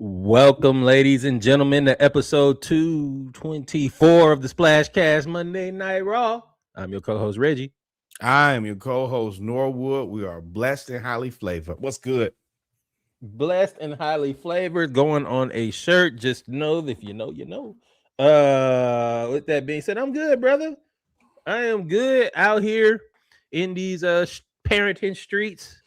Welcome, ladies and gentlemen, to episode 224 of the Splashcast Monday Night Raw. I'm your co-host, Reggie. I am your co-host, Norwood. We are blessed and highly flavored. What's good? Blessed and highly flavored, going on a shirt. Just know that if you know, you know. With that being said, I'm good, brother. I am good out here in these parenting streets.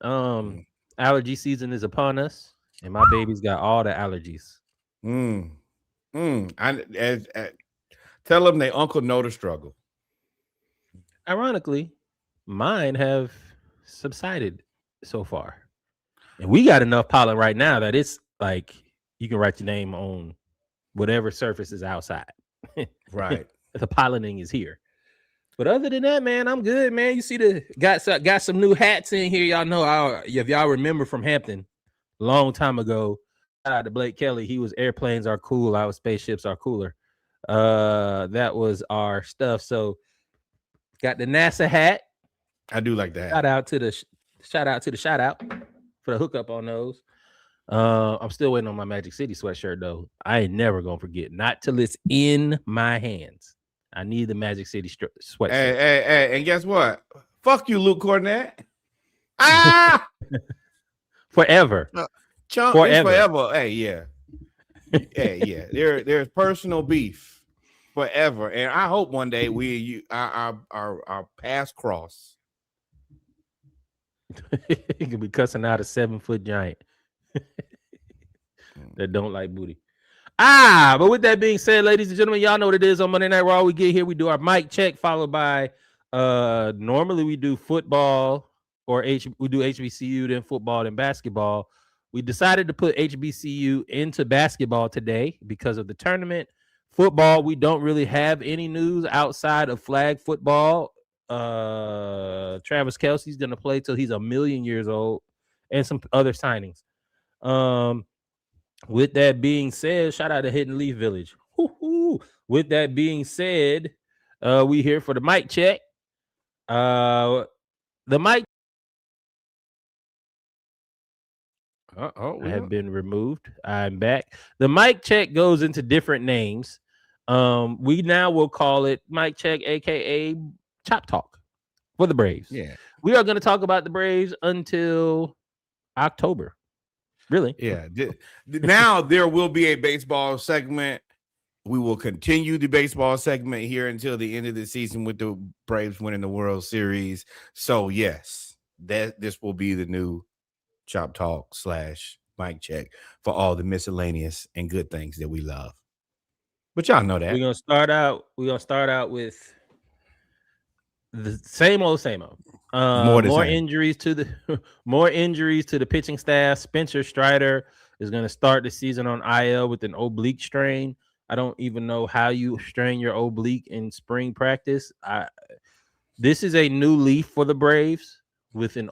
Allergy season is upon us, and my baby's got all the allergies. Mm. Tell them they uncle know the struggle. Ironically, mine have subsided so far. And we got enough pollen right now that it's like you can write your name on whatever surface is outside. Right. The pollening is here. But other than that, man, I'm good, man. You see got some new hats in here. Y'all know if y'all remember from Hampton, long time ago. Shout out to Blake Kelly. He was airplanes are cool, our spaceships are cooler. That was our stuff. So got the NASA hat. I do like that. Shout out to the shout out for the hookup on those. I'm still waiting on my Magic City sweatshirt though. I ain't never gonna forget. Not till it's in my hands. I need the Magic City sweatshirt. Hey, and guess what? Fuck you, Luke Cornett. Ah, forever. Chunk forever. Hey, yeah. Yeah. There's personal beef forever, and I hope one day our paths cross. He could be cussing out a 7-foot giant that don't like booty. But with that being said, ladies and gentlemen, y'all know what it is on Monday Night Raw. We get here, we do our mic check, followed by normally we do football or we do HBCU, then football, then basketball. We decided to put HBCU into basketball today because of the tournament. Football, we don't really have any news outside of flag football. Travis Kelce's gonna play till he's 1,000,000 years old, and some other signings. With that being said, shout out to Hidden Leaf Village. Woo-hoo. With that being said, we here for the mic check. The mic I have been removed. I'm back. The mic check goes into different names. We now will call it mic check, aka Chop Talk for the Braves. Yeah. We are going to talk about the Braves until October. Really? Yeah. Now there will be a baseball segment. We will continue the baseball segment here until the end of the season with the Braves winning the World Series. So yes, this will be the new Chop Talk / mic check for all the miscellaneous and good things that we love. But y'all know that. We're gonna start out with the same old. More injuries to the pitching staff. Spencer Strider is going to start the season on IL with an oblique strain. I don't even know how you strain your oblique in spring practice. This is a new leaf for the Braves with a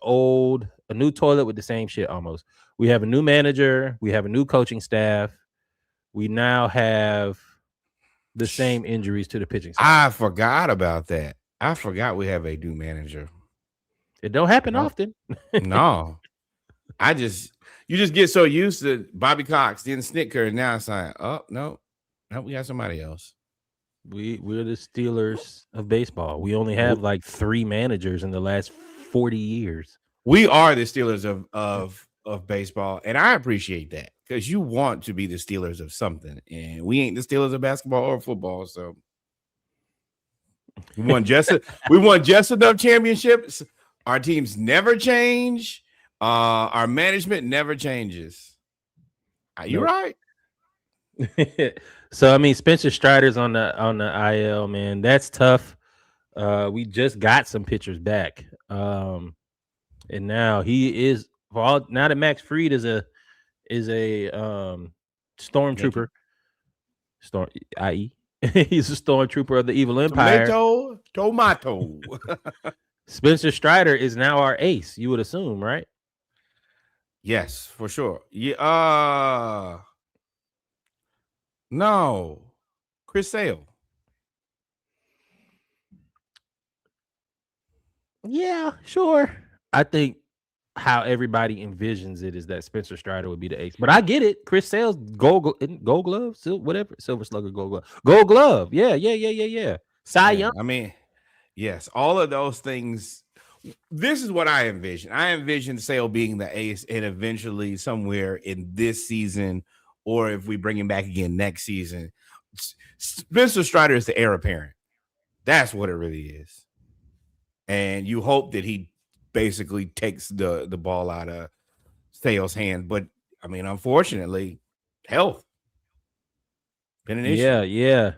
new toilet with the same shit almost. We have a new manager. We have a new coaching staff. We now have the same injuries to the pitching staff. I forgot about that. I forgot we have a new manager. It don't happen often. No. You just get so used to Bobby Cox, then Snitker, and now it's like, oh no, we got somebody else. We're the Steelers of baseball. We only have like 3 managers in the last 40 years. We are the Steelers of baseball, and I appreciate that because you want to be the Steelers of something, and we ain't the Steelers of basketball or football, so we won just enough championships. Our teams never change. Our management never changes. You're right. So I mean, Spencer Strider's on the IL, man. That's tough. We just got some pitchers back, and now he is now that Max Fried is a stormtrooper. He's a stormtrooper of the evil empire. Tomato. Spencer Strider is now our ace. You would assume, right? Yes, for sure. Yeah. No, Chris Sale. Yeah, sure. I think how everybody envisions it is that Spencer Strider would be the ace. But I get it. Chris Sale's gold glove, whatever, silver slugger, gold glove. Yeah. Cy Young. I mean, yes, all of those things. This is what I envision. I envision Sale being the ace, and eventually somewhere in this season, or if we bring him back again next season, Spencer Strider is the heir apparent. That's what it really is. And you hope that he basically takes the ball out of Sale's hands. But I mean, unfortunately, health been an issue. Yeah.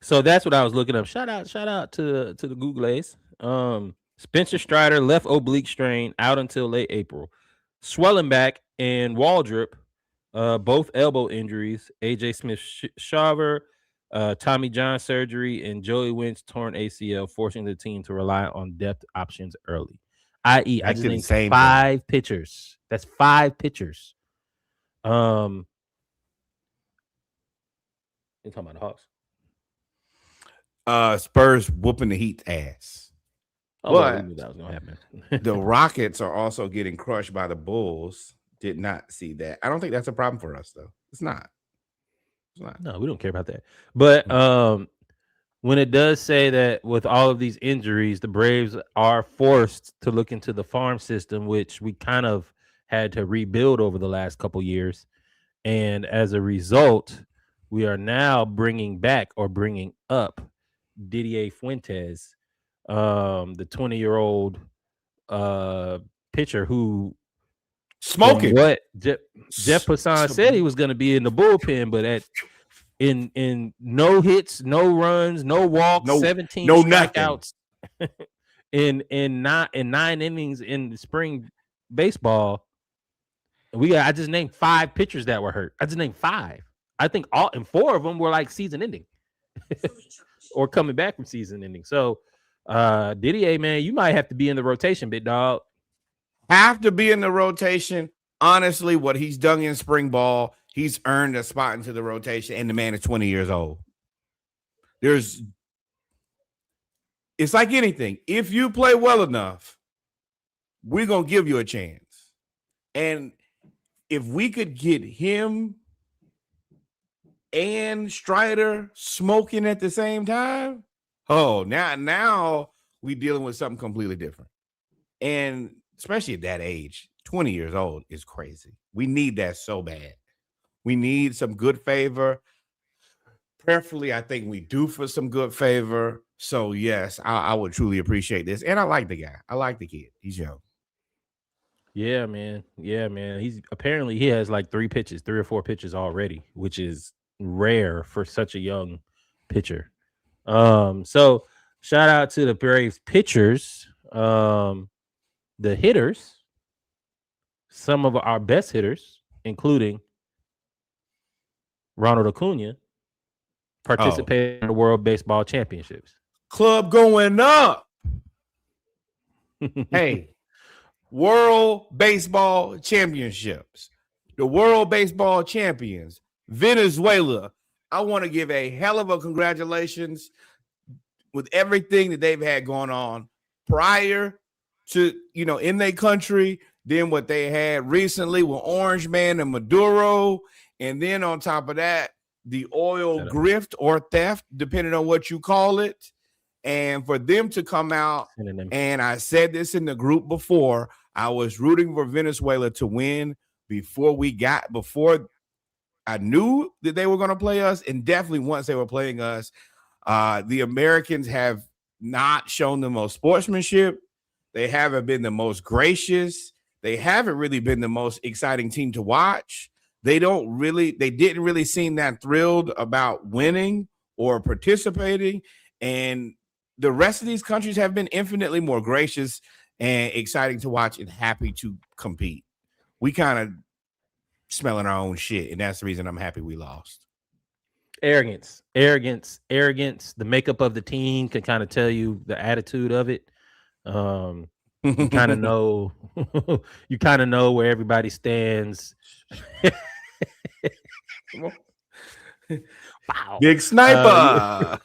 So that's what I was looking up. Shout out to the Google Ace. Spencer Strider, left oblique strain, out until late April. Swelling back and Waldrop, both elbow injuries. AJ Smith-Shaver, Tommy John surgery, and Joey Wentz torn ACL, forcing the team to rely on depth options early. I.e., I just named 5 pitchers. That's 5 pitchers. You're talking about the Hawks. Spurs whooping the Heat's ass. Oh, but we knew that was gonna happen. The Rockets are also getting crushed by the Bulls. Did not see that. I don't think that's a problem for us, though. It's not. No, we don't care about that. But when it does say that with all of these injuries, the Braves are forced to look into the farm system, which we kind of had to rebuild over the last couple years. And as a result, we are now bringing up Didier Fuentes, the 20-year-old pitcher who smoking. What Jeff Passan said he was going to be in the bullpen, but in no hits, no runs, no walks, 17 strikeouts in 9 innings in the spring baseball. I just named 5 pitchers that were hurt. I just named 5. I think 4 of them were like season ending or coming back from season ending. So Didier, man, you might have to be in the rotation, big dog. Have to be in the rotation. Honestly, what he's done in spring ball, he's earned a spot into the rotation, and the man is 20 years old. It's like anything. If you play well enough, we're going to give you a chance. And if we could get him and Strider smoking at the same time, now we're dealing with something completely different. And especially at that age, 20 years old is crazy. We need that so bad. We need some good favor. Prayerfully, I think we do for some good favor. So, yes, I would truly appreciate this. And I like the guy. I like the kid. He's young. Yeah, man. He has like 3 or 4 pitches already, which is rare for such a young pitcher. So shout out to the Braves pitchers, the hitters, some of our best hitters, including Ronald Acuna, participating in the World Baseball Championships. Club going up. Hey, World Baseball Championships. The World Baseball Champions, Venezuela. I want to give a hell of a congratulations with everything that they've had going on prior to, in their country, then what they had recently with Orange Man and Maduro, and then on top of that, the oil grift or theft, depending on what you call it. And for them to come out, and I said this in the group before, I was rooting for Venezuela to win before I knew that they were going to play us, and definitely once they were playing us. The Americans have not shown the most sportsmanship. They haven't been the most gracious. They haven't really been the most exciting team to watch. They didn't really seem that thrilled about winning or participating. And the rest of these countries have been infinitely more gracious and exciting to watch and happy to compete. We kind of smelling our own shit, and that's the reason I'm happy we lost. Arrogance. The makeup of the team can kind of tell you the attitude of it. You kind of know. You kind of know where everybody stands. Wow, big sniper.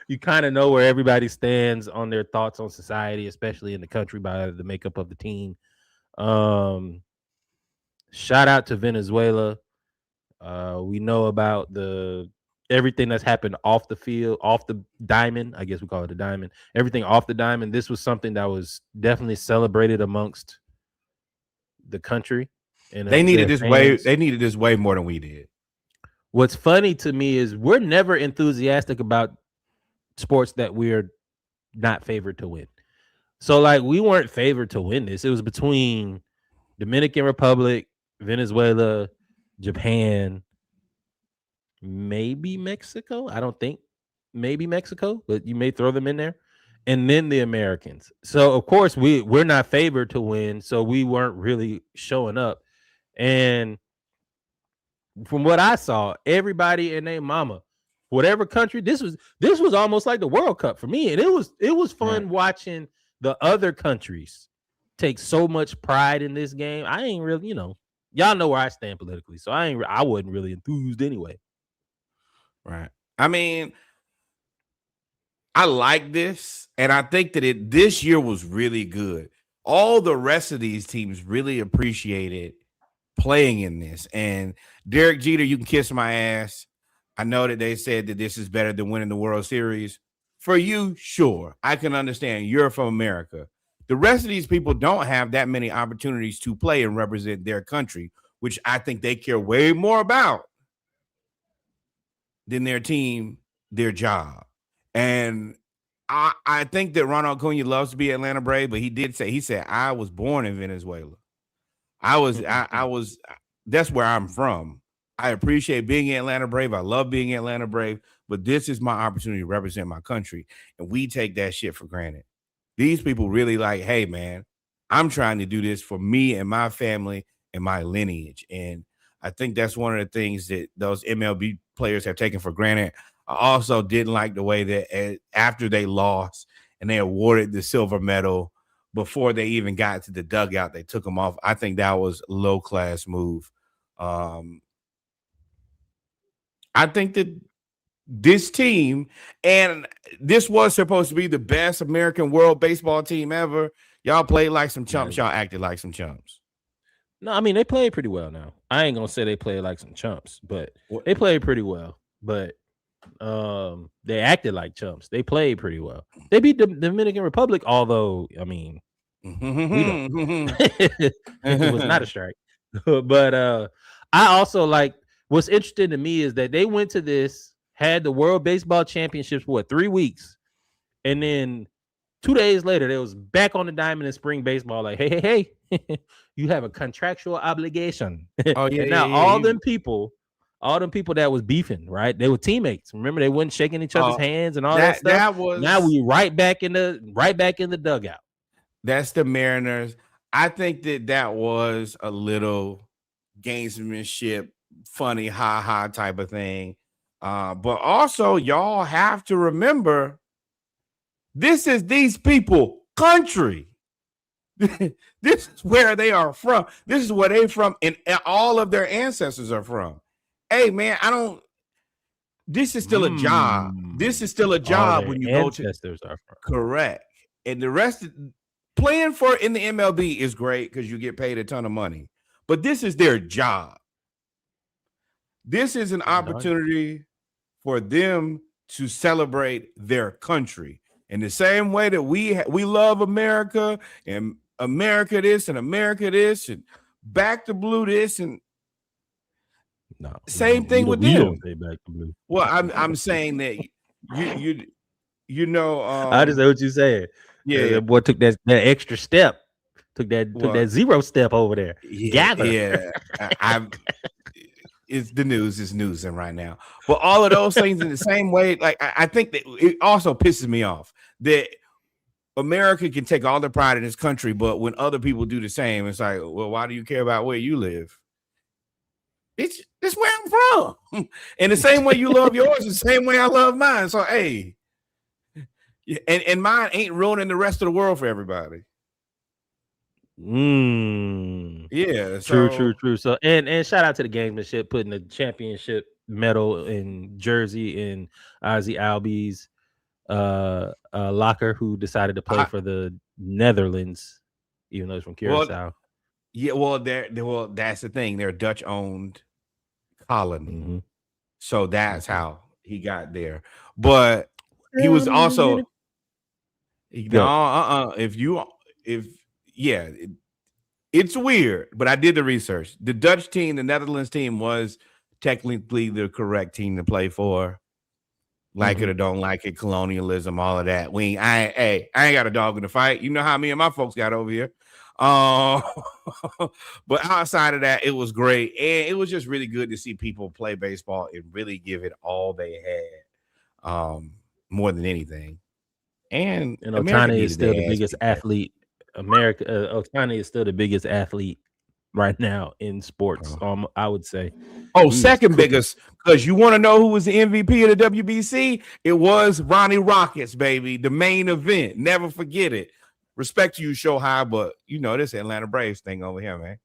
You kind of know where everybody stands on their thoughts on society, especially in the country, by the makeup of the team. Shout out to Venezuela. We know about everything that's happened off the field, off the diamond. I guess we call it the diamond. Everything off the diamond. This was something that was definitely celebrated amongst the country and They needed their this fans. They needed this way more than we did. What's funny to me is we're never enthusiastic about sports that we're not favored to win. So like we weren't favored to win this. It was between Dominican Republic, Venezuela, Japan, maybe Mexico. I don't think maybe Mexico, but you may throw them in there. And then the Americans. So of course we're not favored to win, so we weren't really showing up. And from what I saw, everybody and their mama, whatever country, this was almost like the World Cup for me. And it was fun watching the other countries take so much pride in this game. I ain't really, y'all know where I stand politically, so I wasn't really enthused anyway. Right. I mean, I like this, and I think that this year was really good. All the rest of these teams really appreciated playing in this. And Derek Jeter, you can kiss my ass. I know that they said that this is better than winning the World Series. For you, sure, I can understand. You're from America. The rest of these people don't have that many opportunities to play and represent their country, which I think they care way more about than their team, their job. And I think that Ronald Acuna loves to be Atlanta Brave, but he said, I was born in Venezuela. I was, that's where I'm from. I appreciate being in Atlanta Brave. I love being in Atlanta Brave, but this is my opportunity to represent my country. And we take that shit for granted. These people really like, hey, man, I'm trying to do this for me and my family and my lineage. And I think that's one of the things that those MLB players have taken for granted. I also didn't like the way that after they lost and they awarded the silver medal before they even got to the dugout, they took them off. I think that was a low-class move. I think that this team, and this was supposed to be the best American World Baseball team ever. Y'all played like some chumps. Y'all acted like some chumps. No, I mean, they played pretty well now. I ain't going to say they played like some chumps, but they played pretty well. But they acted like chumps. They played pretty well. They beat the Dominican Republic, although, I mean, we don't. It was not a strike. But I also like, what's interesting to me is that they went to this, had the World Baseball Championships for 3 weeks, and then 2 days later they was back on the diamond in spring baseball. Like, hey, you have a contractual obligation. Oh yeah. And now all them people that was beefing, right? They were teammates. Remember, they weren't shaking each other's hands and all that stuff. Now we right back in the dugout. That's the Mariners. I think that was a little gamesmanship, funny, ha type of thing. But also, y'all have to remember, this is these people country. This is where they are from. This is where they're from, and all of their ancestors are from. Hey, man, this is still a job. This is still a job when you go to. Ancestors are from. Correct. And the rest, playing for in the MLB is great because you get paid a ton of money. But this is their job. This is an opportunity for them to celebrate their country in the same way that we love America and America this and America this and back to blue this and same thing with them. Say back to blue. Well, I'm saying that you know. I just know what you're saying. Yeah, that boy took that extra step. Took that zero step over there. Yeah. It's the news is newsing right now. But all of those things in the same way, like I think that it also pisses me off that America can take all the pride in this country, but when other people do the same, it's like, well, why do you care about where you live? It's where I'm from. And the same way you love yours, the same way I love mine. So hey, and mine ain't ruining the rest of the world for everybody. Yeah, true. So and shout out to the gamesmanship, putting the championship medal in jersey in Ozzy Albies locker, who decided to play for the Netherlands, even though he's from Curacao. Yeah, well, that's the thing. They're Dutch owned colony. Mm-hmm. So that's how he got there. But he Yeah, was I mean, also if it's weird, but I did the research. The Dutch team, the Netherlands team, was technically the correct team to play for. Like it or don't like it, colonialism, all of that. I ain't got a dog in the fight. You know how me and my folks got over here. But outside of that, it was great, and it was just really good to see people play baseball and really give it all they had, more than anything. And Ohtani is still the biggest athlete. Ohtani is still the biggest athlete right now in sports. I would say. Second biggest, because you want to know who was the MVP of the WBC? It was Ronnie Rockets, baby. The main event. Never forget it. Respect to you, show high, but this Atlanta Braves thing over here, man.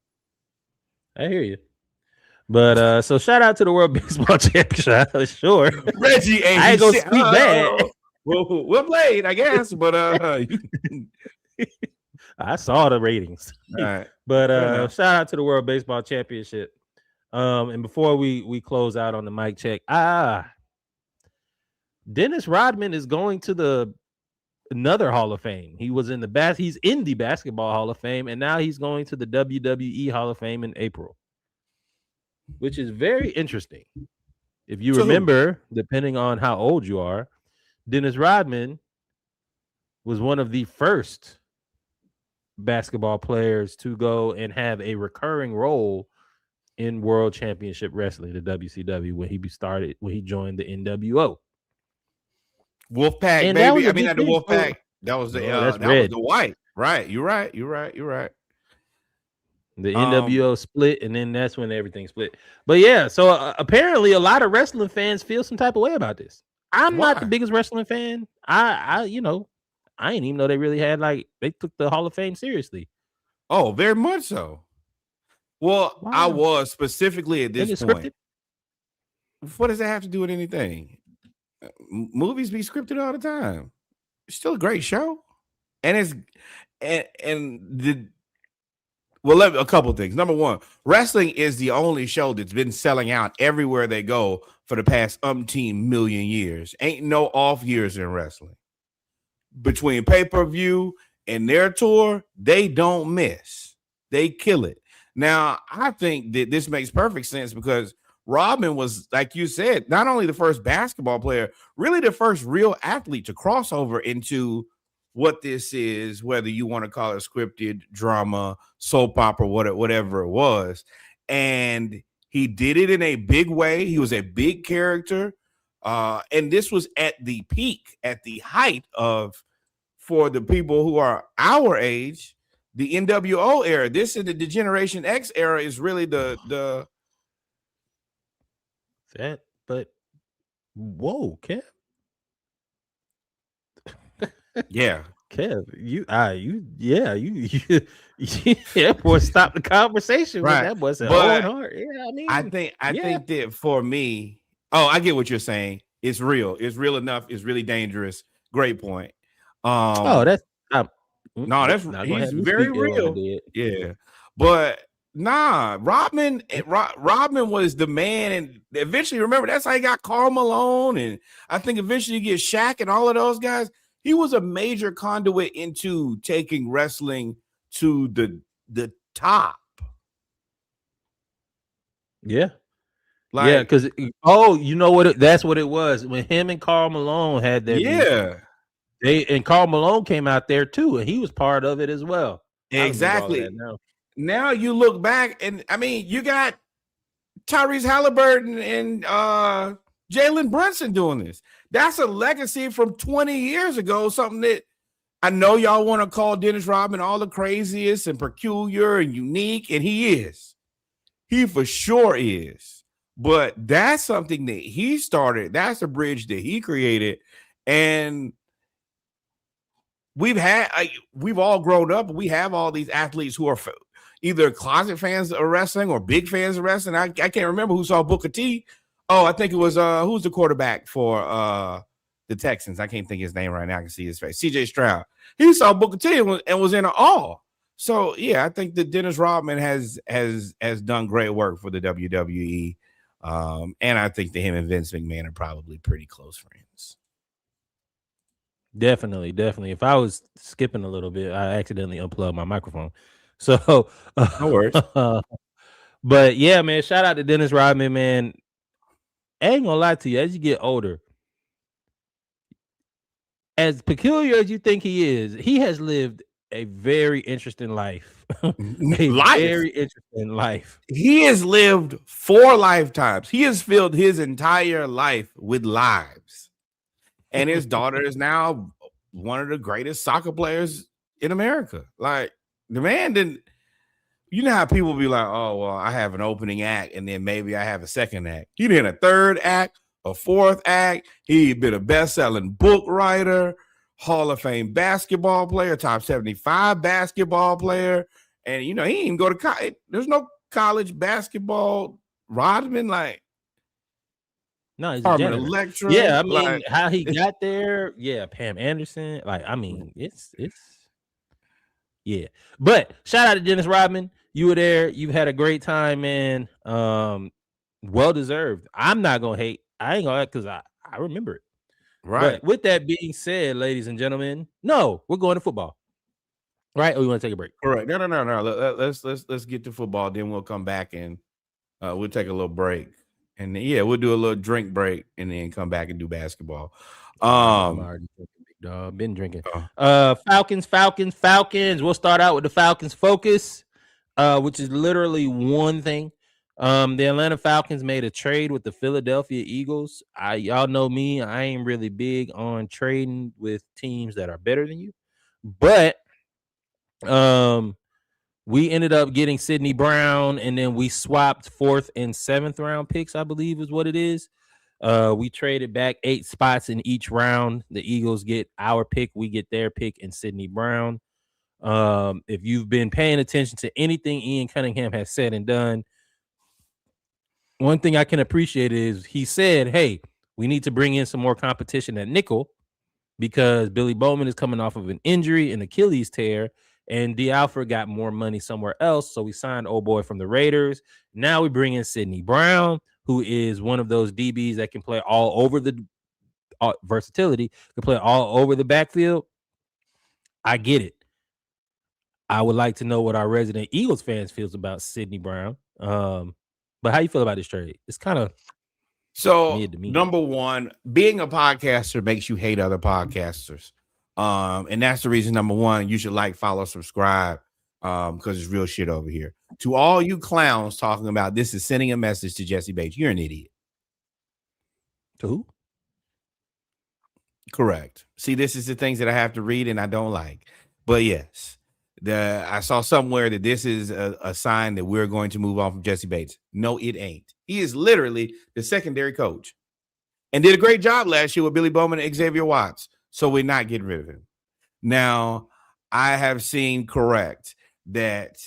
I hear you. But so shout out to the World Baseball Championship. Sure. Reggie ain't I ain't gonna speak bad. Well played, I guess. But I saw the ratings. All right. But shout out to the World Baseball Championship. And before we close out on the mic check, Dennis Rodman is going to another Hall of Fame. He was in he's in the Basketball Hall of Fame, and now he's going to the WWE Hall of Fame in April, which is very interesting. If you remember, depending on how old you are, Dennis Rodman was one of the first basketball players to go and have a recurring role in World Championship Wrestling, the WCW, when he joined the NWO. Wolfpack, and baby. I mean, not the Wolfpack. That was that was the white. Right. You're right. The NWO split, and then that's when everything split. But yeah, so apparently a lot of wrestling fans feel some type of way about this. I'm not the biggest wrestling fan. I didn't even know they really had they took the Hall of Fame seriously. Oh, very much so. Well, wow. I was specifically at this point. Scripted? What does that have to do with anything? Movies be scripted all the time. It's still a great show, and a couple of things. Number one, wrestling is the only show that's been selling out everywhere they go for the past umpteen million years. Ain't no off years in wrestling. Between pay-per-view and their tour, they don't miss. They kill it. Now, I think that this makes perfect sense because Rodman was, like you said, not only the first basketball player, really the first real athlete to cross over into what this is, whether you want to call it scripted drama, soap opera, whatever it was. And he did it in a big way. He was a big character. And this was at the peak, at the height of, for the people who are our age, the NWO era. This is the Generation X era is really the that, but whoa, Kev. Yeah. Kev, boy, stop the conversation. Right. That was a hard. Yeah, I think that for me, I get what you're saying. It's real. It's real enough. It's really dangerous. Great point. That's he's very real. Yeah, but Rodman was the man, and eventually, remember, that's how he got Karl Malone, and I think eventually you get Shaq and all of those guys. He was a major conduit into taking wrestling to the top. Yeah. Because you know what? That's what it was when him and Karl Malone had their and Karl Malone came out there too, and he was part of it as well. Exactly. Now you look back, and I mean, you got Tyrese Halliburton and Jalen Brunson doing this. That's a legacy from 20 years ago. Something that I know y'all want to call Dennis Rodman all the craziest and peculiar and unique, and he is. He for sure is. But that's something that he started. That's a bridge that he created. And we've all grown up. We have all these athletes who are either closet fans of wrestling or big fans of wrestling. I can't remember who saw Booker T. Oh, I think it was who's the quarterback for the Texans? I can't think of his name right now. I can see his face. CJ Stroud. He saw Booker T and was in awe. So yeah, I think that Dennis Rodman has done great work for the WWE, and I think that him and Vince McMahon are probably pretty close friends. Definitely. If I was skipping a little bit, I accidentally unplugged my microphone. So, No worries. but yeah, man, shout out to Dennis Rodman, man. I ain't gonna lie to you, as you get older, as peculiar as you think he has lived a very interesting life. A Life. very interesting life. He has lived 4 lifetimes. He has filled his entire life with lives. And his daughter is now one of the greatest soccer players in America. Like, the man didn't, you know how people be like, oh, well, I have an opening act and then maybe I have a second act. He did a third act, a fourth act. He'd been a best-selling book writer, Hall of Fame basketball player, top 75 basketball player. And, he didn't even go to college. There's no college basketball. Rodman, like, no, he's a janitor. lecturer. Yeah, I mean, how he got there. Yeah, Pam Anderson. Like, I mean, it's yeah. But shout out to Dennis Rodman. You were there. You've had a great time, man. Well deserved. I'm not gonna hate. I ain't gonna act because I remember it. Right. But with that being said, ladies and gentlemen, no, we're going to football. Right? Or we want to take a break? Correct. No. Let's get to football. Then we'll come back and we'll take a little break. And yeah, we'll do a little drink break and then come back and do basketball. I'm already drinking, big dog. Been drinking. Falcons. We'll start out with the Falcons focus, which is literally one thing. The Atlanta Falcons made a trade with the Philadelphia Eagles. Y'all know me. I ain't really big on trading with teams that are better than you. But we ended up getting Sidney Brown, and then we swapped 4th and 7th round picks, I believe is what it is. We traded back 8 spots in each round. The Eagles get our pick, we get their pick, and Sidney Brown. If you've been paying attention to anything Ian Cunningham has said and done, one thing I can appreciate is he said, hey, we need to bring in some more competition at nickel because Billy Bowman is coming off of an injury, an Achilles tear, and D. Alford got more money somewhere else. So we signed old boy from the Raiders. Now we bring in Sidney Brown, who is one of those DBs that can play all over the versatility, can play all over the backfield. I get it. I would like to know what our resident Eagles fans feels about Sidney Brown. But how you feel about this trade? It's kind of so number one, being a podcaster makes you hate other podcasters. And that's the reason, number one, you should like, follow, subscribe, because it's real shit over here. To all you clowns talking about this is sending a message to Jesse Bates, you're an idiot. To who? Correct. See, this is the things that I have to read and I don't like. But yes, I saw somewhere that this is a sign that we're going to move on from Jesse Bates. No, it ain't. He is literally the secondary coach and did a great job last year with Billy Bowman and Xavier Watts. So we're not getting rid of him. Now, I have seen correct that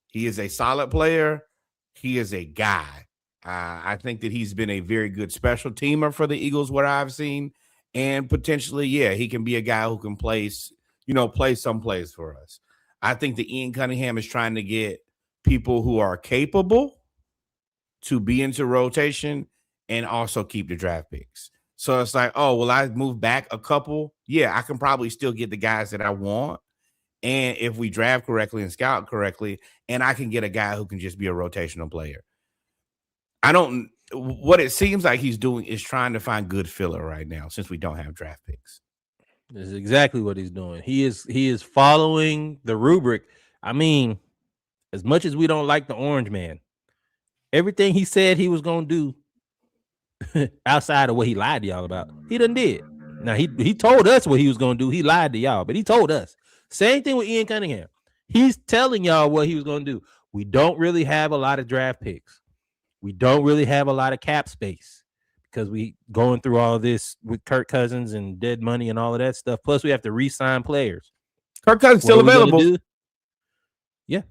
he is a solid player. He is a guy. I think that he's been a very good special teamer for the Eagles, what I've seen. And potentially, yeah, he can be a guy who can play some plays for us. I think that Ian Cunningham is trying to get people who are capable to be into rotation and also keep the draft picks. So it's like, oh, will I move back a couple? Yeah, I can probably still get the guys that I want. And if we draft correctly and scout correctly, and I can get a guy who can just be a rotational player. What it seems like he's doing is trying to find good filler right now since we don't have draft picks. This is exactly what he's doing. He is following the rubric. I mean, as much as we don't like the Orange Man, everything he said he was going to do outside of what he lied to y'all about, he done did. Now, he told us what he was going to do. He lied to y'all, but he told us. Same thing with Ian Cunningham. He's telling y'all what he was going to do. We don't really have a lot of draft picks. We don't really have a lot of cap space because we going through all this with Kirk Cousins and dead money and all of that stuff. Plus, we have to re-sign players. Kirk Cousins still available. Yeah.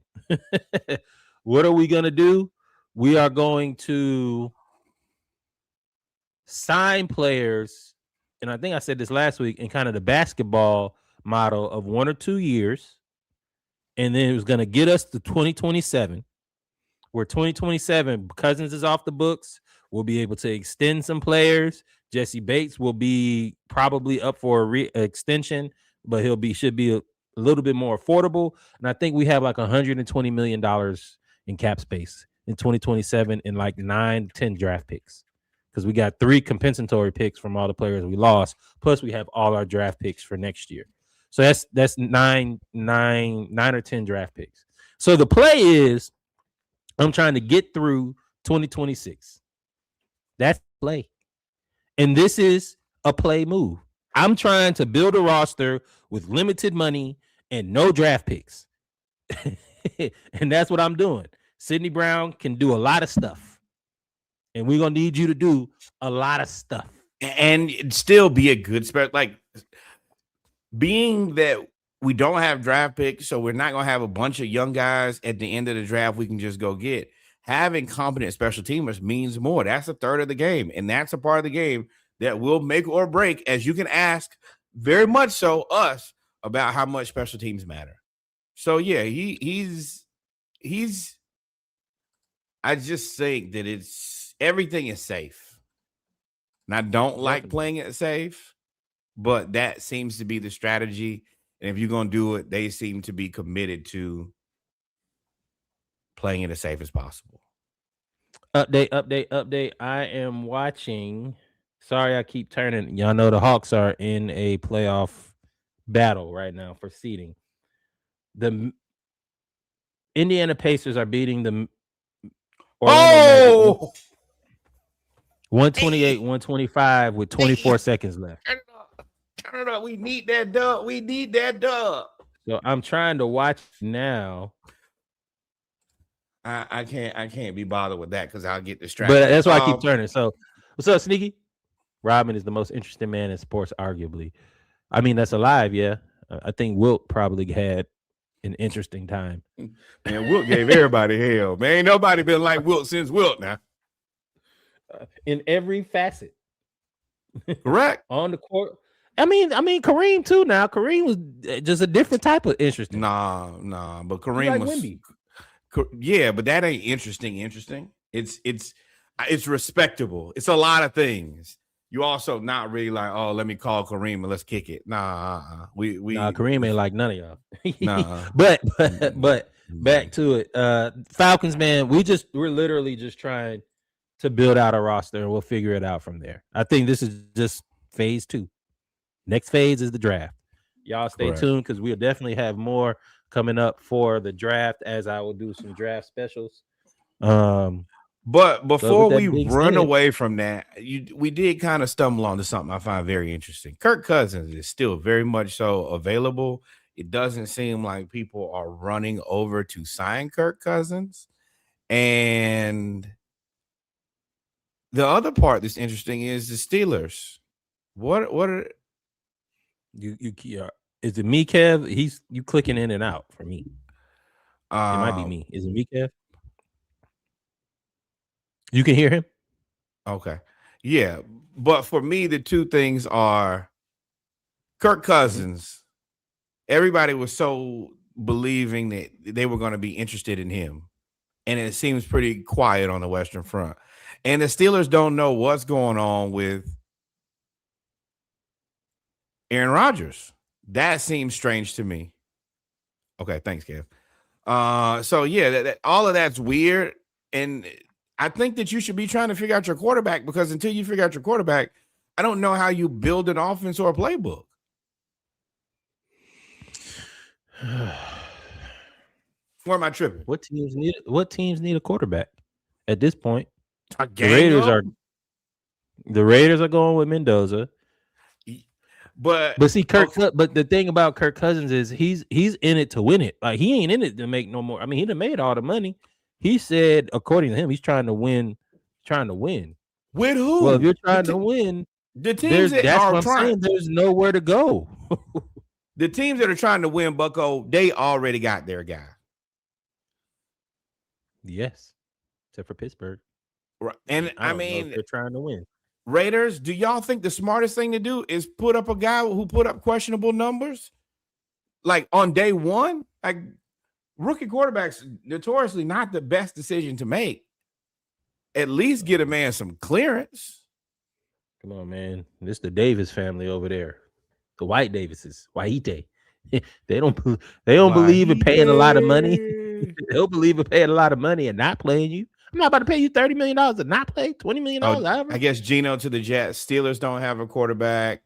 What are we going to do? We are going to sign players, and I think I said this last week, in kind of the basketball model of 1 or 2 years, and then it was going to get us to 2027. Where 2027 Cousins is off the books, we'll be able to extend some players. Jesse Bates will be probably up for a extension, but should be a little bit more affordable. And I think we have like $120 million in cap space in 2027 and like 9-10 draft picks, because we got 3 compensatory picks from all the players we lost. Plus we have all our draft picks for next year. So that's 9 or 10 draft picks. So the play is, I'm trying to get through 2026. That's play. And this is a play move. I'm trying to build a roster with limited money and no draft picks. And that's what I'm doing. Sidney Brown can do a lot of stuff. And we're going to need you to do a lot of stuff. And still be a good spec. Like, being that we don't have draft picks, so we're not going to have a bunch of young guys at the end of the draft we can just go get. Having competent special teamers means more. That's a third of the game, and that's a part of the game that will make or break, as you can ask very much so us about how much special teams matter. So, yeah, he's I just think that everything is safe. And I don't like playing it safe, but that seems to be the strategy. And if you're going to do it, they seem to be committed to playing it as safe as possible. Update. I am watching. Sorry, I keep turning. Y'all know the Hawks are in a playoff battle right now for seeding. The Indiana Pacers are beating the Orlando Magic 128-125 with 24 seconds left. Turn it up. We need that dub. So I'm trying to watch now. I can't be bothered with that because I'll get distracted. But that's why I keep turning. So what's up, Sneaky? Robin is the most interesting man in sports, arguably. I mean, that's alive, yeah. I think Wilt probably had an interesting time. Man, Wilt gave everybody hell. Man, ain't nobody been like Wilt since Wilt now. In every facet. Correct. On the court. I mean, Kareem too. Now Kareem was just a different type of interesting. Nah, but Kareem was Wemby. Yeah, but that ain't interesting. It's respectable. It's a lot of things. You also not really like, oh, let me call Kareem and let's kick it. Kareem ain't like none of y'all. Nah. but back to it. Falcons, man, we're literally just trying to build out a roster and we'll figure it out from there. I think this is just phase 2. Next phase is the draft. Y'all stay tuned because we'll definitely have more coming up for the draft, as I will do some draft specials. But before we run away from that, we did kind of stumble onto something I find very interesting. Kirk Cousins is still very much so available. It doesn't seem like people are running over to sign Kirk Cousins. And the other part that's interesting is the Steelers. What are you is it me, Kev? You clicking in and out for me. It might be me. Is it me, Kev? You can hear him? Okay. Yeah. But for me, the two things are Kirk Cousins. Everybody was so believing that they were going to be interested in him. And it seems pretty quiet on the Western Front. And the Steelers don't know what's going on with Aaron Rodgers. That seems strange to me. Okay, thanks, Kev. So yeah, all of that's weird. And I think that you should be trying to figure out your quarterback, because until you figure out your quarterback, I don't know how you build an offense or a playbook. Where am I tripping? What teams need a quarterback at this point? The Raiders are going with Mendoza. But see, but the thing about Kirk Cousins is he's in it to win it. Like, he ain't in it to make no more. I mean, he done made all the money. He said, according to him, he's trying to win. With who? Well, if you're trying to win, the teams that are what I'm saying, there's nowhere to go. The teams that are trying to win, Bucko, they already got their guy. Yes, except for Pittsburgh. Right. And I mean, they're trying to win. Raiders, do y'all think the smartest thing to do is put up a guy who put up questionable numbers? Like on day one? Like, rookie quarterbacks notoriously not the best decision to make. At least get a man some clearance. Come on, man. This the Davis family over there. The White Davises. White. They don't believe in paying a lot of money. They don't believe in paying a lot of money and not playing you. I'm not about to pay you $30 million to not play, $20 million. I guess Geno to the Jets. Steelers don't have a quarterback.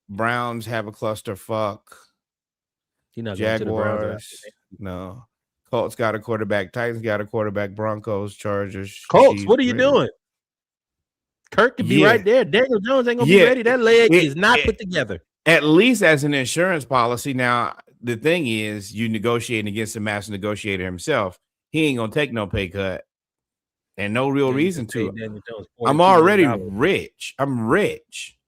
Browns have a clusterfuck. Jaguars, no. Colts got a quarterback. Titans got a quarterback. Broncos, Chargers. Colts, Chiefs, what are you doing? Kirk could be right there. Daniel Jones ain't gonna be ready. That leg is not put together. At least as an insurance policy. Now, the thing is, you negotiating against the master negotiator himself. He ain't gonna take no pay cut, and no real reason to. I'm already rich. I'm rich.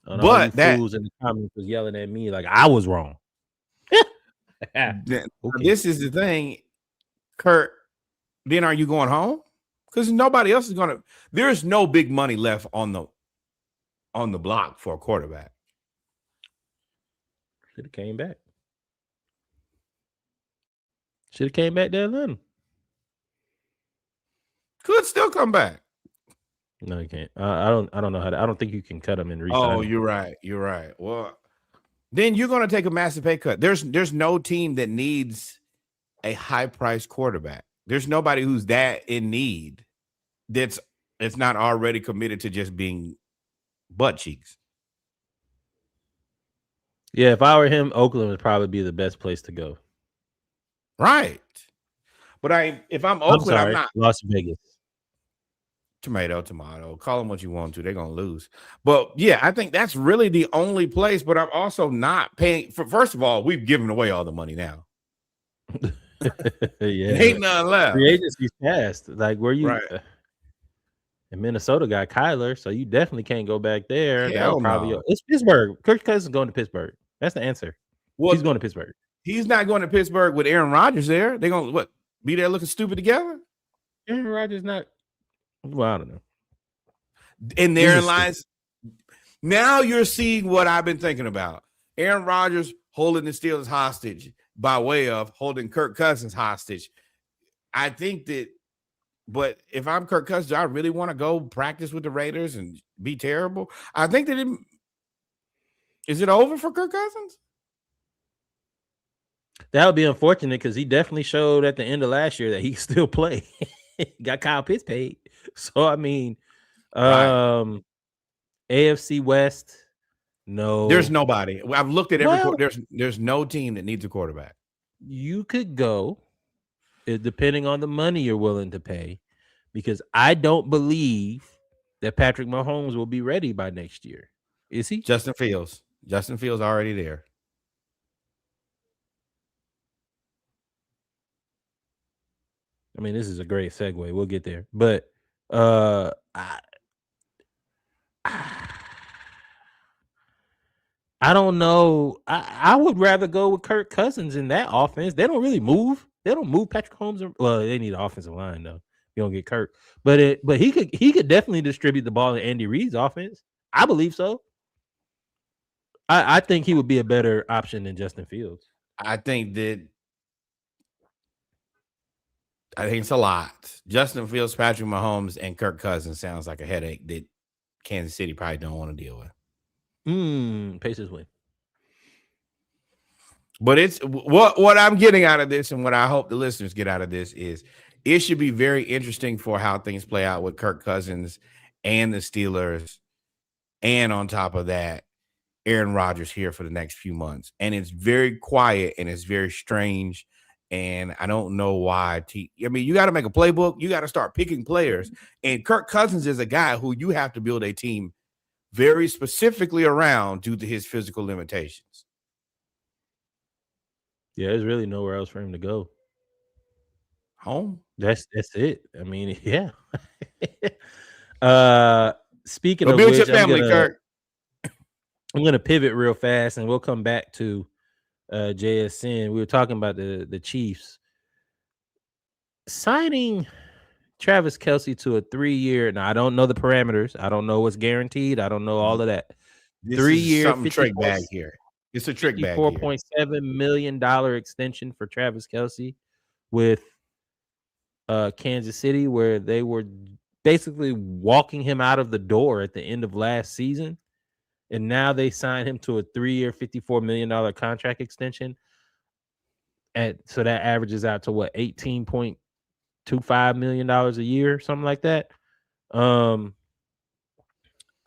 But that fools in the comments was yelling at me like I was wrong. Okay. This is the thing, Kurt. Then are you going home? Because nobody else is gonna. There's no big money left on the block for a quarterback. Should have came back. Should have came back to Atlanta. Could still come back. No, you can't. I don't know how to. I don't think you can cut him and resign. Oh, you're right. You're right. Well, then you're going to take a massive pay cut. There's no team that needs a high-priced quarterback. There's nobody who's that in need that's not already committed to just being butt cheeks. Yeah, if I were him, Oakland would probably be the best place to go. Right. But if I'm Oakland, I'm not Las Vegas. Tomato. Call them what you want to. They're going to lose. But yeah, I think that's really the only place. But I'm also not paying for. First of all, we've given away all the money now. Yeah, ain't nothing left. Free agency's passed. Like where you? Right. And Minnesota got Kyler, so you definitely can't go back there. Hell no. It's Pittsburgh. Kirk Cousins going to Pittsburgh. That's the answer. Well, he's going to Pittsburgh. He's not going to Pittsburgh with Aaron Rodgers there. They're going to be there looking stupid together? Aaron Rodgers not. Well, I don't know. And therein lies. Now you're seeing what I've been thinking about. Aaron Rodgers holding the Steelers hostage by way of holding Kirk Cousins hostage. I think that, but if I'm Kirk Cousins, I really want to go practice with the Raiders and be terrible. I think that is it over for Kirk Cousins? That would be unfortunate because he definitely showed at the end of last year that he can still play. Got Kyle Pitts paid. So, I mean, right. AFC West, no. There's nobody. I've looked at there's no team that needs a quarterback. You could go, depending on the money you're willing to pay, because I don't believe that Patrick Mahomes will be ready by next year. Is he? Justin Fields already there. I mean, this is a great segue. We'll get there. But I don't know. I would rather go with Kirk Cousins in that offense. They don't really move. They don't move Patrick Mahomes. Well, they need an offensive line, though. You don't get Kirk. But he could definitely distribute the ball in Andy Reid's offense. I believe so. I think he would be a better option than Justin Fields. I think it's a lot. Justin Fields, Patrick Mahomes, and Kirk Cousins sounds like a headache that Kansas City probably don't want to deal with. Pacers win. But it's what I'm getting out of this, and what I hope the listeners get out of this is it should be very interesting for how things play out with Kirk Cousins and the Steelers, and on top of that, Aaron Rodgers here for the next few months. And it's very quiet and it's very strange. And I don't know why. You got to make a playbook. You got to start picking players. And Kirk Cousins is a guy who you have to build a team very specifically around due to his physical limitations. Yeah, there's really nowhere else for him to go. Home. That's it. I mean, yeah. Speaking of build which, your family, Kirk. I'm gonna pivot real fast, and we'll come back to JSN. We were talking about the Chiefs signing Travis Kelce to a 3-year. Now I don't know the parameters. I don't know what's guaranteed. I don't know all of that. 3-year, something trick bag here. It's a trick bag here. $54.7 million extension for Travis Kelce with Kansas City, where they were basically walking him out of the door at the end of last season. And now they signed him to a 3-year, $54 million contract extension. So that averages out to what, $18.25 million a year, something like that.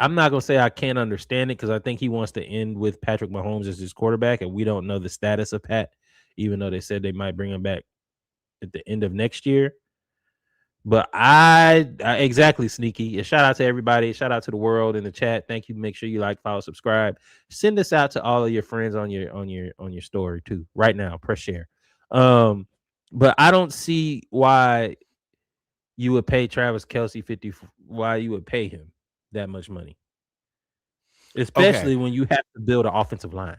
I'm not gonna say I can't understand it, because I think he wants to end with Patrick Mahomes as his quarterback, and we don't know the status of Pat, even though they said they might bring him back at the end of next year. But I exactly, Sneaky. A shout out to everybody. Shout out to the world in the chat. Thank you. Make sure you like, follow, subscribe. Send this out to all of your friends on your story too. Right now, press share. But I don't see why you would pay Travis Kelce 50. Why you would pay him that much money, especially when you have to build an offensive line.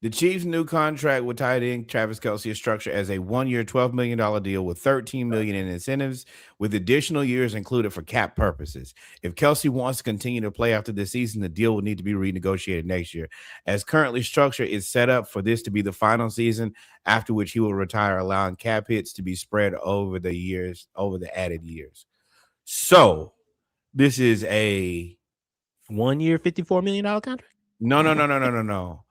The Chiefs' new contract with tight end Travis Kelce is structured as a 1-year, $12 million deal with $13 million in incentives, with additional years included for cap purposes. If Kelce wants to continue to play after this season, the deal will need to be renegotiated next year. As currently structured, it's set up for this to be the final season, after which he will retire, allowing cap hits to be spread over the added years. So this is a 1-year, $54 million contract? No.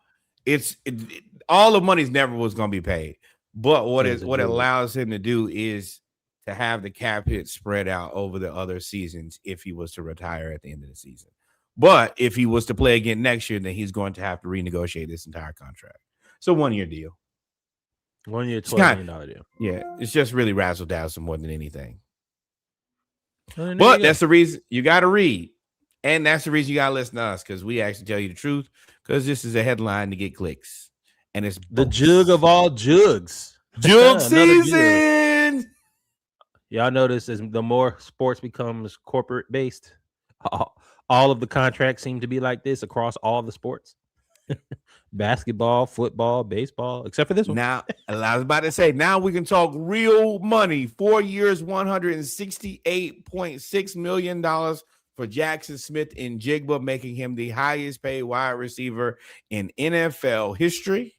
All the money's never was going to be paid, but what it allows him to do is to have the cap hit spread out over the other seasons if he was to retire at the end of the season. But if he was to play again next year, then he's going to have to renegotiate this entire contract. So 1-year deal. 1-year, $12 million deal. Yeah, it's just really razzle dazzle more than anything. But that's the reason you got to read. And that's the reason you got to listen to us, because we actually tell you the truth, because this is a headline to get clicks. And it's the jug of all jugs. Jug season. Jug. Y'all notice as the more sports becomes corporate based, all of the contracts seem to be like this across all the sports. Basketball, football, baseball, except for this one. Now, I was about to say, now we can talk real money. 4 years, $168.6 million for Jackson Smith-Njigba, making him the highest paid wide receiver in NFL history.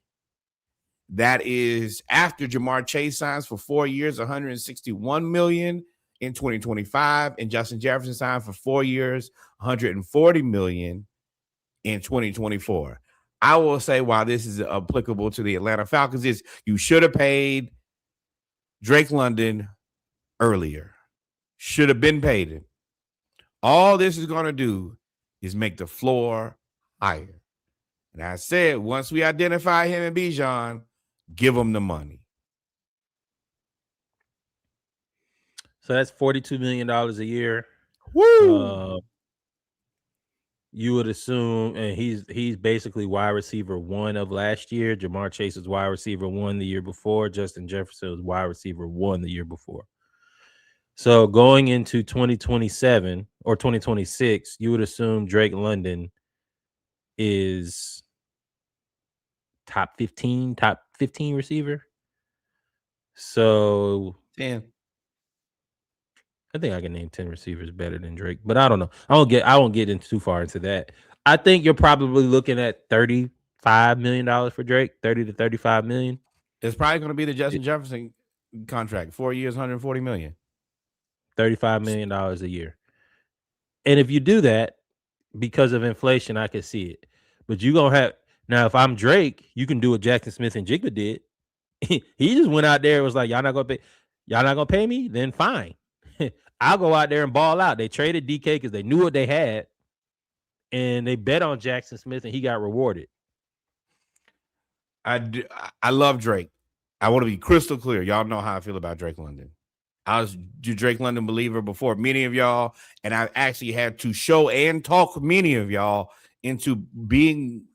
That is after Jamar Chase signs for 4 years, $161 million in 2025, and Justin Jefferson signed for 4 years, $140 million in 2024. I will say, while this is applicable to the Atlanta Falcons, is you should have paid Drake London earlier. Should have been paid him. All this is going to do is make the floor higher. And I said, once we identify him and Bijan, give him the money. So that's $42 million a year. Woo! You would assume, and he's basically wide receiver 1 of last year. Jamar Chase was wide receiver 1 the year before. Justin Jefferson was wide receiver 1 the year before. So going into 2027 or 2026, you would assume Drake London is top 15 receiver. So 10. I think I can name 10 receivers better than Drake, but I don't know. I won't get into too far into that. I think you're probably looking at $35 million for Drake, 30 to 35 million. It's probably going to be the Justin Jefferson contract, 4 years, $140 million. $35 million a year. And if you do that, because of inflation, I can see it. But you're going to have, now if I'm Drake, you can do what Jackson Smith-Njigba did. He just went out there and was like, y'all not going to pay me? Then fine. I'll go out there and ball out. They traded DK because they knew what they had, and they bet on Jackson Smith, and he got rewarded. I love Drake. I want to be crystal clear. Y'all know how I feel about Drake London. I was a Drake London believer before many of y'all, and I actually had to show and talk many of y'all into being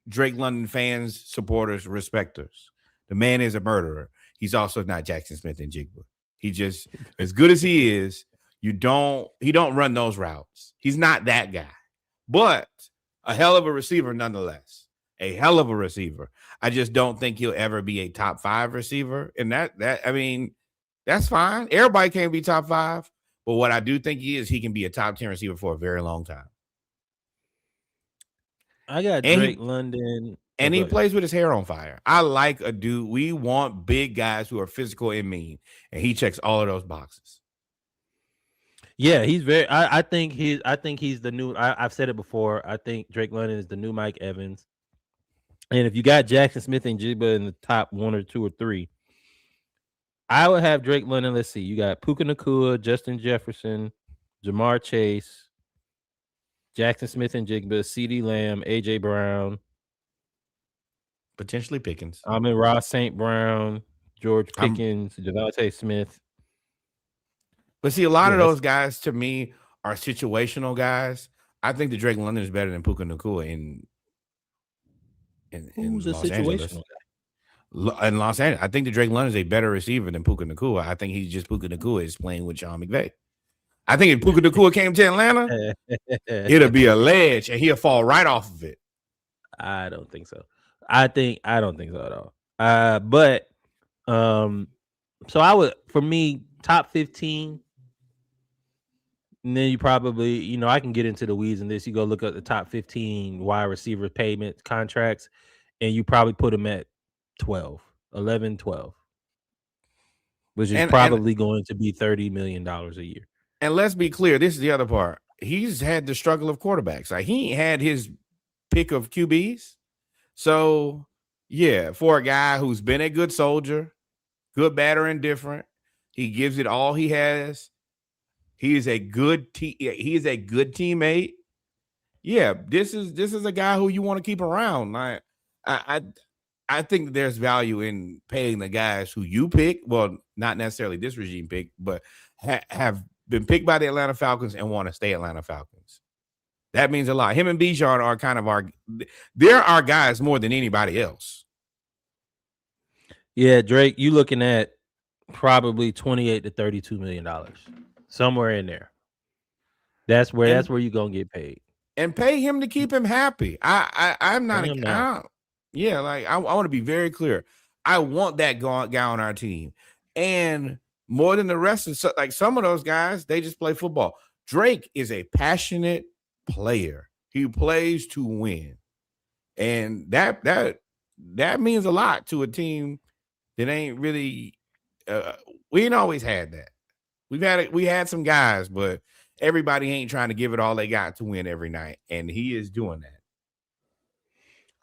Drake London fans, supporters, respecters. The man is a murderer. He's also not Jackson Smith-Njigba. He just, as good as he is, he don't run those routes. He's not that guy, but a hell of a receiver nonetheless. A hell of a receiver. I just don't think he'll ever be a top 5 receiver. And that's fine. Everybody can't be top 5. But what I do think he can be a top 10 receiver for a very long time. I got Drake London And he plays with his hair on fire. I like a dude. We want big guys who are physical and mean, and he checks all of those boxes. Yeah, he's very. I think he's the new. I've said it before. I think Drake London is the new Mike Evans. And if you got Jackson Smith and Jigba in the top 1 or 2 or 3, I would have Drake London. Let's see. You got Puka Nacua, Justin Jefferson, Jamar Chase, Jackson Smith and Jigba, CeeDee Lamb, AJ Brown, potentially Pickens. Ross St. Brown, George Pickens, Devontae Smith. But see, a lot of those guys to me are situational guys. I think that Drake London is better than Puka Nacua in Los Angeles. In Los Angeles, I think that Drake London is a better receiver than Puka Nacua. I think he's just Puka Nacua is playing with Sean McVay. I think if Puka Nacua came to Atlanta, it'll be a ledge and he'll fall right off of it. I don't think so. I don't think so at all. But so I would, for me, top 15. And then you probably, I can get into the weeds in this. You go look at the top 15 wide receiver payment contracts, and you probably put them at 11, 12, which is probably going to be $30 million a year. And let's be clear, this is the other part. He's had the struggle of quarterbacks. Like, he ain't had his pick of QBs. So, yeah, for a guy who's been a good soldier, good, bad, or indifferent, he gives it all he has. He is a good teammate. Yeah, this is a guy who you want to keep around. I think there's value in paying the guys who you pick. Well, not necessarily this regime pick, but have been picked by the Atlanta Falcons and want to stay Atlanta Falcons. That means a lot. Him and Bijan are kind of they're our guys more than anybody else. Yeah, Drake, you looking at probably $28 to $32 million. Somewhere in there. That's where you're gonna get paid. And pay him to keep him happy. I'm not. I want to be very clear. I want that guy on our team. And more than the rest of some of those guys, they just play football. Drake is a passionate player. He plays to win. And that means a lot to a team that ain't really we ain't always had that. We had some guys, but everybody ain't trying to give it all they got to win every night, and he is doing that.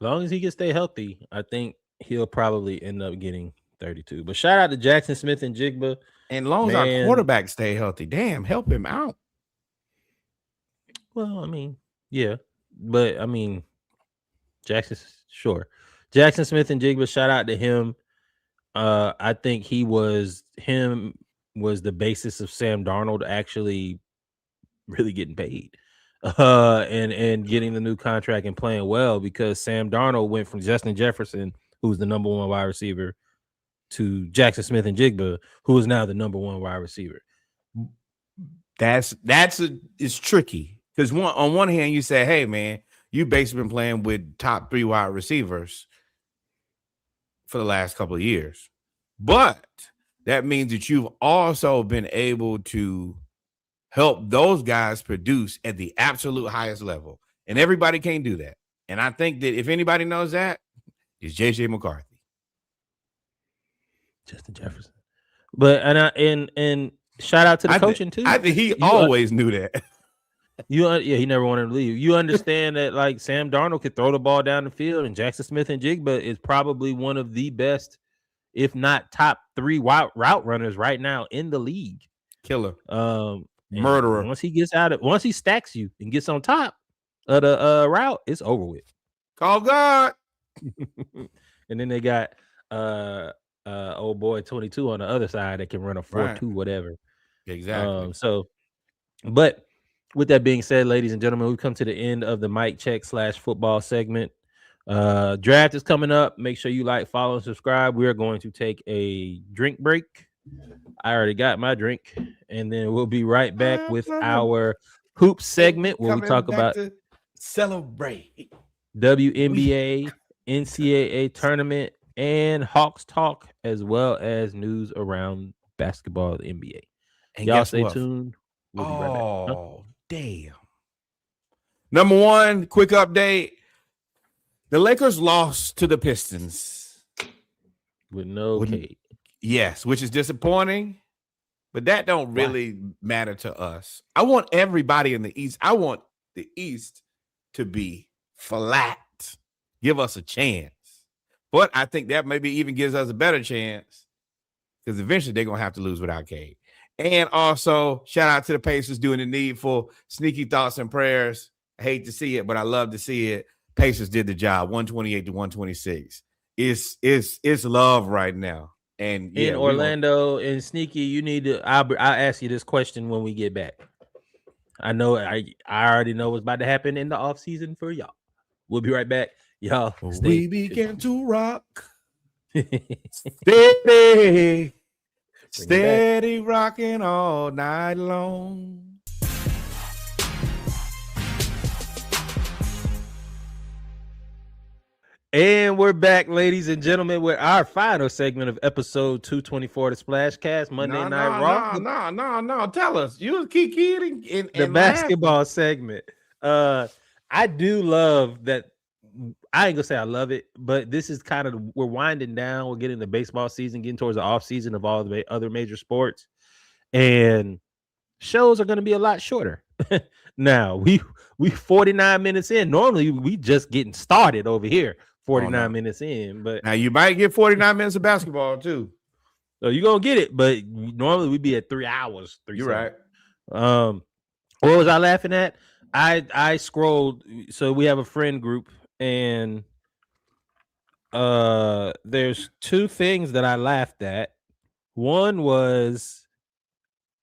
As long as he can stay healthy, I think he'll probably end up getting 32. But shout out to Jackson Smith and Jigba. And as long as our quarterbacks stay healthy, damn, help him out. Well, yeah. But Jackson Smith and Jigba, shout out to him. I think he was the basis of Sam Darnold actually really getting paid and getting the new contract and playing well, because Sam Darnold went from Justin Jefferson, who was the number 1 wide receiver, to Jackson Smith and Jigba, who is now the number 1 wide receiver. It's tricky, because on one hand you say, hey man, you basically been playing with top 3 wide receivers for the last couple of years, but that means that you've also been able to help those guys produce at the absolute highest level. And everybody can't do that. And I think that if anybody knows that, it's J.J. McCarthy. Justin Jefferson. But and shout out to the coaching too. I think he always knew that. He never wanted to leave. You understand that, like, Sam Darnold could throw the ball down the field, and Jackson Smith and Jigba is probably one of the best, if not top 3 route runners right now in the league. Killer. Murderer. Once he stacks you and gets on top of the route, it's over with. Call God. And then they got old boy 22 on the other side that can run a 4.2 whatever. Exactly. But with that being said, ladies and gentlemen, we've come to the end of the Mic Check /football segment. Draft is coming up. Make sure you like, follow, and subscribe. We are going to take a drink break. I already got my drink, and then we'll be right back with our hoop segment where we talk about celebrate WNBA, NCAA tournament, and Hawks talk, as well as news around basketball, the NBA. And y'all stay tuned. We'll be right back. Damn. Number 1, quick update. The Lakers lost to the Pistons with no Kate. Yes, which is disappointing, but that don't really matter to us. I want everybody in the East. I want the East to be flat. Give us a chance. But I think that maybe even gives us a better chance because eventually they're going to have to lose without Cade. And also, shout out to the Pacers doing the needful. Sneaky thoughts and prayers. I hate to see it, but I love to see it. Pacers did the job, 128 to 126. It's love right now. And in Orlando and Sneaky, you need to. I'll ask you this question when we get back. I know I already know what's about to happen in the off season for y'all. We'll be right back, y'all. We begin to rock, steady rocking all night long. And we're back, ladies and gentlemen, with our final segment of episode 224 of the Splashcast, Monday Night Raw. No. Tell us. You keep kidding. The basketball segment. I do love that. I ain't gonna say I love it, but this is kind of, we're winding down. We're getting the baseball season, getting towards the off season of all the other major sports, and shows are going to be a lot shorter. Now we 49 minutes in. Normally we just getting started over here. 49 minutes in, but now you might get 49 minutes of basketball too. So you're gonna get it, but normally we'd be at 3 hours. You're right. What was I laughing at? I scrolled. So we have a friend group, and there's two things that I laughed at. One was,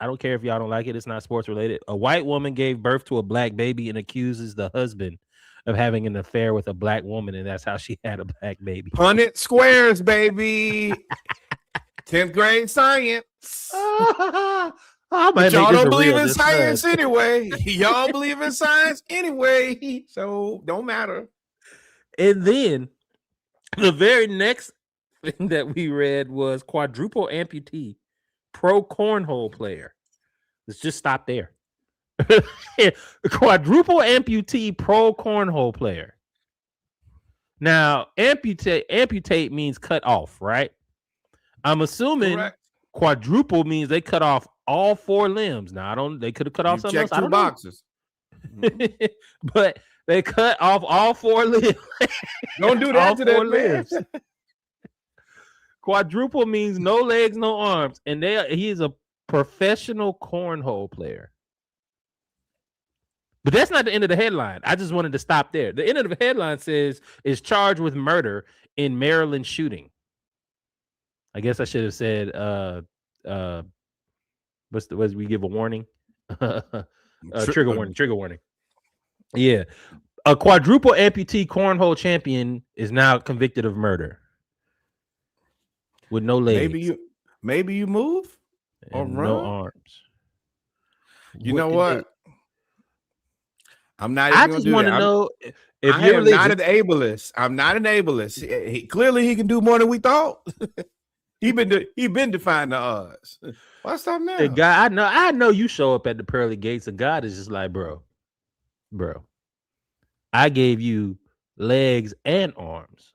I don't care if y'all don't like it, it's not sports related. A white woman gave birth to a black baby and accuses the husband of having an affair with a black woman, and that's how she had a black baby. Punnett squares, baby. 10th grade science. But y'all don't believe in science anyway. Y'all believe in science anyway, so don't matter. And then the very next thing that we read was quadruple amputee pro cornhole player. Let's just stop there. Quadruple amputee pro cornhole player. Now, amputate means cut off, right? I'm assuming quadruple means they cut off all 4 limbs. Now, they could have cut off something else. I don't boxes. But they cut off all 4 limbs. Don't do that to that limbs. Quadruple means no legs, no arms, and he is a professional cornhole player. But that's not the end of the headline. I just wanted to stop there. The end of the headline says is charged with murder in Maryland shooting. I guess I should have said was we give a warning? Trigger warning. Yeah. A quadruple amputee cornhole champion is now convicted of murder with no legs. Maybe you move or run. No arms. You know what? I'm not even going to do that. I just want to know if you're not an ableist. I'm not an ableist. Clearly, he can do more than we thought. he been defying the odds. What's up now? The guy, I know you show up at the pearly gates, and God is just like, bro, I gave you legs and arms.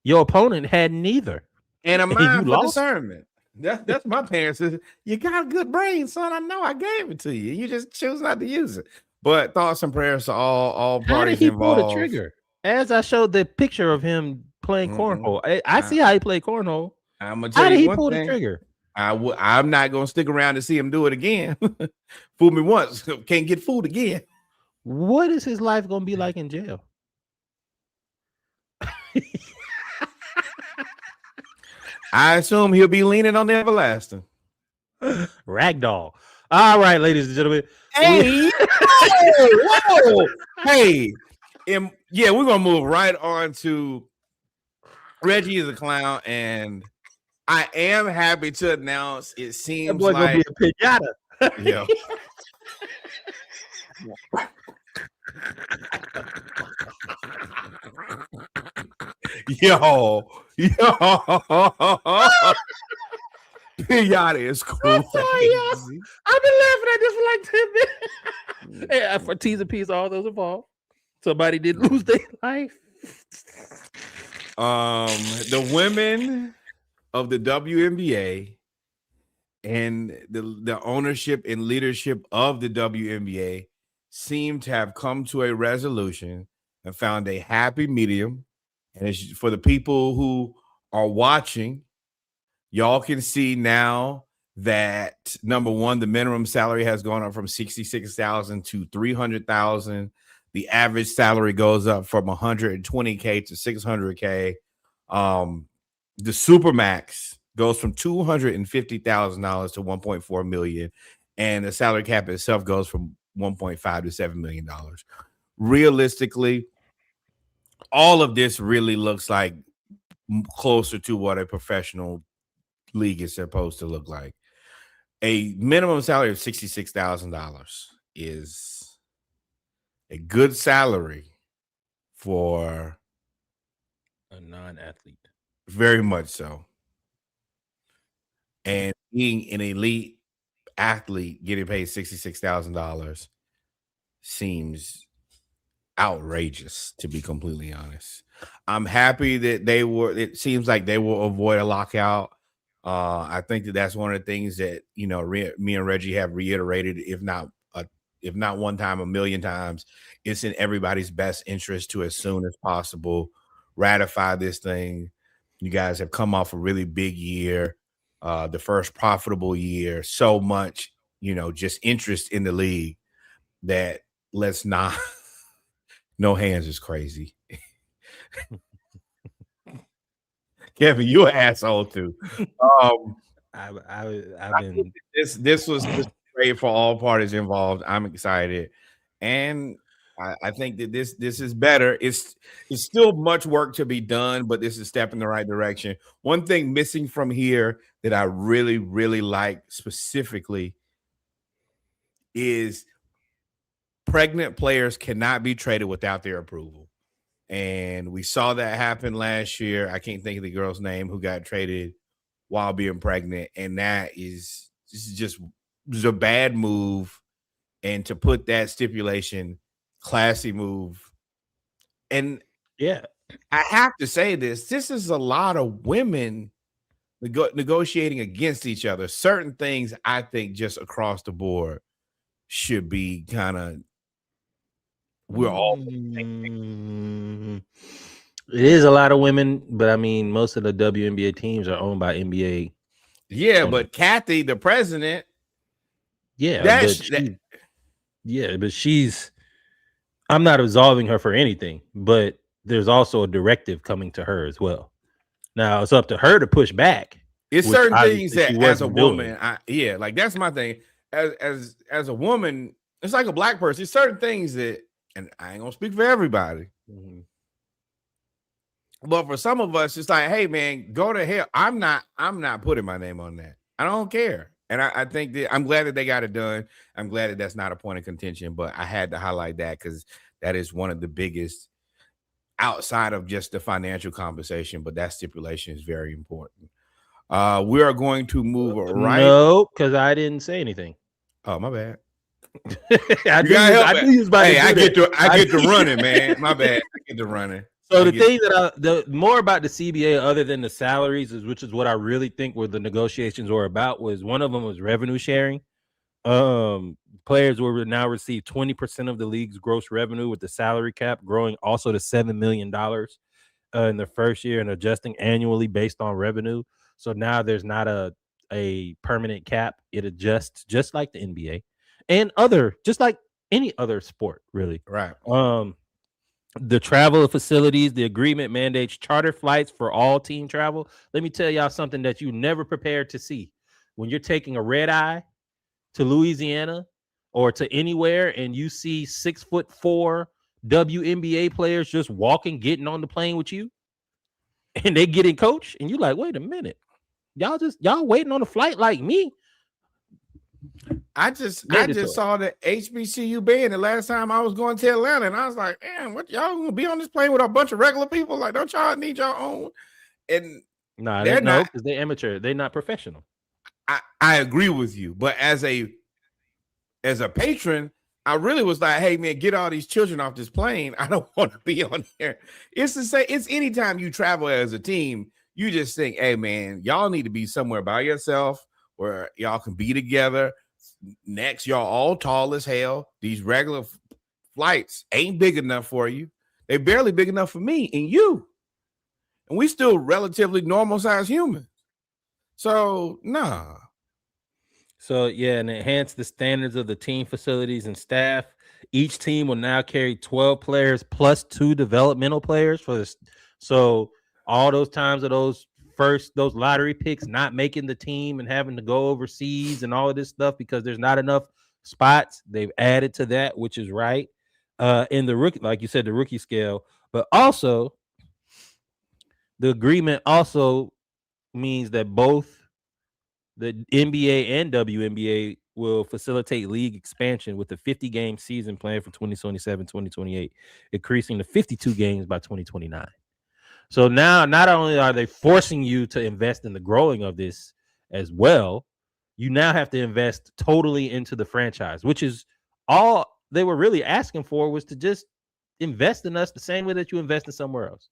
Your opponent had neither. And a mind for discernment. That's my parents. You got a good brain, son. I know I gave it to you. You just choose not to use it. But thoughts and prayers to all parties involved. How did he pull the trigger? As I showed the picture of him playing cornhole. I see how he played cornhole. I'm gonna tell you how did he pull the trigger? I'm not gonna stick around to see him do it again. Fool me once, can't get fooled again. What is his life gonna be like in jail? I assume he'll be leaning on the everlasting. Ragdoll. All right, ladies and gentlemen. Hey, whoa. Hey, yeah, we're gonna move right on to Reggie is a clown, and I am happy to announce it seems that boy like gonna be a pinata. Yeah. Yo. Pinata is cool. I'm sorry, y'all. I've been laughing at this for like 10 minutes. Hey, for T's and P's, all those involved. Somebody did lose their life. The women of the WNBA and the ownership and leadership of the WNBA seem to have come to a resolution and found a happy medium. And it's for the people who are watching, y'all can see now that number one, the minimum salary has gone up from 66,000 to 300,000. The average salary goes up from 120K to 600K. The supermax goes from $250,000 to 1.4 million, and the salary cap itself goes from 1.5 to $7 million. Realistically, all of this really looks like closer to what a professional league is supposed to look like. A minimum salary of $66,000 is a good salary for a non-athlete. Very much so. And being an elite athlete getting paid $66,000 seems outrageous, to be completely honest. I'm happy that it seems like they will avoid a lockout. I think that's one of the things that, me and Reggie have reiterated, if not one time, a million times. It's in everybody's best interest to, as soon as possible, ratify this thing. You guys have come off a really big year, the first profitable year, so much, just interest in the league that let's not. No hands is crazy. Kevin, you an asshole too. I've been. This was great for all parties involved. I'm excited, and I think that this is better. It's still much work to be done, but this is a step in the right direction. One thing missing from here that I really, really like specifically is pregnant players cannot be traded without their approval. And we saw that happen last year. I can't think of the girl's name who got traded while being pregnant. And this is just a bad move. And to put that stipulation, classy move. And yeah, I have to say this is a lot of women negotiating against each other. Certain things I think just across the board should be kind of, we're all. It is a lot of women, but I mean, most of the WNBA teams are owned by NBA. Yeah, owners. But Kathy, the president. Yeah, but she's. I'm not absolving her for anything, but there's also a directive coming to her as well. Now it's up to her to push back. It's certain things that, as a woman, like that's my thing. As a woman, it's like a black person. It's certain things that, and I ain't gonna speak for everybody. Mm-hmm. But for some of us, it's like, hey man, go to hell. I'm not putting my name on that. I don't care. And I think that I'm glad that they got it done. I'm glad that that's not a point of contention, but I had to highlight that because that is one of the biggest outside of just the financial compensation, but that stipulation is very important. We are going to move right. No, because I didn't say anything. Oh, my bad. I get to running, man. My bad. I get to running. So the thing the more about the CBA, other than the salaries, which is what I really think were the negotiations were about, was one of them was revenue sharing. Players will now receive 20% of the league's gross revenue, with the salary cap growing also to $7 million in the first year and adjusting annually based on revenue. So now there's not a permanent cap. It adjusts just like the NBA and just like any other sport, really. Right. The travel facilities, the agreement mandates charter flights for all team travel. Let me tell y'all something that you never prepared to see. When you're taking a red eye to Louisiana or to anywhere and you see 6'4" WNBA players just walking, getting on the plane with you, and they getting coached, and you're like, wait a minute, y'all waiting on a flight like me. I just saw the HBCU band the last time I was going to Atlanta, and I was like, man, what, y'all gonna be on this plane with a bunch of regular people? Like, don't y'all need your own? And they're not, because they're amateur, they're not professional. I agree with you, but as a patron, I really was like, hey man, get all these children off this plane. I don't want to be on here. It's the same. It's anytime you travel as a team, you just think, hey man, y'all need to be somewhere by yourself where y'all can be together. Next, y'all all tall as hell. These regular flights ain't big enough for you. They're barely big enough for me and you. And we still relatively normal sized humans. So nah. So yeah, and enhance the standards of the team facilities and staff. Each team will now carry 12 players plus 2 developmental players for this. So all those times of those lottery picks not making the team and having to go overseas and all of this stuff because there's not enough spots, they've added to that, which is right. In the rookie, like you said, the rookie scale, but also the agreement also means that both the NBA and WNBA will facilitate league expansion with a 50-game season planned for 2027-2028, increasing to 52 games by 2029. So now not only are they forcing you to invest in the growing of this as well, you now have to invest totally into the franchise, which is all they were really asking for, was to just invest in us the same way that you invest in somewhere else.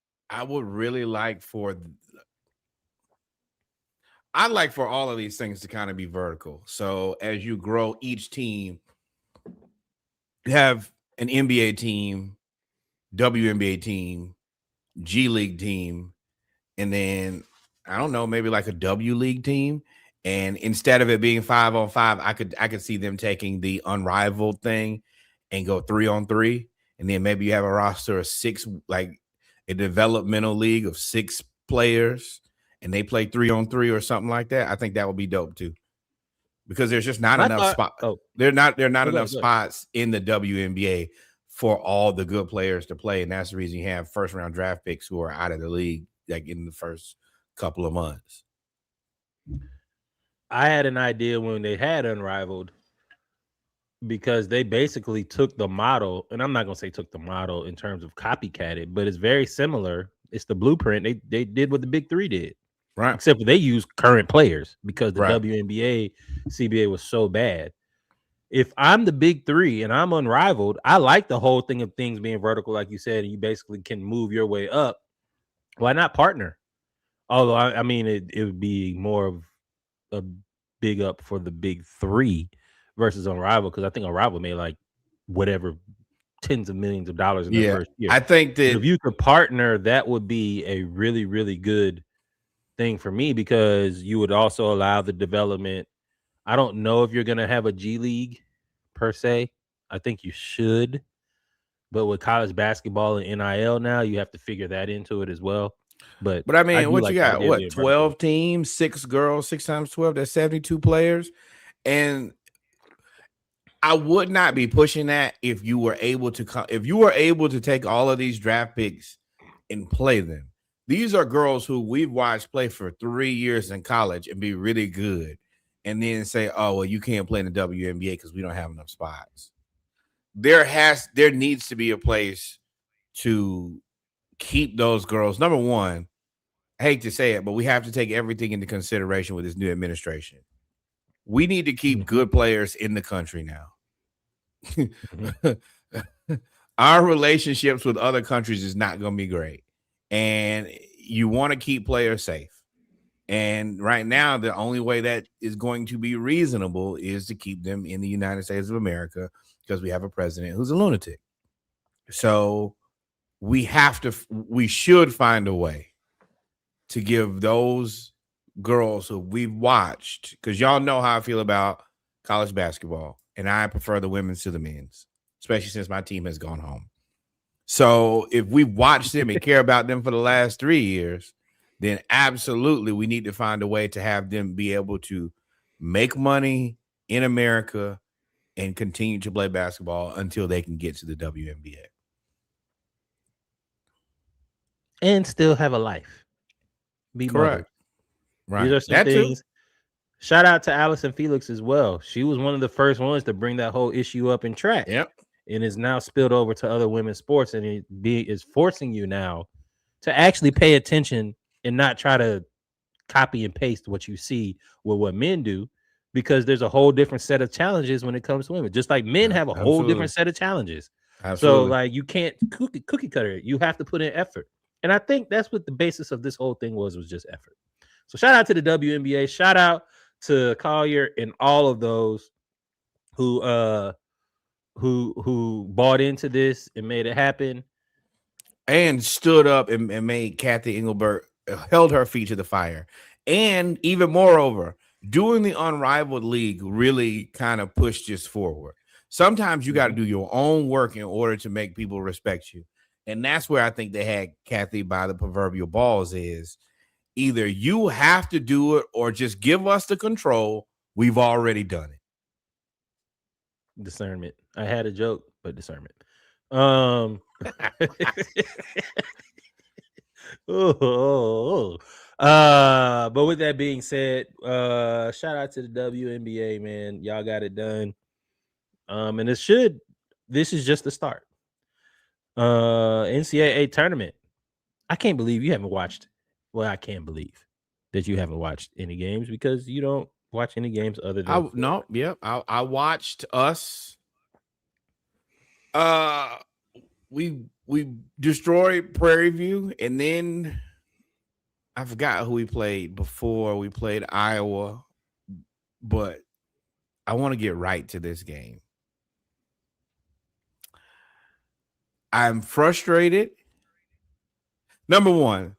I'd like for all of these things to kind of be vertical. So as you grow each team, you have an NBA team, WNBA team, G League team, and then I don't know, maybe like a W League team. And instead of it being 5-on-5, I could see them taking the unrivaled thing and go 3-on-3. And then maybe you have a roster of 6, like a developmental league of 6 players, and they play 3-on-3 or something like that. I think that would be dope too, because there's just not enough spots. There are not enough spots in the WNBA for all the good players to play, and that's the reason you have first round draft picks who are out of the league like in the first couple of months. I had an idea when they had Unrivaled, because they basically took the model, and I'm not gonna say took the model in terms of copycat but it's very similar. It's the blueprint. They did what the Big Three did, right? Except for they used current players because the WNBA, CBA was so bad. If I'm the Big Three and I'm Unrivaled, I like the whole thing of things being vertical, like you said, and you basically can move your way up. Why not partner? Although I mean, it would be more of a big up for the Big Three versus Unrivaled, because I think Unrivaled made like whatever tens of millions of dollars in their first year. I think that if you could partner, that would be a really, really good thing for me, because you would also allow the development. I don't know if you're going to have a G League per se. I think you should. But with college basketball and NIL now, you have to figure that into it as well. But I mean, what you got? What, 12 teams, 6 girls, 6 times 12, that's 72 players. And I would not be pushing that if you were able to take all of these draft picks and play them. These are girls who we've watched play for 3 years in college and be really good, and then say, oh, well, you can't play in the WNBA because we don't have enough spots. There needs to be a place to keep those girls. Number one, I hate to say it, but we have to take everything into consideration with this new administration. We need to keep good players in the country now. Our relationships with other countries is not going to be great. And you want to keep players safe. And right now, the only way that is going to be reasonable is to keep them in the United States of America, because we have a president who's a lunatic. So we should find a way to give those girls who we've watched, because y'all know how I feel about college basketball, and I prefer the women's to the men's, especially since my team has gone home. So if we watch them and care about them for the last 3 years, then absolutely we need to find a way to have them be able to make money in America and continue to play basketball until they can get to the WNBA. And still have a life. Be correct. Right. These are some things. Too. Shout out to Allison Felix as well. She was one of the first ones to bring that whole issue up in track. Yep. And is now spilled over to other women's sports, and it is forcing you now to actually pay attention and not try to copy and paste what you see with what men do, because there's a whole different set of challenges when it comes to women. Just like men have a whole different set of challenges. Absolutely. So like you can't cookie cutter it. You have to put in effort. And I think that's what the basis of this whole thing was just effort. So shout out to the WNBA. Shout out to Collier and all of those who bought into this and made it happen. And stood up and made Kathy Engelbert, held her feet to the fire. And even moreover, doing the Unrivaled League really kind of pushed this forward. Sometimes you got to do your own work in order to make people respect you. And that's where I think they had Kathy by the proverbial balls is either you have to do it or just give us the control. We've already done it. Discernment. I had a joke, but discernment. But with that being said, shout out to the WNBA, man. Y'all got it done. And this is just the start. NCAA tournament. I can't believe you haven't watched. Well, I can't believe that you haven't watched any games because you don't watch any games other than I watched us. We destroyed Prairie View, and then I forgot who we played before. We played Iowa, but I want to get right to this game. I'm frustrated. Number one,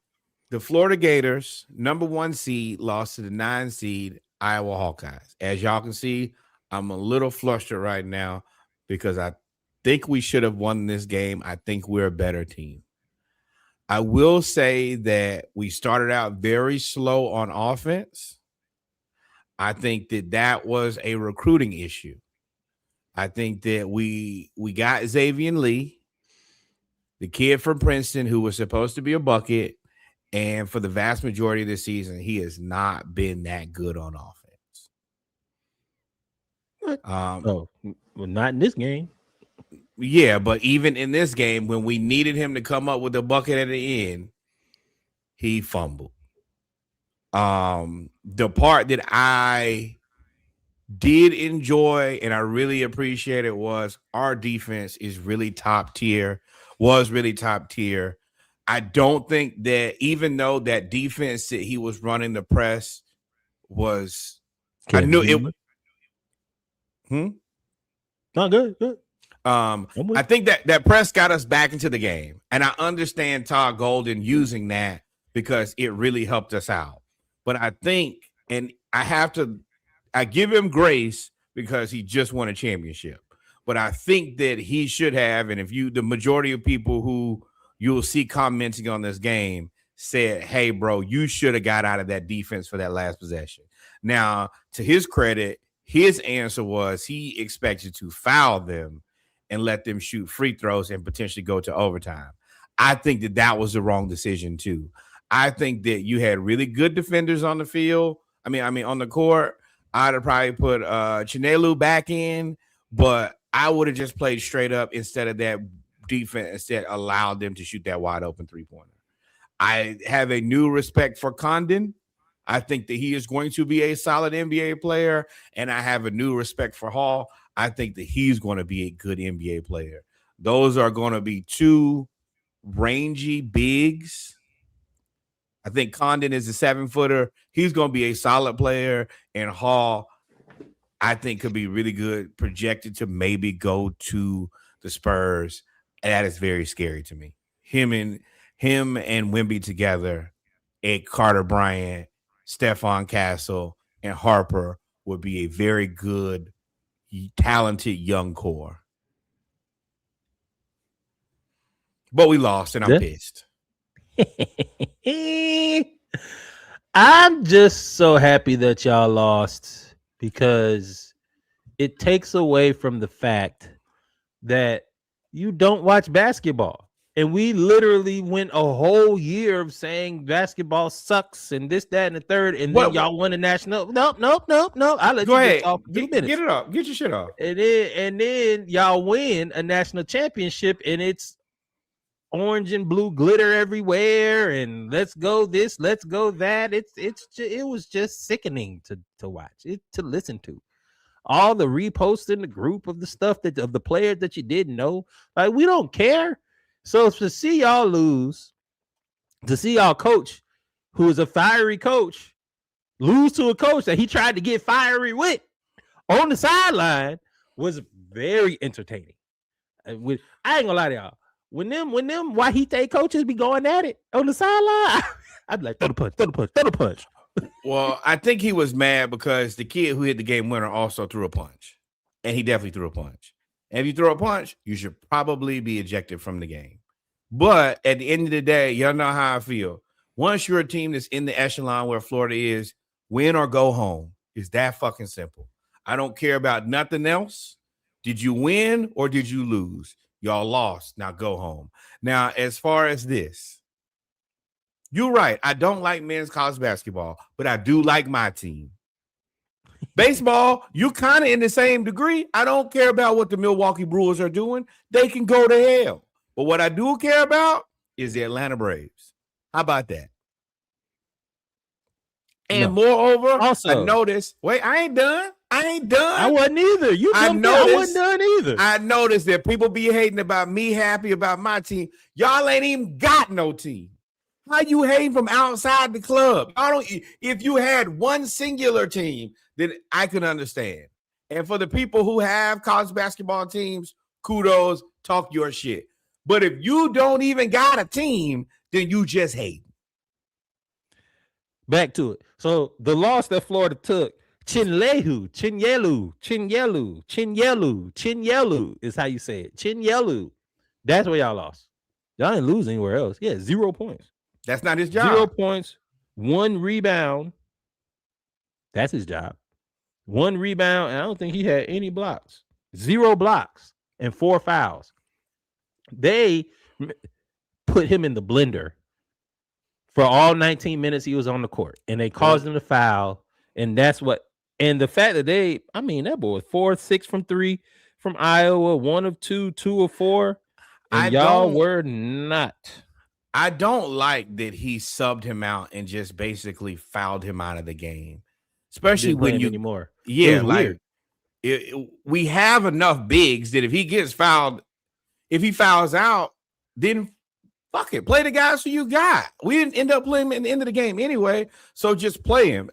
the Florida Gators, number 1 seed, lost to the 9 seed Iowa Hawkeyes. As y'all can see, I'm a little flustered right now because I think we should have won this game. I think we're a better team. I will say that we started out very slow on offense. I think that was a recruiting issue. I think that we got Xavier Lee, the kid from Princeton who was supposed to be a bucket, and for the vast majority of the season, he has not been that good on offense. Well, not in this game. Yeah, but even in this game, when we needed him to come up with a bucket at the end, he fumbled. The part that I did enjoy and I really appreciate it was our defense is really top tier, was really top tier. I don't think that even though that defense that he was running the press was, I knew it. Not good. I think that press got us back into the game, and I understand Todd Golden using that because it really helped us out. But I think, and I give him grace because he just won a championship. But I think that he should have, and the majority of people who you'll see commenting on this game said, hey, bro, you should have got out of that defense for that last possession. Now, to his credit, his answer was he expected to foul them and let them shoot free throws and potentially go to overtime. I think that was the wrong decision too. I think that you had really good defenders on the field. I mean on the court. I'd have probably put Chinelu back in, but I would have just played straight up instead of that defense that allowed them to shoot that wide open 3-pointer. I have a new respect for Condon. I think that he is going to be a solid NBA player, and I have a new respect for Hall. I think that he's going to be a good NBA player. Those are going to be two rangy bigs. I think Condon is a 7-footer. He's going to be a solid player, and Hall, I think, could be really good, projected to maybe go to the Spurs. And that is very scary to me. Him and Wemby together, Ed Carter Bryant, Stephon Castle, and Harper would be a very good, talented young core. But we lost, and I'm pissed. I'm just so happy that y'all lost because it takes away from the fact that you don't watch basketball. And we literally went a whole year of saying basketball sucks and this, that, and the third. And then y'all won a national. Nope. I'll let you get off 2 minutes. Get it up. Get your shit off. And then y'all win a national championship, and it's orange and blue glitter everywhere, and let's go this, let's go that. It was just sickening to watch, to listen to. All the reposts in the group of the stuff of the players that you didn't know. Like, we don't care. So to see y'all lose, to see y'all coach, who is a fiery coach, lose to a coach that he tried to get fiery with on the sideline, was very entertaining. I ain't gonna lie to y'all. When them Wahite coaches be going at it on the sideline, I'd be like, throw the punch. Well, I think he was mad because the kid who hit the game winner also threw a punch, and he definitely threw a punch. And if you throw a punch, you should probably be ejected from the game. But at the end of the day, y'all know how I feel. Once you're a team that's in the echelon where Florida is, win or go home. It's that fucking simple. I don't care about nothing else. Did you win or did you lose? Y'all lost. Now go home. Now, as far as this, you're right. I don't like men's college basketball, but I do like my team. Baseball, you're kind of in the same degree. I don't care about what the Milwaukee Brewers are doing. They can go to hell. But what I do care about is the Atlanta Braves. How about that? And moreover, also, I noticed. Wait, I ain't done. I wasn't either. I wasn't done either. I noticed that people be hating about me, happy about my team. Y'all ain't even got no team. How you hating from outside the club? I don't. If you had one singular team, then I can understand. And for the people who have college basketball teams, kudos, talk your shit. But if you don't even got a team, then you just hate. Back to it. So the loss that Florida took, Chinyelu is how you say it. Chinyelu. That's where y'all lost. Y'all didn't lose anywhere else. Yeah, 0 points. That's not his job. 0 points, 1 rebound. That's his job. 1 rebound, and I don't think he had any blocks. 0 blocks and 4 fouls. They put him in the blender for all 19 minutes he was on the court, and they caused him to foul, and that's what. And the fact that that boy was 4-6 from 3 from Iowa, 1 of 2, 2 of 4, and y'all were not. I don't like that he subbed him out and just basically fouled him out of the game, especially when you anymore. Yeah, like we have enough bigs that if he gets fouled, if he fouls out, then fuck it, play the guys who you got. We didn't end up playing him at the end of the game anyway, so just play him.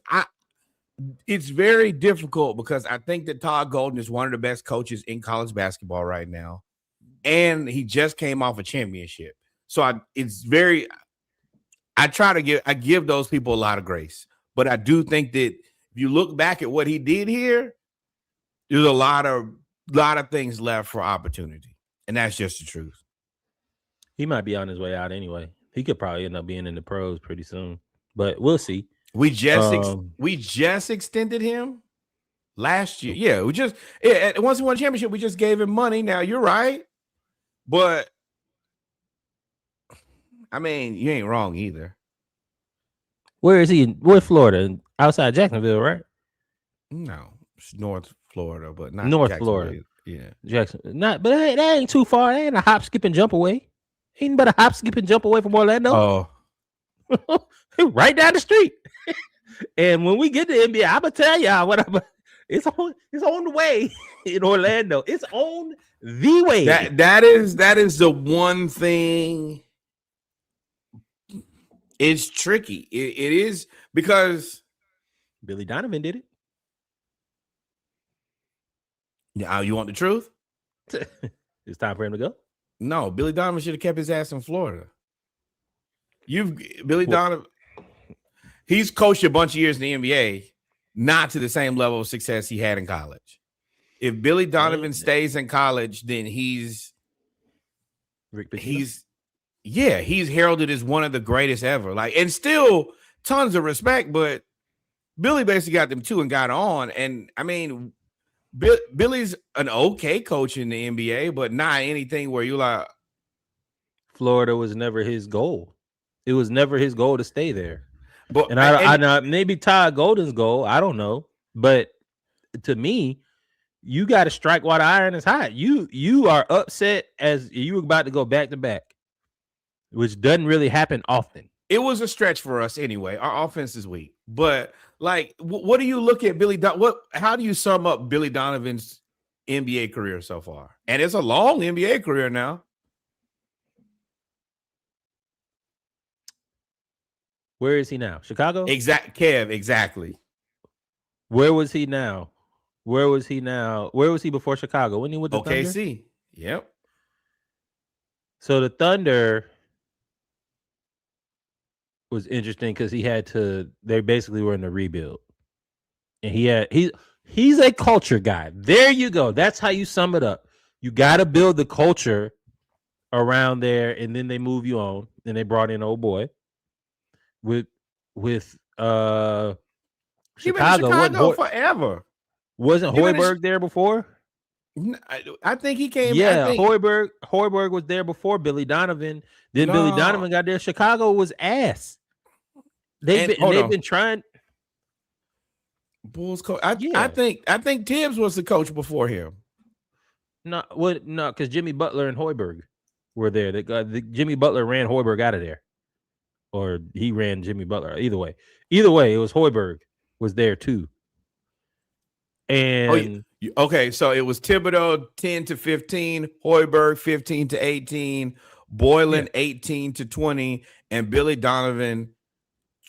It's very difficult because I think that Todd Golden is one of the best coaches in college basketball right now, and he just came off a championship. So I give those people a lot of grace, but I do think that if you look back at what he did here, there's a lot of things left for opportunity, and that's just the truth. He might be on his way out anyway. He could probably end up being in the pros pretty soon, but we'll see. We just extended him last year. Yeah, once he won a championship, we just gave him money. Now you're right, but I mean, you ain't wrong either. Where is he? Where's Florida? Outside Jacksonville, right? No, it's North Florida, but not North Florida. Yeah, Jackson. But that ain't too far. That ain't a hop, skip, and jump away. Ain't but a hop, skip, and jump away from Orlando. Oh, right down the street. And when we get to NBA, I'm gonna tell y'all it's on the way in Orlando. It's on the way. That is the one thing. It's tricky. It is because Billy Donovan did it. Yeah, you want the truth? It's time for him to go. No, Billy Donovan should have kept his ass in Florida. Donovan, he's coached a bunch of years in the NBA, not to the same level of success he had in college. If Billy Donovan stays in college, then he's heralded as one of the greatest ever. Like, and still tons of respect, but Billy basically got them 2 and got on. And I mean, Billy's an okay coach in the NBA, but not anything where you like. Florida was never his goal. It was never his goal to stay there. But and maybe Todd Golden's goal, I don't know. But to me, you got to strike while the iron is hot. You are upset as you were about to go back to back. which doesn't really happen often. It was a stretch for us anyway. Our offense is weak, but like, what do you look at how do you sum up Billy Donovan's NBA career so far? And it's a long NBA career now. Where is he now? Chicago? Exactly. Where was he now? Where was he before Chicago? When he went to OKC. Thunder? Yep. So the Thunder was interesting because they basically were in a rebuild. And he's a culture guy. There you go. That's how you sum it up. You got to build the culture around there, and then they move you on. And they brought in old boy with Chicago. Chicago forever. Wasn't Hoiberg there before? I think he came. Yeah, Hoiberg was there before Billy Donovan. Then Billy Donovan got there. Chicago was ass. They've been trying. Bulls coach. I think Tibbs was the coach before him. No, because Jimmy Butler and Hoiberg were there. Jimmy Butler ran Hoiberg out of there, or he ran Jimmy Butler. Either way, it was Hoiberg was there too. And okay, so it was Thibodeau 10 to 15, Hoiberg 15 to 18, Boylan 18 to 20, and Billy Donovan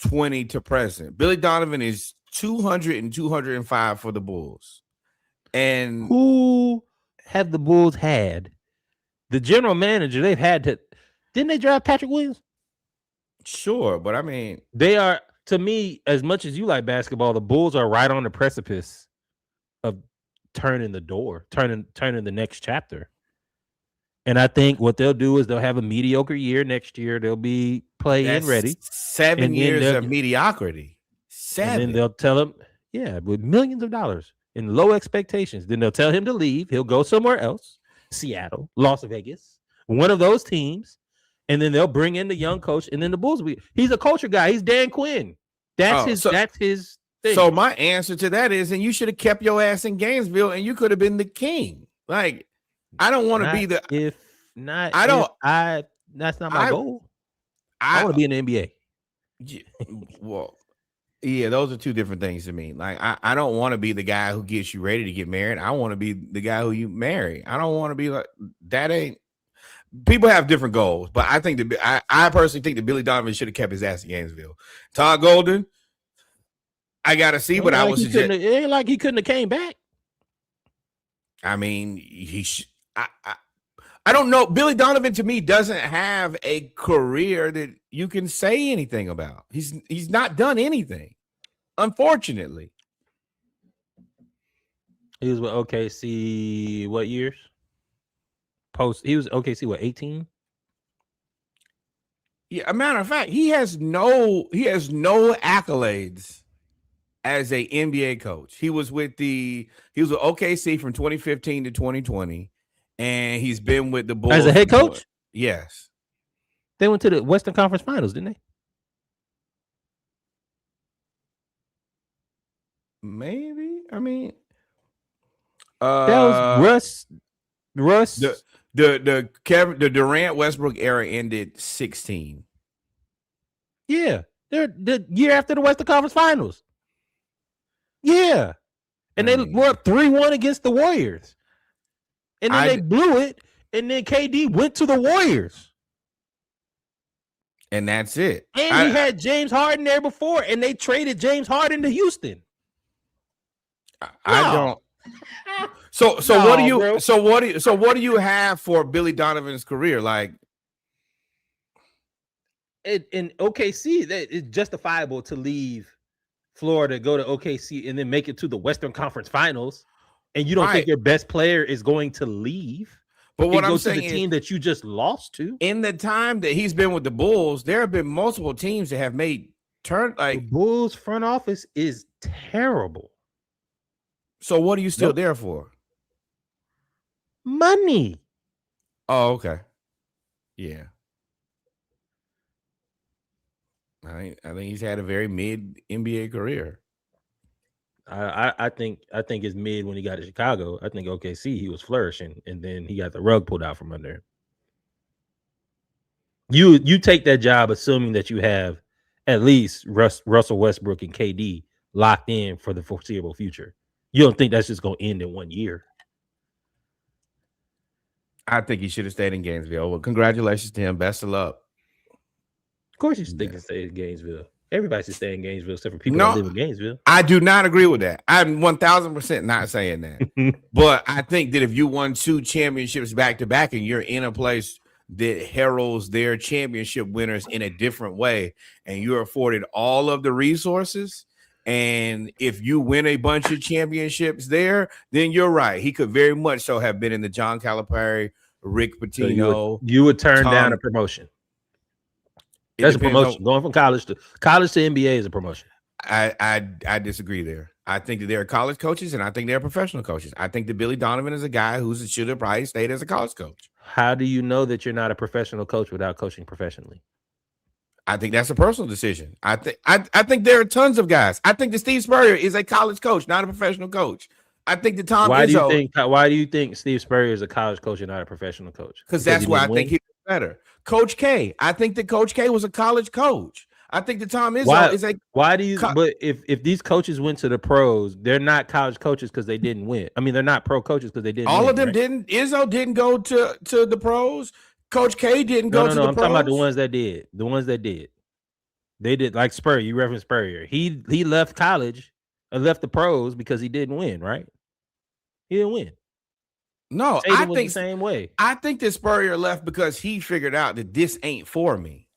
20 to present. Billy Donovan is 200 and 205 for the Bulls. And who have the Bulls had? The general manager they've had to. Didn't they draft Patrick Williams? Sure, but I mean, they are, to me, as much as you like basketball, the Bulls are right on the precipice of turning the next chapter. And I think what they'll do is they'll have a mediocre year next year. They'll be play-in ready. 7 years of mediocrity. 7. And then they'll tell him, with millions of dollars and low expectations. Then they'll tell him to leave. He'll go somewhere else. Seattle, Las Vegas, one of those teams. And then they'll bring in the young coach. And then the Bulls he's a culture guy. He's Dan Quinn. That's his thing. So my answer to that is, and you should have kept your ass in Gainesville and you could have been the king. Like, I don't want to be the that's not my goal. I want to be in the NBA. Well, yeah, those are two different things to me. Like, I don't want to be the guy who gets you ready to get married. I want to be the guy who you marry. I don't want to be like that. People have different goals, but I think I personally think that Billy Donovan should have kept his ass in Gainesville. Todd Golden, I gotta see, but I was ain't like he couldn't have came back. I mean, I don't know. Billy Donovan to me doesn't have a career that you can say anything about. He's not done anything, unfortunately. He was with OKC what years? He was OKC what, 18? Yeah, a matter of fact, he has no accolades as a NBA coach. He was with OKC from 2015 to 2020, and he's been with the Bulls as a head coach. Yes, they went to the Western Conference Finals, didn't they? Maybe. I mean, that was Russ. The Durant Westbrook era ended 16. Yeah, they're the year after the Western Conference Finals. Yeah, and they were up 3-1 against the Warriors, and then they blew it. And then KD went to the Warriors, and that's it. And he had James Harden there before, and they traded James Harden to Houston. I don't. So what do you have for Billy Donovan's career? Like, in OKC, it's justifiable to leave Florida, go to OKC, and then make it to the Western Conference Finals, and you don't think your best player is going to leave? But what I'm saying is, the team that you just lost to, in the time that he's been with the Bulls, there have been multiple teams that have made the Bulls front office is terrible. So what are you still there for? Money. Oh, okay. Yeah. I think he's had a very mid NBA career. I think it's mid when he got to Chicago. I think OKC he was flourishing, and then he got the rug pulled out from under him. You take that job assuming that you have at least Russell Westbrook and KD locked in for the foreseeable future. You don't think that's just going to end in 1 year? I think he should have stayed in Gainesville. Well, congratulations to him. Best of luck. Of course, you should think to stay in Gainesville. Everybody should stay in Gainesville, except for people No, that live in Gainesville. I do not agree with that. I'm 1000% not saying that. But I think that if you won 2 championships back to back and you're in a place that heralds their championship winners in a different way, and you're afforded all of the resources, and if you win a bunch of championships there, then you're right. He could very much so have been in the John Calipari, Rick Pitino. So you would turn down a promotion. That's a promotion. Going from college to NBA is a promotion. I disagree there. I think that they're college coaches, and I think they're professional coaches. I think that Billy Donovan is a guy who should have probably stayed as a college coach. How do you know that you're not a professional coach without coaching professionally? I think that's a personal decision. I think there are tons of guys. I think that Steve Spurrier is a college coach, not a professional coach. I think that Tom Izzo. Why do you think Steve Spurrier is a college coach and not a professional coach? Because that's why I think he's better. Coach K. I think that Coach K was a college coach. I think that Tom Izzo is a. Why do you? But if these coaches went to the pros, they're not college coaches because they didn't win. I mean, they're not pro coaches because they didn't. All of them didn't. Izzo didn't go to the pros. Coach K didn't go to the pros. I'm talking about the ones that did. The ones that did. They did, like Spurrier. You referenced Spurrier. He left college and left the pros because he didn't win. Right? He didn't win. No, I think the same way. I think that Spurrier left because he figured out that this ain't for me.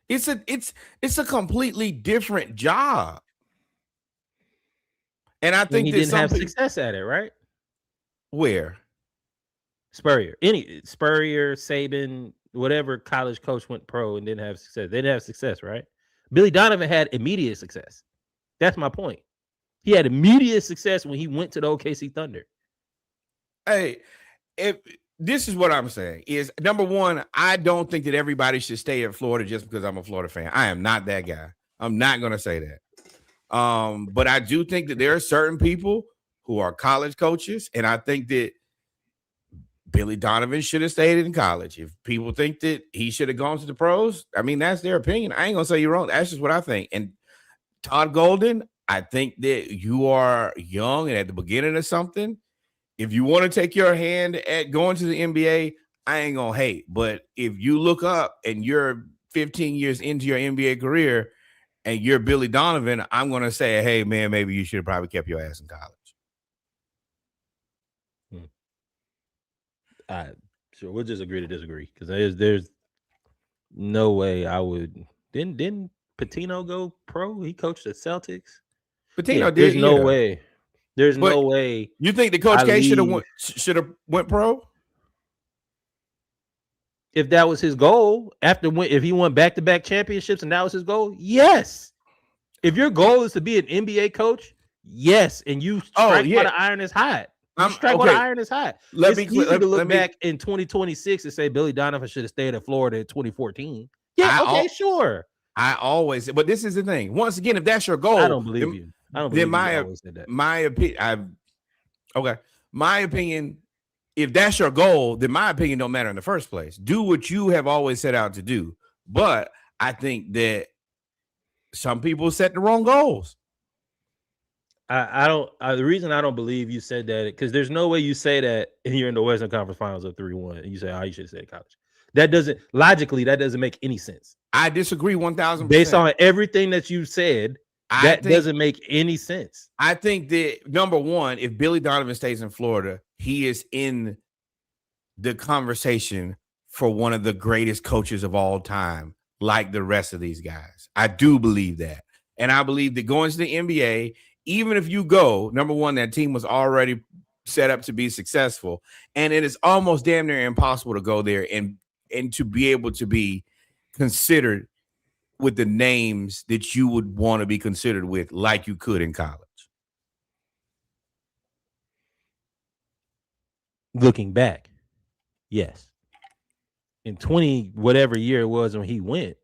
It's a completely different job, and I think he didn't have success at it, right? Where Spurrier, Saban, whatever college coach went pro and didn't have success. They didn't have success, right? Billy Donovan had immediate success. That's my point. He had immediate success when he went to the OKC Thunder. Hey, this is what I'm saying is, number one, I don't think that everybody should stay in Florida just because I'm a Florida fan. I am not that guy. I'm not going to say that. But I do think that there are certain people who are college coaches, and I think that Billy Donovan should have stayed in college. If people think that he should have gone to the pros, I mean, that's their opinion. I ain't going to say you're wrong. That's just what I think. And Todd Golden, I think that you are young and at the beginning of something. If you want to take your hand at going to the NBA, I ain't going to hate. But if you look up and you're 15 years into your NBA career and you're Billy Donovan, I'm going to say, hey, man, maybe you should have probably kept your ass in college. Sure, we'll just agree to disagree because there's no way I would. Didn't Pitino go pro? He coached the Celtics. Pitino did. There's no way. There's no way. You think the Coach K should have went pro? If that was his goal, if he won back-to-back championships and that was his goal, yes. If your goal is to be an NBA coach, yes, and you strike while the iron is hot. While the iron is hot. Let me look back in 2026 and say Billy Donovan should have stayed at Florida in 2014. Yeah, sure. I always, but this is the thing. Once again, if that's your goal, I don't believe you. I don't believe my opinion. My opinion. If that's your goal, then my opinion don't matter in the first place. Do what you have always set out to do. But I think that some people set the wrong goals. The reason I don't believe you said that, because there's no way you say that and you're in the Western Conference Finals of 3-1 and you say, you should have stayed college. That doesn't make any sense. I disagree 1,000%. Based on everything that you said, doesn't make any sense. I think that, number one, if Billy Donovan stays in Florida, he is in the conversation for one of the greatest coaches of all time, like the rest of these guys. I do believe that. And I believe that going to the NBA, even if you go, number one, that team was already set up to be successful. And it is almost damn near impossible to go there and to be able to be considered with the names that you would want to be considered with, like you could in college. Looking back, yes. In 20 whatever year it was when he went,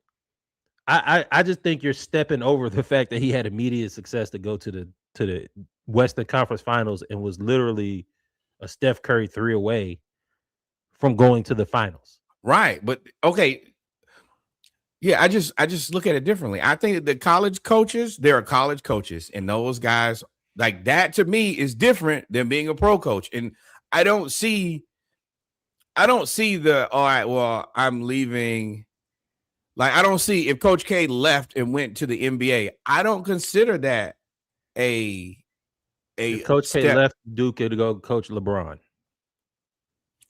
I just think you're stepping over the fact that he had immediate success to go to the Western Conference Finals and was literally a Steph Curry 3 away from going to the finals. Right. But okay. Yeah, I just look at it differently. I think that the college coaches, there are college coaches, and those guys like that to me is different than being a pro coach. And I don't see the all right, well, I'm leaving. Like, I don't see if Coach K left and went to the NBA. I don't consider that if Coach K left Duke to go coach LeBron.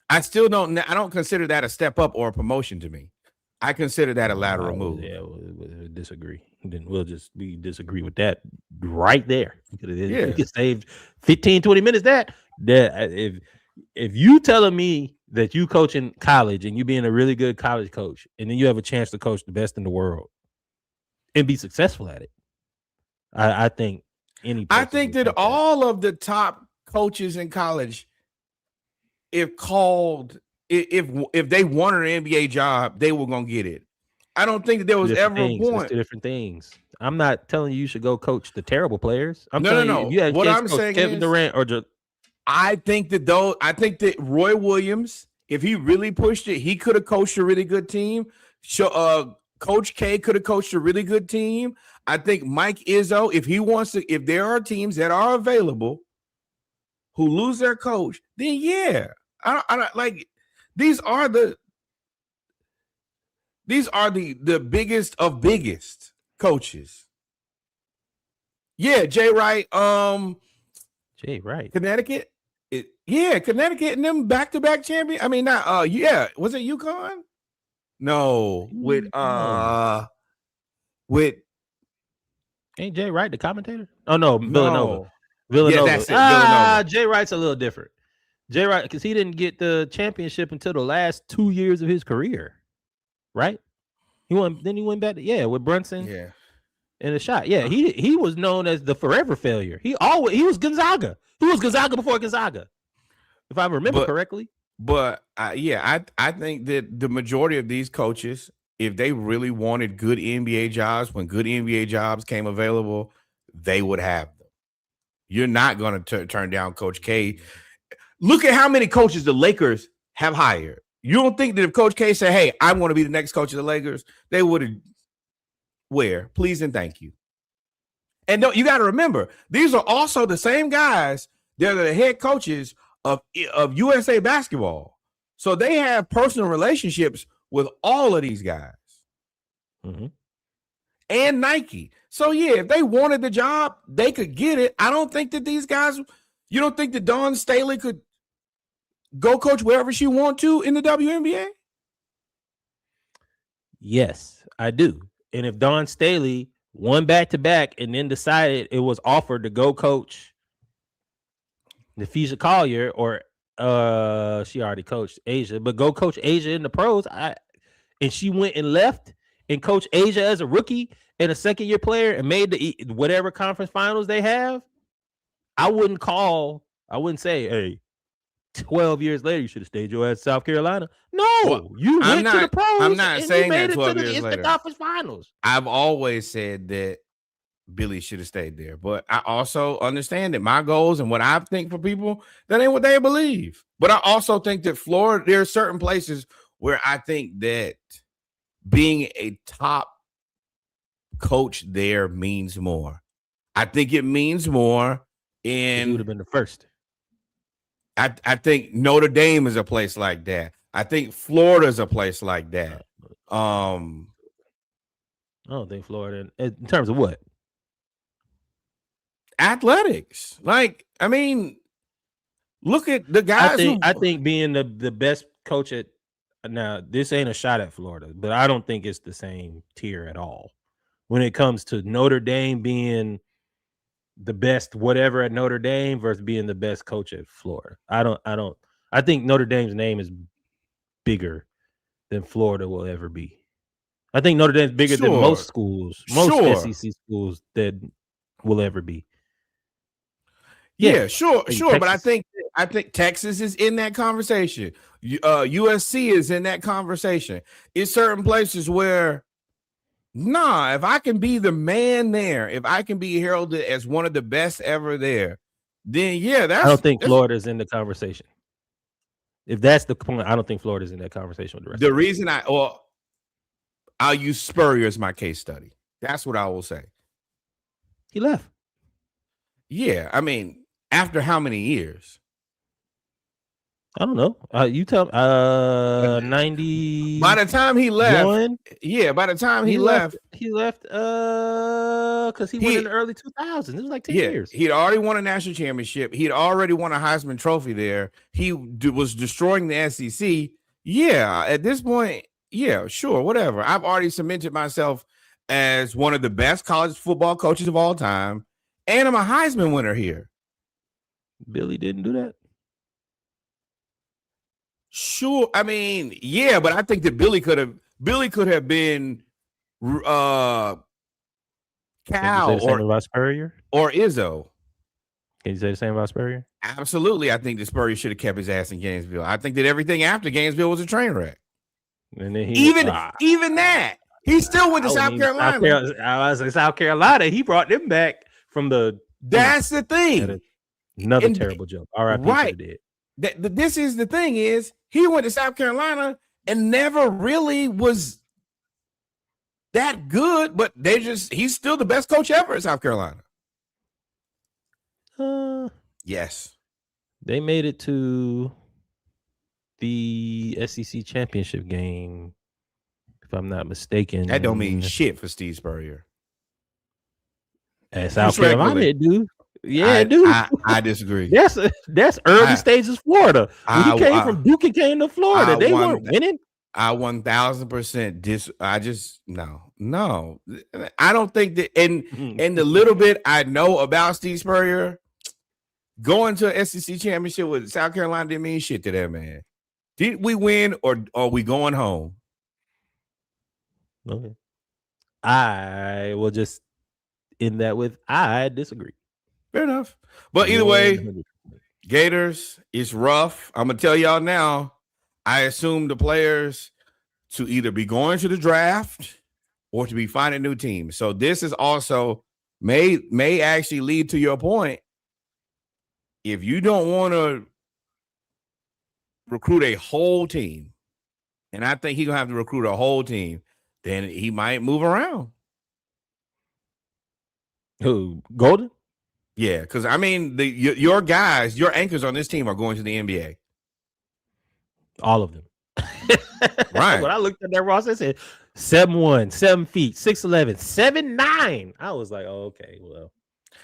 I don't consider that a step up or a promotion to me. I consider that a lateral move. Yeah, we'll disagree. Then we disagree with that right there. You could save 15, 20 minutes. That if you telling me that you coach in college and you being a really good college coach, and then you have a chance to coach the best in the world and be successful at it, I think that all of the top coaches in college, if they wanted an NBA job, they were gonna get it. I don't think that there was ever a point. Two different things. I'm not telling you should go coach the terrible players. No. What I'm saying Kevin Durant or I think that Roy Williams, if he really pushed it, he could have coached a really good team. Coach K could have coached a really good team. I think Mike Izzo, if there are teams that are available who lose their coach, then yeah. I don't like these are the biggest of biggest coaches. Yeah, Jay Wright, Connecticut. Connecticut and them back-to-back champion. I mean, not was it UConn? No, with ain't Jay Wright the commentator? Oh no, Villanova. Yeah, that's it. Villanova. Jay Wright's a little different. Jay Wright, because he didn't get the championship until the last 2 years of his career, right? He went back with Brunson. Yeah. In a shot. Yeah, he was known as the forever failure. He was Gonzaga. He was Gonzaga before Gonzaga, if I remember correctly. But I think that the majority of these coaches, if they really wanted good NBA jobs, when good NBA jobs came available, they would have them. You're not going to turn down Coach K. Look at how many coaches the Lakers have hired. You don't think that if Coach K said, hey, I want to be the next coach of the Lakers, they would have please and thank you. And you got to remember, these are also the same guys. They're the head coaches of USA basketball. So they have personal relationships with all of these guys. Mm-hmm. And Nike. So yeah, if they wanted the job, they could get it. I don't think that these guys, you don't think that Dawn Staley could go coach wherever she want to in the WNBA? Yes, I do. And if Dawn Staley won back-to-back and then decided it was offered to go coach Nafisa Collier, or she already coached Asia, but go coach Asia in the pros, and she went and left and coached Asia as a rookie and a second-year player and made the whatever conference finals they have, I wouldn't say, hey, 12 years later, you should have stayed your ass in South Carolina. No, you went to the pros. I'm not saying that 12 years later. The conference finals. I've always said that Billy should have stayed there, but I also understand that my goals and what I think for people, that ain't what they believe. But I also think that Florida, there are certain places where I think that being a top coach there means more. I think it means more. And you would have been the first. I think Notre Dame is a place like that. I think Florida is a place like that. I don't think Florida, in terms of what? Athletics. Like, I mean, look at the guys. I think being the best coach at, now this ain't a shot at Florida, but I don't think it's the same tier at all. When it comes to Notre Dame being the best whatever at Notre Dame versus being the best coach at Florida. I think Notre Dame's name is bigger than Florida will ever be. I think Notre Dame's bigger than most schools, SEC schools that will ever be. Yeah, sure. But I think Texas is in that conversation. USC is in that conversation. It's certain places where, if I can be the man there, if I can be heralded as one of the best ever there, then yeah, I don't think Florida's in the conversation. If that's the point, I don't think Florida's in that conversation with the rest. The reason I'll use Spurrier as my case study. That's what I will say. He left. Yeah, I mean, after how many years? I don't know. You tell 90. By the time he left, by the time he left, because he went in the early 2000s. It was like 10 years. He'd already won a national championship. He'd already won a Heisman Trophy there. He was destroying the SEC. Yeah, at this point, yeah, sure, whatever. I've already cemented myself as one of the best college football coaches of all time, and I'm a Heisman winner here. Billy didn't do that. Sure, I mean, yeah, but I think that Billy could have been Cal or Spurrier or Izzo. Can you say the same about Spurrier? Absolutely, I think that Spurrier should have kept his ass in Gainesville. I think that everything after Gainesville was a train wreck. And then even that, he still went to South Carolina. I was in South Carolina. He brought them back from the. That's the thing. Another terrible joke. R.I.P. Right. This is the thing is he went to South Carolina and never really was that good, but he's still the best coach ever in South Carolina. Yes. They made it to the SEC championship game, if I'm not mistaken. That don't mean shit for Steve Spurrier. At South Carolina, it do. Yeah, dude. I disagree. That's early stages Florida. When he came from Duke and came to Florida, they weren't winning. I 1000% I just no. I don't think that in the little bit I know about Steve Spurrier, going to an SEC championship with South Carolina didn't mean shit to that man. Did we win or are we going home? Okay. I will just end that with I disagree. Fair enough. But either way, Gators, it's rough. I'm going to tell y'all now, I assume the players to either be going to the draft or to be finding new teams. So this is also may actually lead to your point. If you don't want to recruit a whole team, and I think he's going to have to recruit a whole team, then he might move around. Who, Golden? Yeah, because I mean, your guys, your anchors on this team are going to the NBA. All of them. Right. When I looked at that roster, I said 7'1", 7 feet, 6'11", 7'9". I was like, oh, okay, well,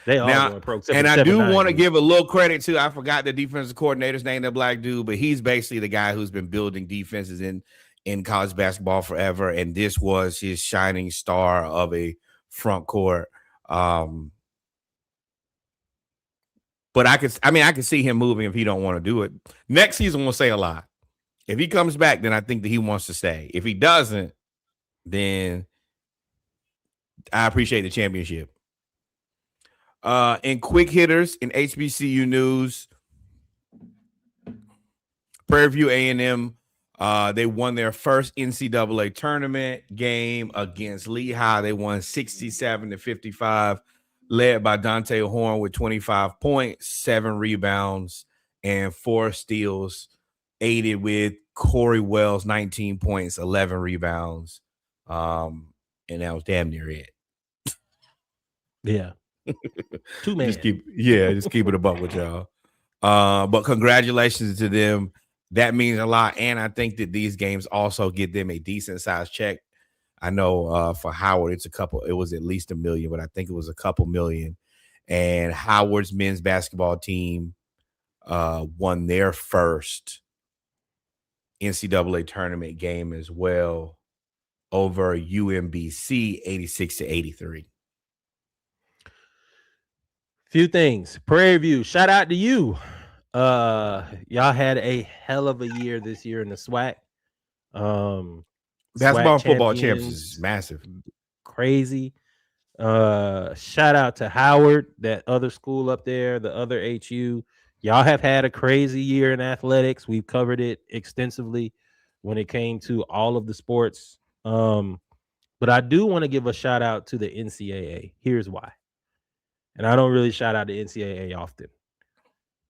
they all going pro. And I do want to give a little credit to, I forgot the defensive coordinator's name, that black dude, but he's basically the guy who's been building defenses in college basketball forever, and this was his shining star of a front court. But I could see him moving if he don't want to do it. Next season will say a lot. If he comes back, then I think that he wants to stay. If he doesn't, then I appreciate the championship. In quick hitters, in HBCU news, Prairie View A&M, they won their first NCAA tournament game against Lehigh. They won 67-55. Led by Dante Horn with 25 points, 7 rebounds, and 4 steals, aided with Corey Wells, 19 points, 11 rebounds. And that was damn near it. Yeah. 2 man. Just keep it a buck with y'all. But congratulations to them. That means a lot. And I think that these games also get them a decent sized check. I know for Howard, it was at least $1 million, but I think it was a couple million. And Howard's men's basketball team won their first NCAA tournament game as well over UMBC 86-83. Few things. Prairie View, shout out to you. Y'all had a hell of a year this year in the SWAC. Basketball and football champions is massive. Crazy. Shout out to Howard, that other school up there, the other HU. Y'all have had a crazy year in athletics. We've covered it extensively when it came to all of the sports. But I do want to give a shout out to the NCAA. Here's why. And I don't really shout out the NCAA often.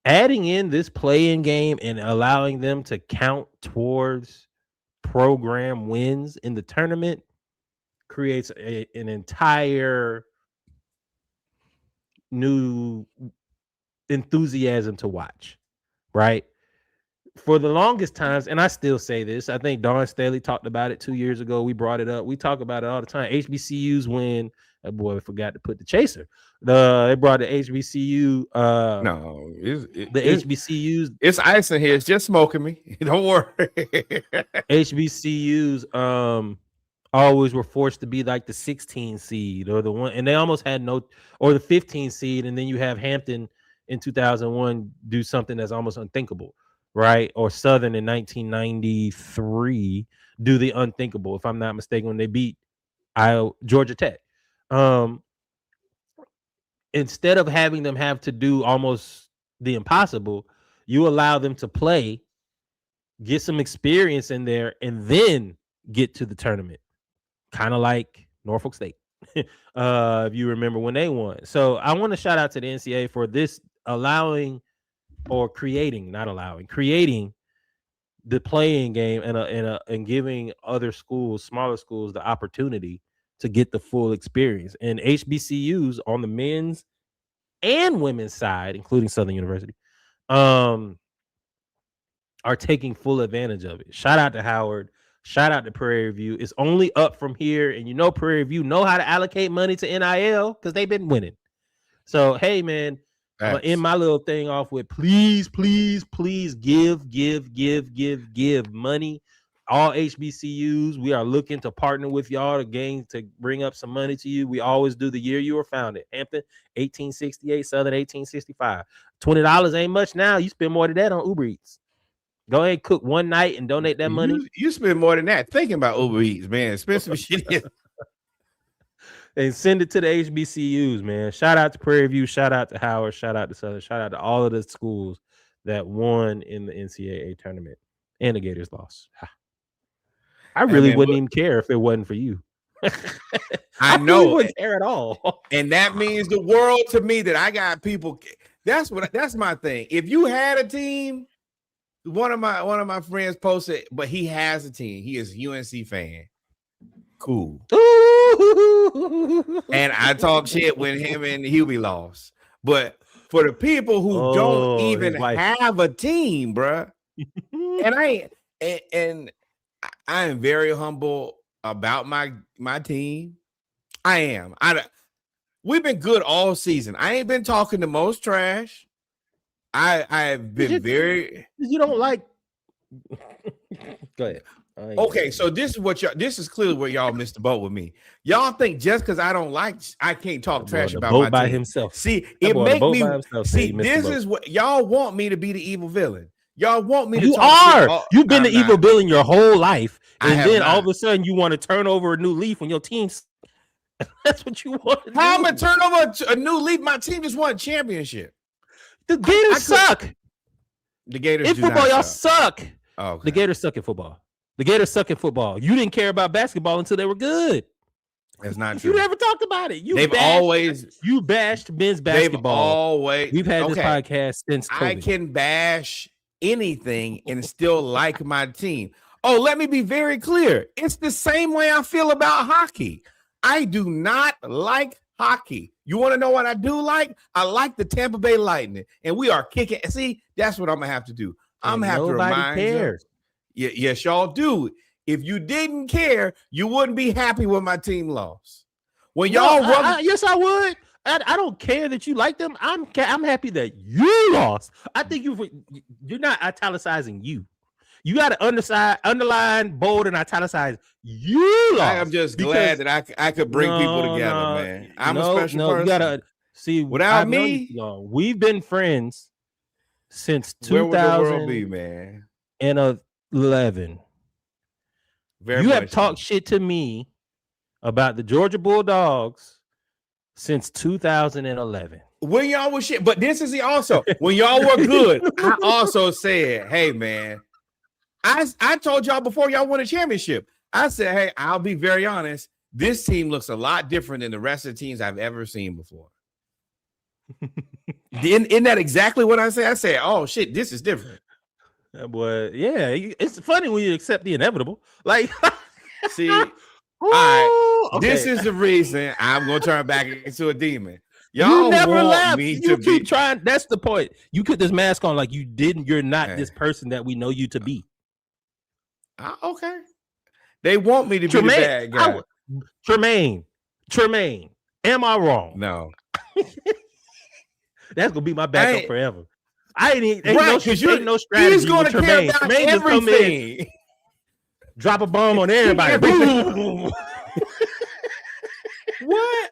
adding in this play-in game and allowing them to count towards program wins in the tournament creates an entire new enthusiasm to watch, right? For the longest times, and I still say this, I think Dawn Staley talked about it 2 years ago. We brought it up. We talk about it all the time. HBCUs win. That boy forgot to put the chaser. They brought the HBCU. HBCUs. It's ice in here. It's just smoking me. Don't worry. HBCUs always were forced to be like the 16 seed or the one, and they almost had or the 15 seed, and then you have Hampton in 2001 do something that's almost unthinkable. Right, or Southern in 1993 do the unthinkable, if I'm not mistaken, when they beat Georgia Tech. Instead of having them have to do almost the impossible, you allow them to play, get some experience in there, and then get to the tournament, kind of like Norfolk State. If you remember when they won. So I want to shout out to the NCAA for this allowing or creating the playing game and giving other schools, smaller schools, the opportunity to get the full experience. And HBCUs on the men's and women's side, including Southern University, are taking full advantage of it. Shout out to Howard. Shout out to Prairie View. It's only up from here. And Prairie View know how to allocate money to NIL because they've been winning. So, hey, man, I'm gonna end my little thing off with please give money. All HBCUs, we are looking to partner with y'all to bring up some money to you. We always do the year you were founded. Hampton, 1868, Southern, 1865. $20 ain't much now. You spend more than that on Uber Eats. Go ahead and cook one night and donate that money. You spend more than that thinking about Uber Eats, man. Expensive shit. And send it to the HBCUs, man. Shout out to Prairie View. Shout out to Howard. Shout out to Southern. Shout out to all of the schools that won in the NCAA tournament. And the Gators lost. I really wouldn't even care if it wasn't for you. I know. Really wouldn't care at all. And that means the world to me that I got people. That's my thing. If you had a team, one of my friends posted, but he has a team. He is a UNC fan. Cool. And I talk shit when him and Hubie lost. But for the people who don't even have a team, bruh, and I am very humble about my team. I am. We've been good all season. I ain't been talking the most trash. I've been You don't like. Go ahead. Okay, so this is clearly where y'all missed the boat with me. Y'all think just because I can't talk trash about my team by himself. See, it make me see. This is what y'all want me to be the evil villain. Y'all want me to. You've been the evil villain your whole life, and then all of a sudden you want to turn over a new leaf when your team's. That's what you want. How am I turn over a new leaf? My team just won a championship. The Gators suck. The Gators in football, y'all suck. Oh, okay. The Gators suck at football. The Gators suck at football. You didn't care about basketball until they were good. That's not true. You never talked about it. You bashed men's basketball. We've had this podcast since COVID. I can bash anything and still like my team. Oh, let me be very clear. It's the same way I feel about hockey. I do not like hockey. You want to know what I do like? I like the Tampa Bay Lightning, and we are kicking. See, that's what I'm gonna have to do. I'm gonna have to remind you. Yes, y'all do. If you didn't care, you wouldn't be happy when my team lost. When y'all yes, I would. I don't care that you like them. I'm happy that you lost. I think you're not italicizing you. You got to underline, bold, and italicize. You lost. I am just glad that I could bring people together, man. I'm a special person. You gotta see. Without me, we've been friends since 2000. Where would the world be, man? 11. You have talked shit to me about the Georgia Bulldogs since 2011. When y'all was shit, but this is also when y'all were good. I also said, "Hey, man." I told y'all before y'all won a championship. I said, "Hey, I'll be very honest. This team looks a lot different than the rest of the teams I've ever seen before." Isn't that exactly what I say? I say, oh shit, this is different. Boy, yeah, it's funny when you accept the inevitable. Like, see, all right, okay. This is the reason I'm gonna turn back into a demon. Y'all you never want left. me you to keep be trying. That's the point. You put this mask on like you didn't. You're not this person that we know you to be. Okay. They want me to be the bad guy. Tremaine. Am I wrong? No. That's gonna be my backup forever. I ain't no strategy. He's gonna care about Tremaine everything. Drop a bomb on everybody. Boom. What?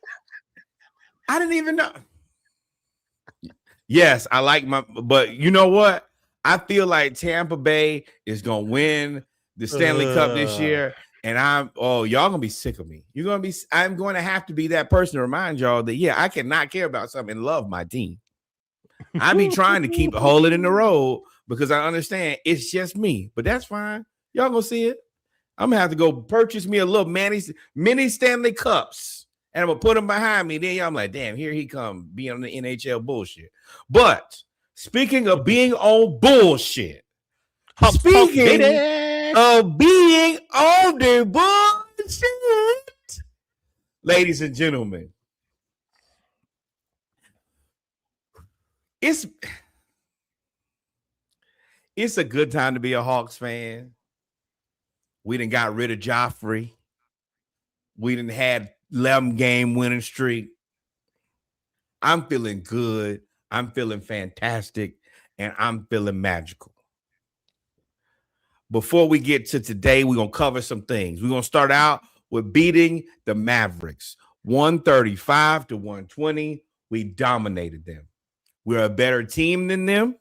I didn't even know. Yes, I like but you know what? I feel like Tampa Bay is gonna win the Stanley Cup this year. And y'all gonna be sick of me. I'm going to have to be that person to remind y'all that, yeah, I cannot care about something and love my team. I be trying to keep holding in the road because I understand it's just me, but that's fine. Y'all gonna see it. I'm gonna have to go purchase me a little mini Stanley Cups and I'm gonna put them behind me. Then y'all, I'm like, damn, here he come being on the NHL bullshit. But speaking of being on bullshit, speaking of being on the bullshit, ladies and gentlemen, it's a good time to be a Hawks fan. We done got rid of Joffrey. We done had 11-game winning streak. I'm feeling good. I'm feeling fantastic. And I'm feeling magical. Before we get to today, we're going to cover some things. We're going to start out with beating the Mavericks. 135-120. We dominated them. We're a better team than them.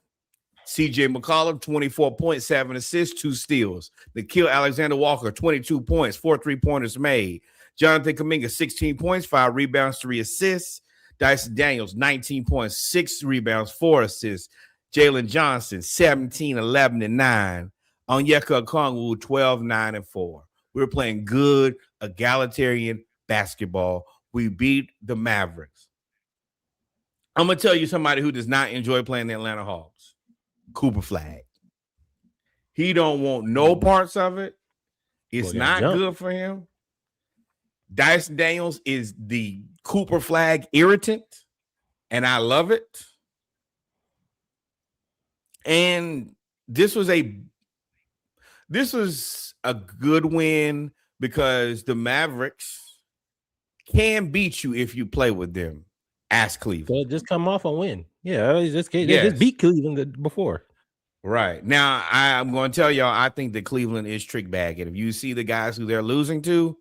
CJ McCollum, 24 points, 7 assists, 2 steals. Nickeil Alexander-Walker, 22 points, 4 3-pointers made. Jonathan Kuminga, 16 points, 5 rebounds, 3 assists. Dyson Daniels, 19 points, 6 rebounds, 4 assists. Jalen Johnson, 17, 11, and 9. Onyeka Okongwu, 12, 9, and 4. We were playing good, egalitarian basketball. We beat the Mavericks. I'm going to tell you somebody who does not enjoy playing the Atlanta Hawks. Cooper Flag. He don't want no parts of it. It's not good for him. Dyson Daniels is the Cooper Flag irritant, and I love it. And this was a good win because the Mavericks can beat you if you play with them. Ask Cleveland. So just come off a win. Yeah, they just beat Cleveland before. Right. Now, I'm going to tell y'all, I think that Cleveland is trick bagging. If you see the guys who they're losing to,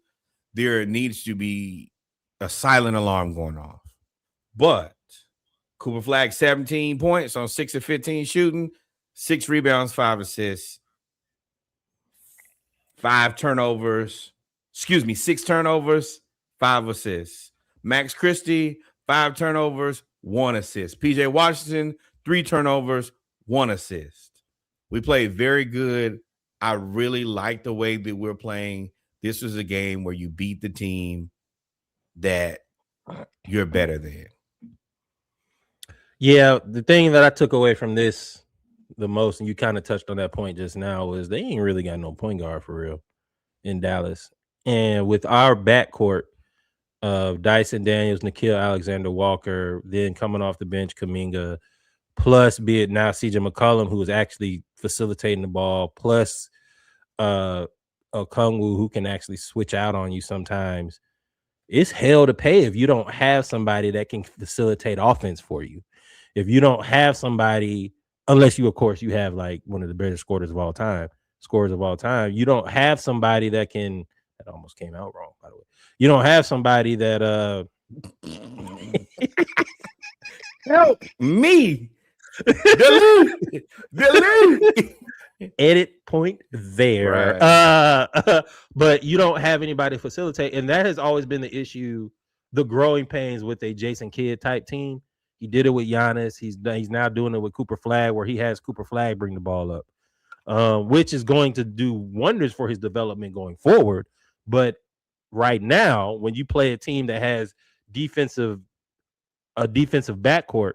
there needs to be a silent alarm going off. But Cooper Flag, 17 points on 6 of 15 shooting, 6 rebounds, 5 assists, 6 turnovers, 5 assists. Max Christie, 5 turnovers, 1 assist. PJ Washington, 3 turnovers, 1 assist. We played very good. I really like the way that we're playing. This was a game where you beat the team that you're better than. Yeah, the thing that I took away from this the most, and you kind of touched on that point just now, was they ain't really got no point guard for real in Dallas. And with our backcourt of Dyson Daniels, Nickeil Alexander-Walker, then coming off the bench, Kuminga, plus be it now CJ McCollum, who is actually facilitating the ball, plus Okongwu, who can actually switch out on you sometimes. It's hell to pay if you don't have somebody that can facilitate offense for you. If you don't have somebody, unless you, of course, you have like one of the better scorers of all time, you don't have somebody that can. That almost came out wrong, by the way. You don't have somebody that help me. Delete. Edit point there. Right. But you don't have anybody to facilitate, and that has always been the issue, the growing pains with a Jason Kidd type team. He did it with Giannis. He's now doing it with Cooper Flag, where he has Cooper Flag bring the ball up, which is going to do wonders for his development going forward. But right now, when you play a team that has defensive a defensive backcourt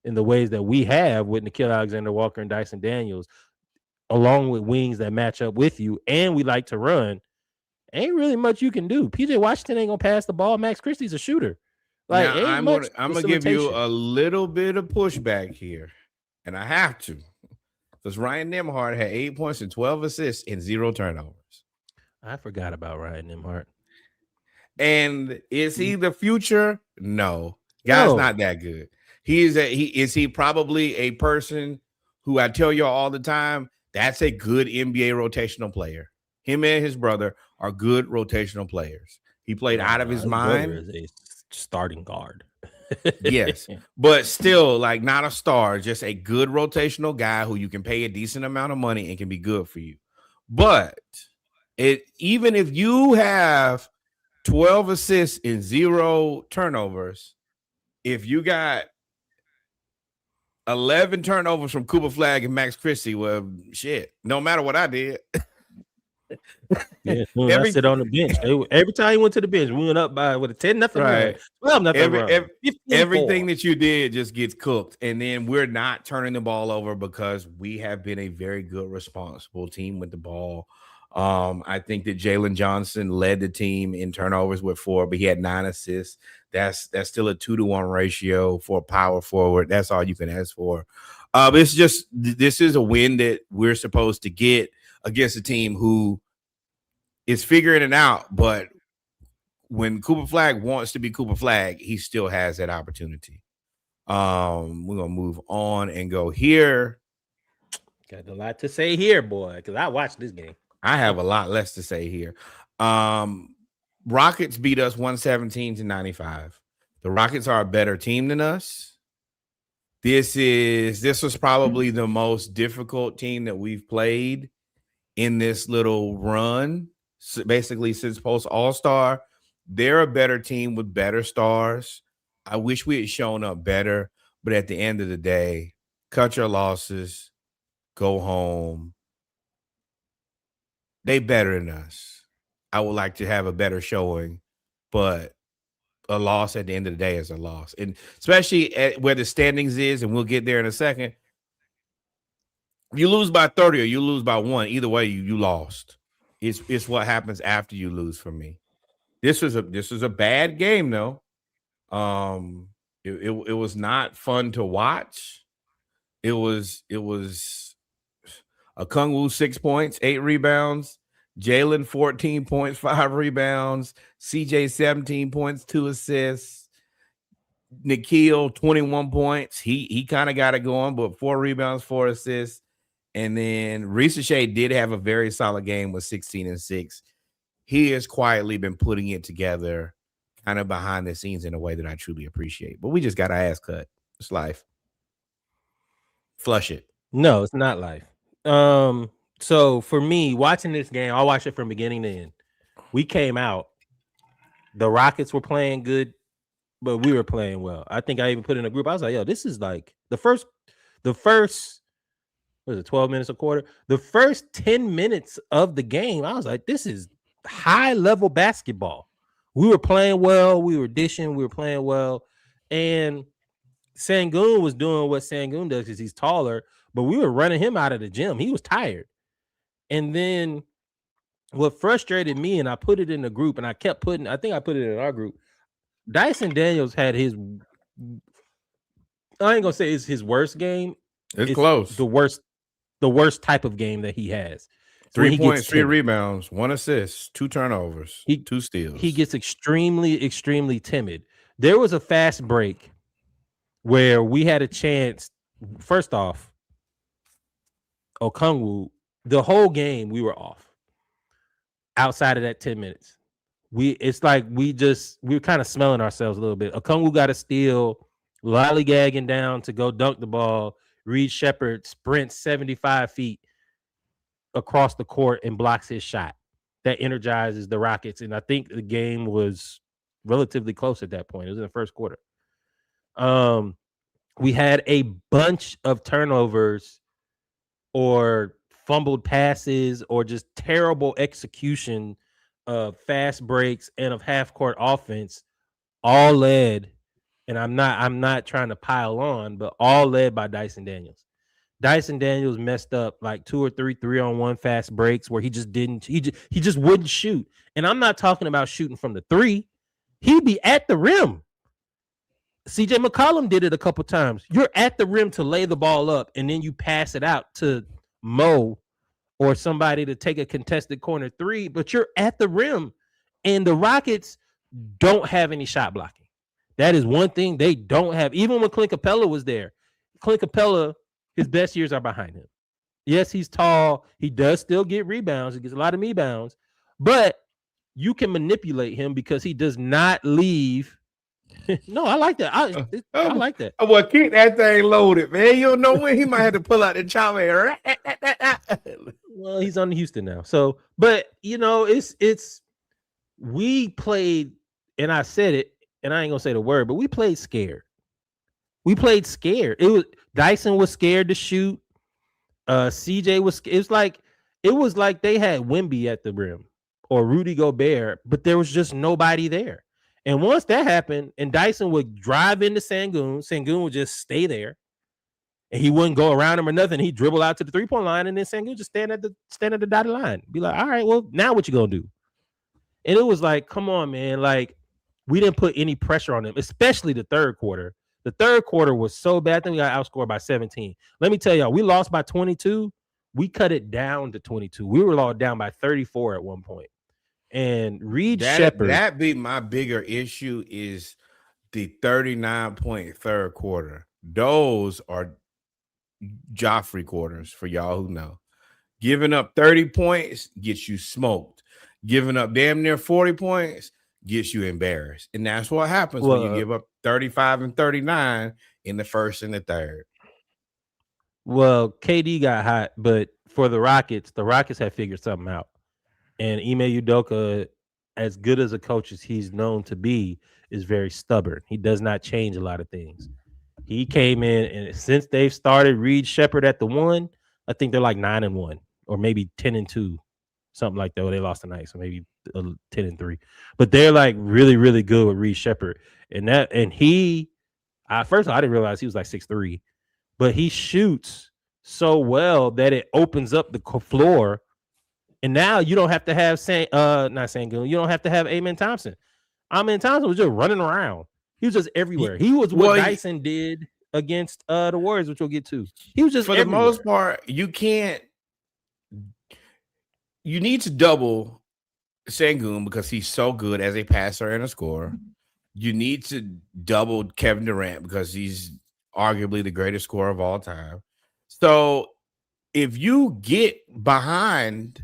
in the ways that we have with Nickeil Alexander-Walker and Dyson Daniels, along with wings that match up with you, and we like to run, ain't really much you can do. PJ Washington ain't gonna pass the ball. Max Christie's a shooter. Like, Now ain't much I'm gonna give you a little bit of pushback here, and I have to, because Ryan Nembhard had 8 points and 12 assists and 0 turnovers. I forgot about Ryan Nembhard. And is he the future? No, guy's not that good. Is he probably a person who I tell you all the time, that's a good NBA rotational player. Him and his brother are good rotational players. He played out of his mind. Is a starting guard. Yes, but still, like, not a star, just a good rotational guy who you can pay a decent amount of money and can be good for you. But even if you have 12 assists and 0 turnovers, if you got 11 turnovers from Cooper Flagg and Max Christie, well, shit, no matter what I did. Yeah, I sit on the bench. Every time he went to the bench, we went up by with a 10-0 right. Run. 12-0 everything that you did just gets cooked, and then we're not turning the ball over because we have been a very good, responsible team with the ball. I think that Jalen Johnson led the team in turnovers with 4, but he had 9 assists. That's still a 2-to-1 ratio for a power forward. That's all you can ask for. It's just, this is a win that we're supposed to get against a team who is figuring it out. But when Cooper Flagg wants to be Cooper Flagg, he still has that opportunity. We're gonna move on and go here. Got a lot to say here, boy, because I watched this game. I have a lot less to say here. Rockets beat us 117-95. The Rockets are a better team than us. This was probably the most difficult team that we've played in this little run, basically since post All-Star. They're a better team with better stars. I wish we had shown up better, but at the end of the day, cut your losses, go home. They better than us. I would like to have a better showing, but a loss at the end of the day is a loss. And especially at where the standings is, and we'll get there in a second. If you lose by 30 or you lose by 1, either way, you lost. It's what happens after you lose for me. This was a bad game, though. It was not fun to watch. It was Okongwu 6 points, 8 rebounds. Jalen 14 points, 5 rebounds. CJ 17 points, 2 assists. Nickeil 21 points. He kind of got it going, but 4 rebounds, 4 assists. And then Ricochet did have a very solid game with 16 and 6. He has quietly been putting it together kind of behind the scenes in a way that I truly appreciate. But we just got our ass cut. It's life. Flush it. No, it's not life. So for me, watching this game, I watched it from beginning to end. We came out. The Rockets were playing good, but we were playing well. I think I even put in a group. I was like, yo, this is like the first was it 12 minutes a quarter? The first 10 minutes of the game, I was like, this is high level basketball. We were playing well, we were dishing, we were playing well. And Sengun was doing what Sengun does because he's taller, but we were running him out of the gym. He was tired. And then what frustrated me, and I put it in the group, and I think I put it in our group. Dyson Daniels had his, I ain't gonna say it's his worst game. It's close. The worst type of game that he has. 3 points, 3 rebounds, 1 assist, 2 turnovers, 2 steals. He gets extremely, extremely timid. There was a fast break where we had a chance. First off, Okongwu, the whole game we were off. Outside of that 10 minutes, it's like we were kind of smelling ourselves a little bit. Okongwu got a steal, lollygagging down to go dunk the ball. Reed Shepherd sprints 75 feet across the court and blocks his shot. That energizes the Rockets, and I think the game was relatively close at that point. It was in the first quarter. We had a bunch of turnovers or fumbled passes or just terrible execution of fast breaks and of half-court offense, all led and I'm not trying to pile on, but all led by Dyson Daniels. Dyson Daniels messed up like 2 or 3 3-on-1 fast breaks where he just wouldn't shoot. And I'm not talking about shooting from the 3. He'd be at the rim. CJ McCollum did it a couple times. You're at the rim to lay the ball up, and then you pass it out to Mo or somebody to take a contested corner 3, but you're at the rim. And the Rockets don't have any shot blocking. That is one thing they don't have. Even when Clint Capella was there, Clint Capella, his best years are behind him. Yes, he's tall. He does still get rebounds. He gets a lot of rebounds, but you can manipulate him because he does not leave. No, I like that. I like that. Well, keep that thing loaded, man. You don't know when he might have to pull out the chopper. Well, he's on Houston now. So, but it's we played, and I said it, and I ain't gonna say the word, but we played scared. We played scared. Dyson was scared to shoot. CJ was. It was like they had Wemby at the rim or Rudy Gobert, but there was just nobody there. And once that happened, and Dyson would drive into Sengun would just stay there, and he wouldn't go around him or nothing. He'd dribble out to the 3-point line, and then Sengun just stand at the dotted line. Be like, all right, well, now what you gonna do? And it was like, come on, man. Like, we didn't put any pressure on them, especially the third quarter. The third quarter was so bad. I think we got outscored by 17. Let me tell y'all, we lost by 22. We cut it down to 22. We were all down by 34 at one point. And Reed Shepherd. That be my bigger issue is the 39-point third quarter. Those are Joffrey quarters for y'all who know. Giving up 30 points gets you smoked. Giving up damn near 40 points gets you embarrassed. And that's what happens when you give up 35 and 39 in the first and the third. Well, KD got hot, but for the Rockets have figured something out. And Ime Udoka, as good as a coach as he's known to be, is very stubborn. He does not change a lot of things. He came in, and since they've started Reed Shepherd at the 1, I think they're like 9-1 or maybe 10-2, something like that. Or they lost tonight, so maybe 10-3. But they're like really, really good with Reed Shepherd. And he, first of all, I didn't realize he was like 6'3", but he shoots so well that it opens up the floor. And now you don't have to have not Sengun. You don't have to have Amen Thompson. Amen Thompson was just running around. He was just everywhere. He was what Dyson did against the Warriors, which we'll get to. He was just for everywhere. The most part. You need to double Sengun because he's so good as a passer and a scorer. You need to double Kevin Durant because he's arguably the greatest scorer of all time. So if you get behind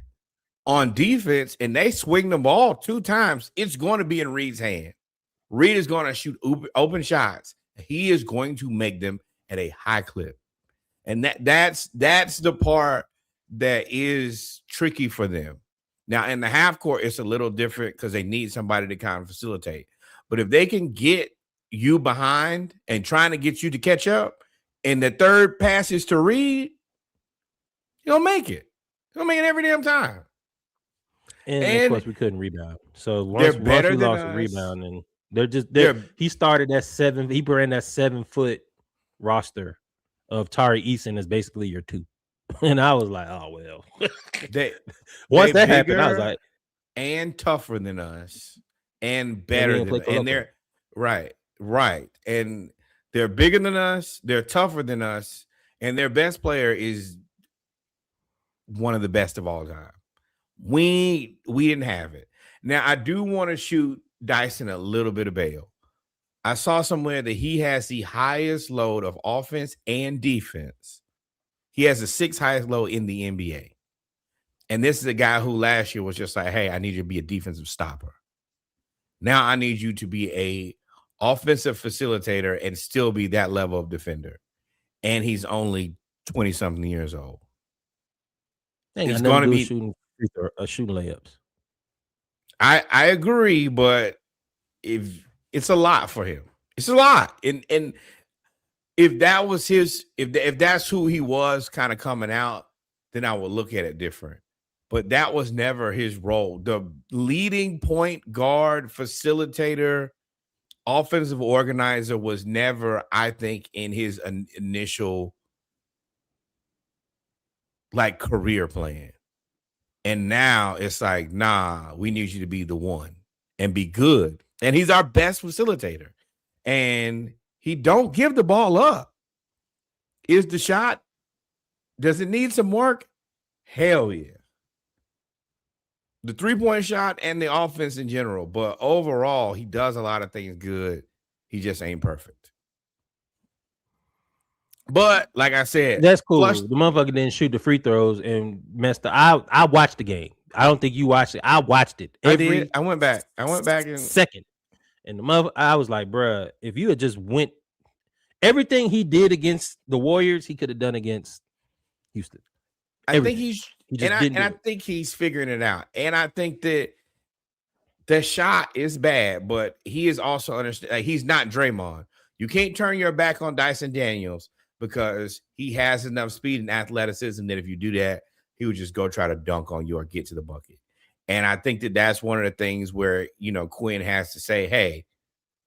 on defense and they swing the ball 2 times, it's going to be in Reed's hand. Reed is going to shoot open shots. He is going to make them at a high clip. And that's the part that is tricky for them. Now, in the half court, it's a little different because they need somebody to kind of facilitate. But if they can get you behind and trying to get you to catch up, and the third pass is to Reed, he'll make it. He'll make it every damn time. And of course, we couldn't rebound. So once we lost a rebound, and he started that 7. He ran that 7-foot roster of Tari Eason as basically your 2. And I was like, oh well. Once that happened, I was like, and tougher than us, and better than us. And they're right. And they're bigger than us. They're tougher than us, and their best player is one of the best of all time. We didn't have it. Now, I do want to shoot Dyson a little bit of bail. I saw somewhere that he has the highest load of offense and defense. He has the 6th highest load in the NBA. And this is a guy who last year was just like, hey, I need you to be a defensive stopper. Now I need you to be a offensive facilitator and still be that level of defender. And he's only 20-something years old. He's going to be shooting layups. I agree, but if it's a lot for him, it's a lot. And if that was if that's who he was kind of coming out, then I would look at it different. But that was never his role. The leading point guard, facilitator, offensive organizer was never, I think, in his initial like career plan. And now it's like, nah, we need you to be the one and be good. And he's our best facilitator. And he don't give the ball up. Is the shot? Does it need some work? Hell yeah. The 3-point shot and the offense in general. But overall, he does a lot of things good. He just ain't perfect. But like I said, that's cool. The motherfucker didn't shoot the free throws and messed up. I watched the game. I don't think you watched it. I watched it. I did. I went back and second. And the mother, I was like, bruh, if you had just went everything he did against the Warriors, he could have done against Houston. Everything. I think he's figuring it out. And I think that the shot is bad, but he is also understand. He's not Draymond. You can't turn your back on Dyson Daniels because he has enough speed and athleticism that if you do that, he would just go try to dunk on you or get to the bucket. And I think that that's one of the things where, you know, Quinn has to say, hey,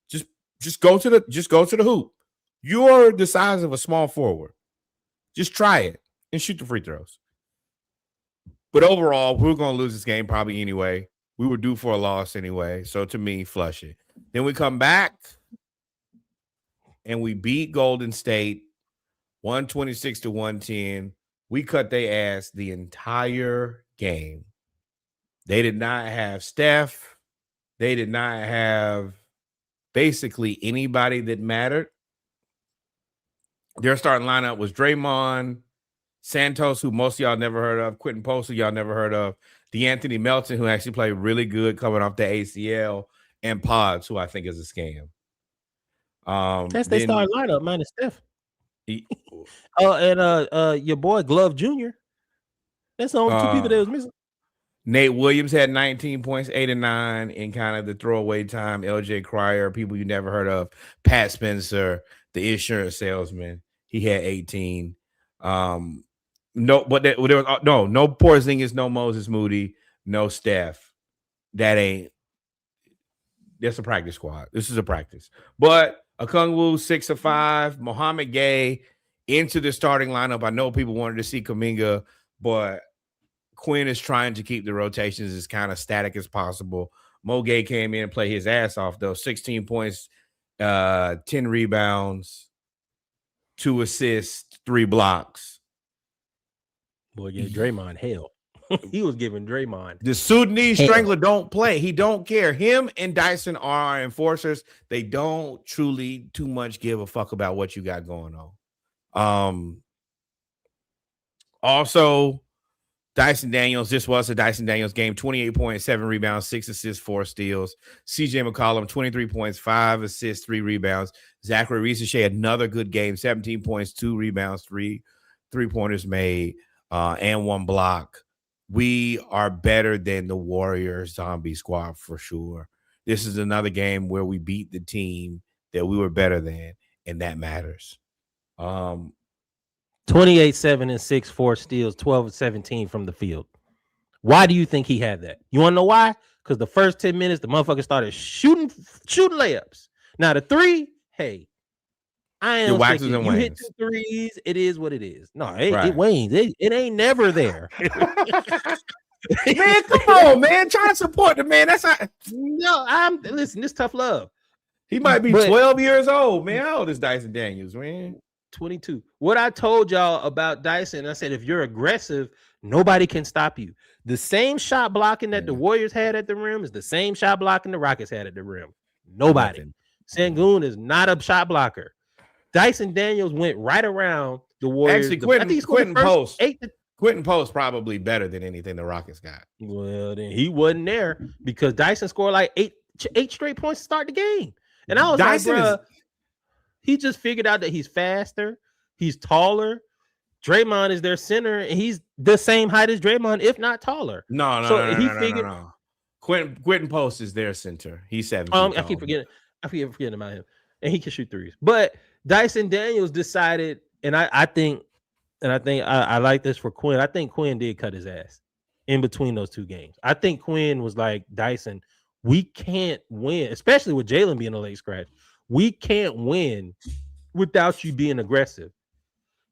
just go to the hoop. You're the size of a small forward. Just try it and shoot the free throws. But overall, we're going to lose this game probably anyway. We were due for a loss anyway. So to me, flush it. Then we come back and we beat Golden State 126-110. We cut their ass the entire game. They did not have Steph. They did not have basically anybody that mattered. Their starting lineup was Draymond, Santos, who most of y'all never heard of, Quentin Post, who y'all never heard of, DeAnthony Melton, who actually played really good coming off the ACL, and Pods, who I think is a scam. That's their starting lineup, minus Steph. And your boy Glove Jr. That's the only two people that was missing. Nate Williams had 19 points, 8 and 9 in kind of the throwaway time. LJ Cryer, people you never heard of. Pat Spencer, the insurance salesman, he had 18. No Porzingis, no Moses Moody, no Steph. That's a practice squad. This is a practice. But Okongwu, 6 of 5. Mohamed Gay into the starting lineup. I know people wanted to see Kuminga, but Quinn is trying to keep the rotations as kind of static as possible. Mo Gay came in and played his ass off, though. 16 points, 10 rebounds, 2 assists, 3 blocks. Boy, yeah, Draymond hell. He was giving Draymond. The Sudanese Strangler don't play. He don't care. Him and Dyson are our enforcers. They don't truly too much give a fuck about what you got going on. Also, Dyson Daniels, this was a Dyson Daniels game, 28 points, 7 rebounds, 6 assists, 4 steals. CJ McCollum, 23 points, 5 assists, 3 rebounds. Zachary Risache, another good game, 17 points, 2 rebounds, 3 3-pointers made, and 1 block. We are better than the Warriors zombie squad for sure. This is another game where we beat the team that we were better than, and that matters. 28, 7, and 6, 4 steals, 12 17 from the field. Why do you think he had that? You want to know why? Because the first 10 minutes, the motherfucker started shooting layups. Now the 3, hey, I am thinking, you hit 2 threes, it is what it is. No, it wanes. It ain't never there. Man, come on, man. Try to support the man. That's not. No, listen, this tough love. He might be 12 years old, man. How old is Dyson Daniels, man? 22. What I told y'all about Dyson, I said, if you're aggressive, nobody can stop you. The same shot blocking that the Warriors had at the rim is the same shot blocking the Rockets had at the rim. Nobody. Sengun is not a shot blocker. Dyson Daniels went right around the Warriors. Actually, Quentin Post probably better than anything the Rockets got. Well, then he wasn't there because Dyson scored like eight straight points to start the game. And I was Dyson like, bro, he just figured out that he's faster, he's taller. Draymond is their center, and he's the same height as Draymond, if not taller. No. Quentin Post is their center. He's 7 feet I keep forgetting about him, and he can shoot threes. But Dyson Daniels decided, and I think I like this for Quinn. I think Quinn did cut his ass in between those two games. I think Quinn was like, Dyson, We can't win, especially with Jalen being a late scratch. We can't win without you being aggressive.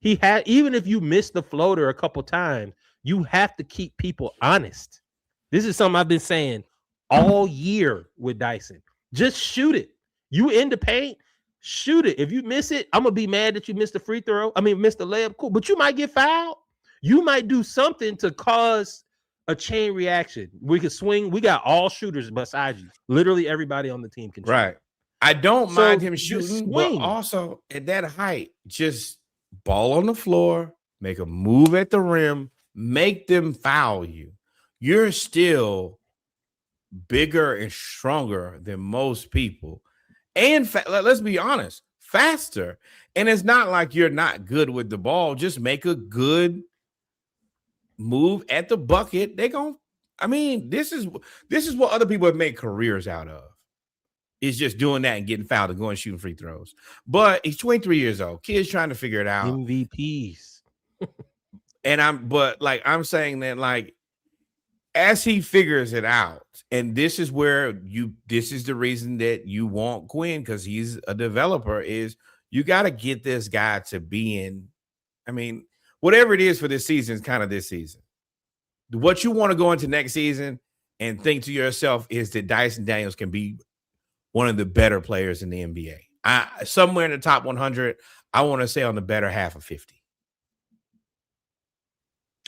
He had, even if you miss the floater a couple times, you have to keep people honest. This is something I've been saying all year with Dyson. Just shoot it. You in the paint, shoot it. If you miss it, I'm gonna be mad that you missed the free throw. I mean, missed the layup. Cool, but you might get fouled. You might do something to cause a chain reaction. We could swing. We got all shooters besides you. Literally everybody on the team can shoot. Right. I don't mind him shooting, but also at that height, just ball on the floor, make a move at the rim, make them foul you. You're still bigger and stronger than most people. And let's be honest, faster. And it's not like you're not good with the ball. Just make a good move at the bucket. This is what other people have made careers out of. Is just doing that and getting fouled and going shooting free throws. But he's 23 years old. Kids trying to figure it out. MVPs. And I'm saying that, like, as he figures it out, and this is the reason that you want Quinn, because he's a developer, is you got to get this guy to be in. I mean, whatever it is for this season is kind of this season. What you want to go into next season and think to yourself is that Dyson Daniels can be one of the better players in the NBA. Somewhere in the top 100, I want to say on the better half of 50.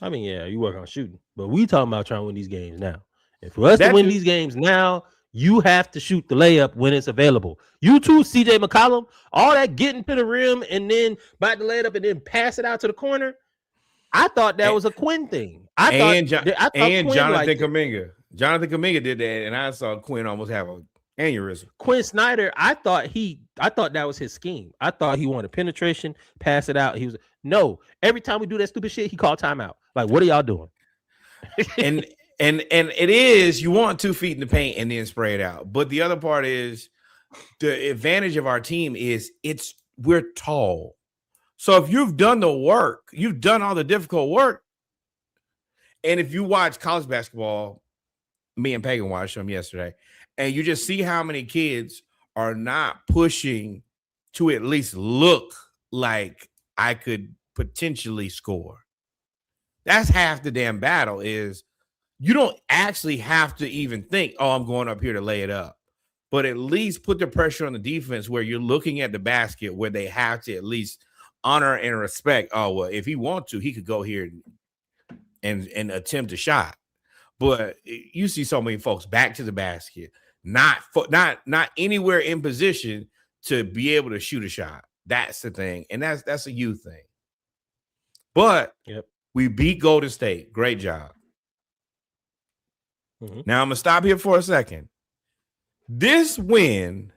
I mean, yeah, you work on shooting, but we talking about trying to win these games now. And for us to win these games now, you have to shoot the layup when it's available. You too, CJ McCollum, all that getting to the rim and then about to lay it up and then pass it out to the corner. I thought that was a Quinn thing. Jonathan Kuminga. Jonathan Kuminga did that, and I saw Quinn almost have a aneurysm. Quinn Snyder, I thought that was his scheme. I thought he wanted penetration, pass it out. No. Every time we do that stupid shit, he called timeout. Like, what are y'all doing? and it is, you want 2 feet in the paint and then spray it out. But the other part is, the advantage of our team is we're tall. So if you've done the work, you've done all the difficult work. And if you watch college basketball, me and Pagan watched them yesterday, and you just see how many kids are not pushing to at least look like I could potentially score. That's half the damn battle. Is you don't actually have to even think, oh, I'm going up here to lay it up. But at least put the pressure on the defense where you're looking at the basket where they have to at least honor and respect. Oh, well, if he wants to, he could go here and attempt a shot. But you see so many folks back to the basket, not anywhere in position to be able to shoot a shot. That's the thing. And that's a youth thing. But we beat Golden State. Great job. Mm-hmm. Now I'm going to stop here for a second. This win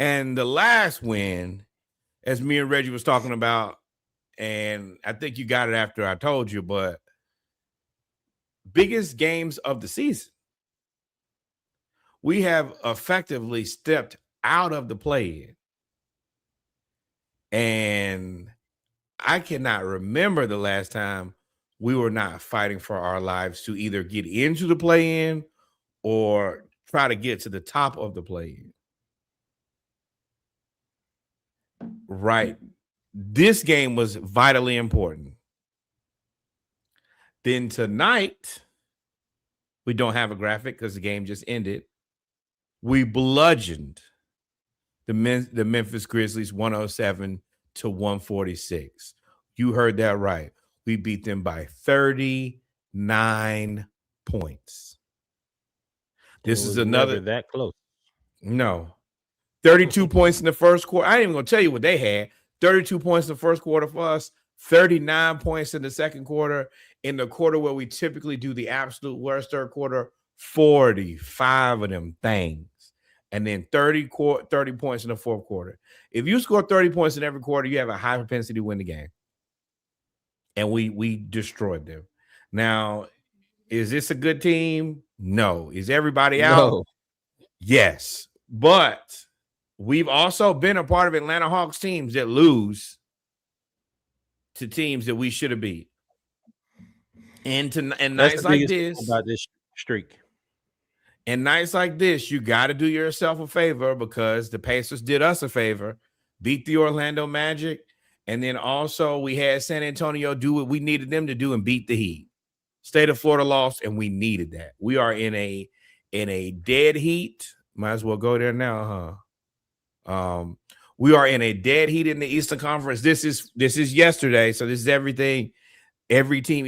and the last win, as me and Reggie was talking about, and I think you got it after I told you, but biggest games of the season. We have effectively stepped out of the play-in. And I cannot remember the last time we were not fighting for our lives to either get into the play-in or try to get to the top of the play-in. Right. This game was vitally important. Then tonight, we don't have a graphic because the game just ended. We bludgeoned the Memphis Grizzlies 107-146. You heard that right. We beat them by 39 points. This is another that close. No. 32 points in the first quarter. I ain't even going to tell you what they had. 32 points in the first quarter for us, 39 points in the second quarter. In the quarter where we typically do the absolute worst, third quarter, 45 of them things. And then 30 points in the fourth quarter. If you score 30 points in every quarter, you have a high propensity to win the game. And we destroyed them. Now, is this a good team? No. Is everybody out? No. Yes. But we've also been a part of Atlanta Hawks teams that lose to teams that we should have beat. And nights like this about this streak. And nights like this, you got to do yourself a favor because the Pacers did us a favor, beat the Orlando Magic, and then also we had San Antonio do what we needed them to do and beat the Heat. State of Florida lost, and we needed that. We are in a dead heat. Might as well go there now, huh? We are in a dead heat in the Eastern Conference. This is yesterday, so this is everything. Every team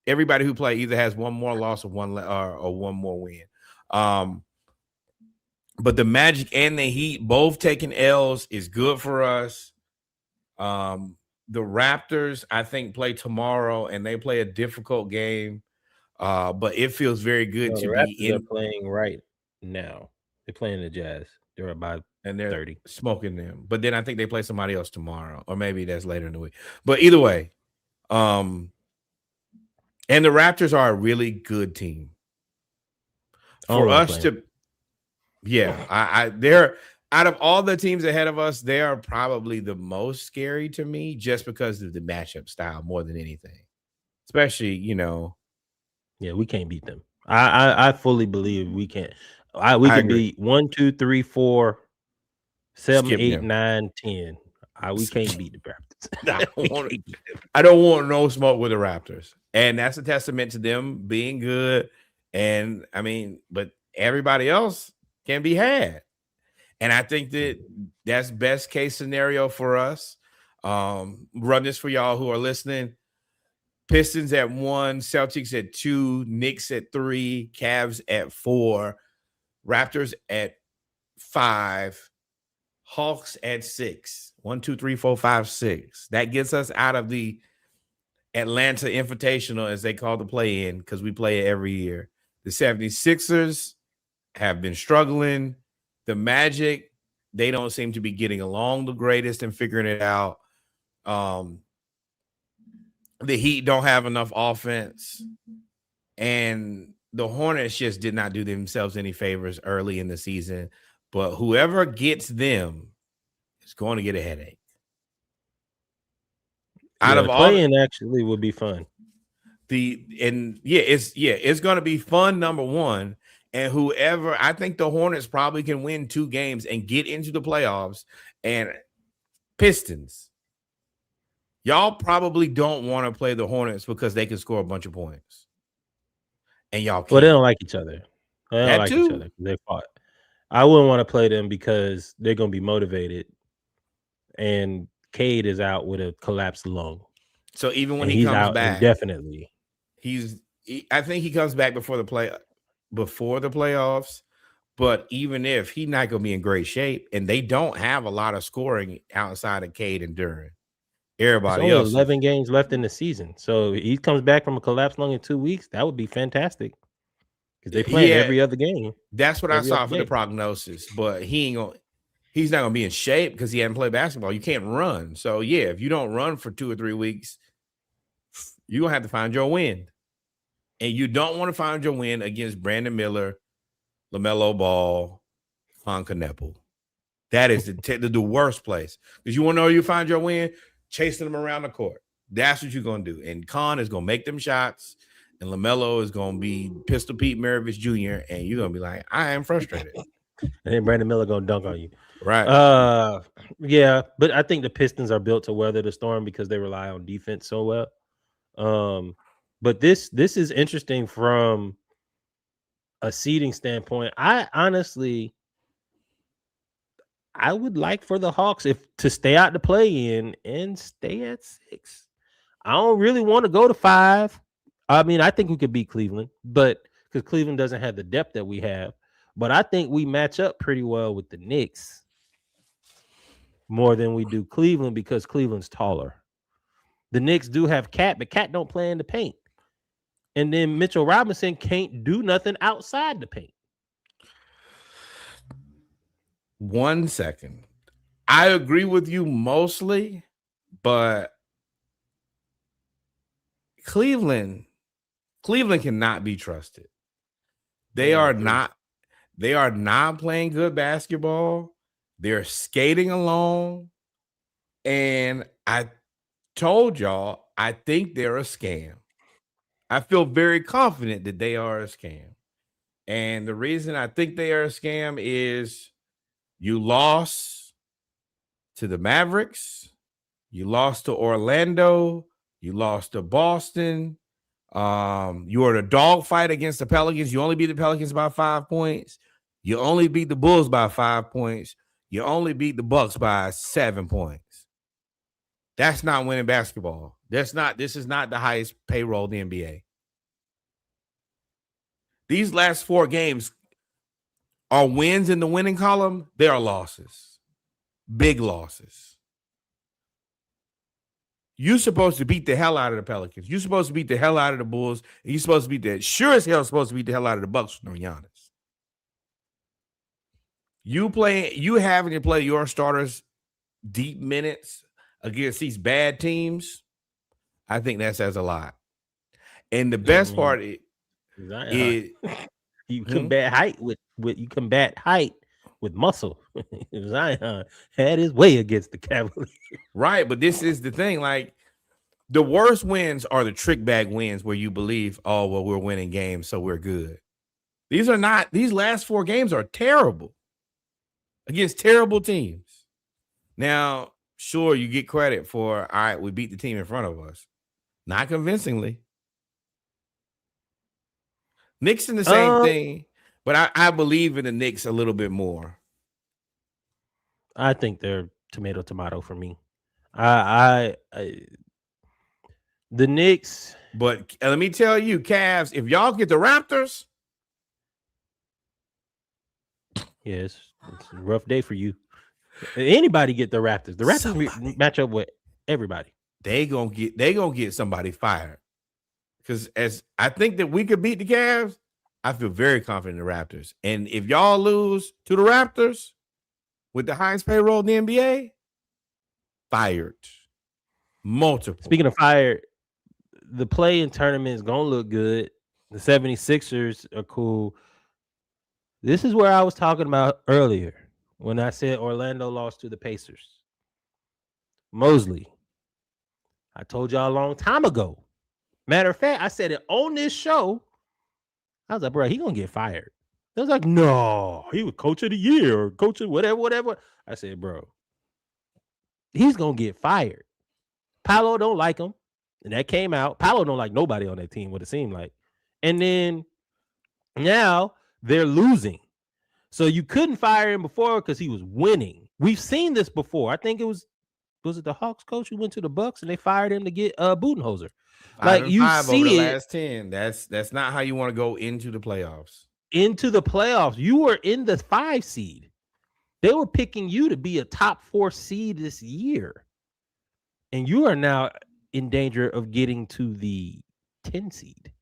everybody who play either has one more loss or one more win. But the Magic and the Heat both taking L's is good for us. The Raptors, I think, play tomorrow, and they play a difficult game. But it feels very good to be in. They're playing right now. They're playing the Jazz. They're about and they're 30. Smoking them. But then I think they play somebody else tomorrow, or maybe that's later in the week. But either way, and the Raptors are a really good team. For us to, they're out of all the teams ahead of us, they are probably the most scary to me just because of the matchup style more than anything. Especially, Yeah, we can't beat them. I fully believe we can't. We can beat 1, 2, 3, 4, 7, 8, 9, 10. We can't beat the Raptors. I don't want no smoke with the Raptors. And that's a testament to them being good. And I mean, but everybody else can be had. And I think that's best case scenario for us. Run this for y'all who are listening. Pistons at 1, Celtics at 2, Knicks at 3, Cavs at 4, Raptors at 5, Hawks at 6. 1, 2, 3, 4, 5, 6. That gets us out of the Atlanta Invitational, as they call the play-in, because we play it every year. The 76ers have been struggling. The Magic, they don't seem to be getting along the greatest and figuring it out. The Heat don't have enough offense. And the Hornets just did not do themselves any favors early in the season. But whoever gets them is going to get a headache. Out of playing actually would be fun. It's going to be fun, number one. And whoever, I think the Hornets probably can win 2 games and get into the playoffs. And Pistons, y'all probably don't want to play the Hornets because they can score a bunch of points. And y'all can't. Well, they don't like each other. They don't like each other. They fought. I wouldn't want to play them because they're going to be motivated. And Cade is out with a collapsed lung. So even when he comes back, indefinitely, I think he comes back before the playoffs. But even if, he's not going to be in great shape, and they don't have a lot of scoring outside of Cade and Duran. Everybody else, 11 games left in the season. So he comes back from a collapsed lung in 2 weeks. That would be fantastic because they play every other game. That's what I saw for the prognosis. But he's not going to be in shape because he hasn't played basketball. You can't run. So if you don't run for 2 or 3 weeks, you're going to have to find your win. And you don't want to find your win against Brandon Miller, LaMelo Ball, Juan Canepo. That is the worst place. Because you want to know where you find your win? Chasing them around the court. That's what you're going to do. And Con is going to make them shots. And LaMelo is going to be Pistol Pete Maravich Jr. And you're going to be like, I am frustrated. And then Brandon Miller going to dunk on you. Right. Yeah. But I think the Pistons are built to weather the storm because they rely on defense so well. But this is interesting from a seeding standpoint. I would like for the Hawks to stay out the play-in and stay at 6. I don't really want to go to 5. I mean, I think we could beat Cleveland, but because Cleveland doesn't have the depth that we have. But I think we match up pretty well with the Knicks more than we do Cleveland because Cleveland's taller. The Knicks do have Cat, but Cat don't play in the paint. And then Mitchell Robinson can't do nothing outside the paint. 1 second. I agree with you mostly, but Cleveland cannot be trusted. They are not playing good basketball. They're skating along. And I told y'all, I think they're a scam. I feel very confident that they are a scam. And the reason I think they are a scam is you lost to the Mavericks, you lost to Orlando, you lost to Boston. You were in a dogfight against the Pelicans. You only beat the Pelicans by 5 points. You only beat the Bulls by 5 points. You only beat the Bucks by 7 points. That's not winning basketball. This is not the highest payroll in the NBA. These last 4 games are wins in the winning column. They are losses. Big losses. You're supposed to beat the hell out of the Pelicans. You're supposed to beat the hell out of the Bulls. And you're supposed to beat the sure as hell supposed to beat the hell out of the Bucks with no Giannis. You having to play your starters deep minutes against these bad teams, I think that says a lot. And the best part is you combat height with muscle. Zion had his way against the Cavaliers. Right, but this is the thing. Like, the worst wins are the trick bag wins where you believe, oh, well, we're winning games, so we're good. These last 4 games are terrible against terrible teams. Now, sure, you get credit for, all right, we beat the team in front of us. Not convincingly. Knicks in the same thing, but I believe in the Knicks a little bit more. I think they're tomato for me. The Knicks. But let me tell you, Cavs, if y'all get the Raptors. Yes, it's a rough day for you. Anybody get the Raptors. The Raptors match up with everybody. They gonna get somebody fired. Because as I think that we could beat the Cavs, I feel very confident in the Raptors. And if y'all lose to the Raptors with the highest payroll in the NBA, fired. Multiple. Speaking of fired, the play-in tournament is going to look good. The 76ers are cool. This is where I was talking about earlier when I said Orlando lost to the Pacers. Mosley. I told y'all a long time ago. Matter of fact, I said it on this show. I was like, bro, he going to get fired. They was like, no, he was coach of the year or coach of whatever. I said, bro, he's going to get fired. Paolo don't like him. And that came out. Paolo don't like nobody on that team, what it seemed like. And then now they're losing. So you couldn't fire him before because he was winning. We've seen this before. I think it was it the Hawks coach who went to the Bucks and they fired him to get Budenholzer. Like, you see over the it, last 10. That's not how you want to go into the playoffs. Into the playoffs. You were in the 5 seed. They were picking you to be a top 4 seed this year. And you are now in danger of getting to the 10 seed,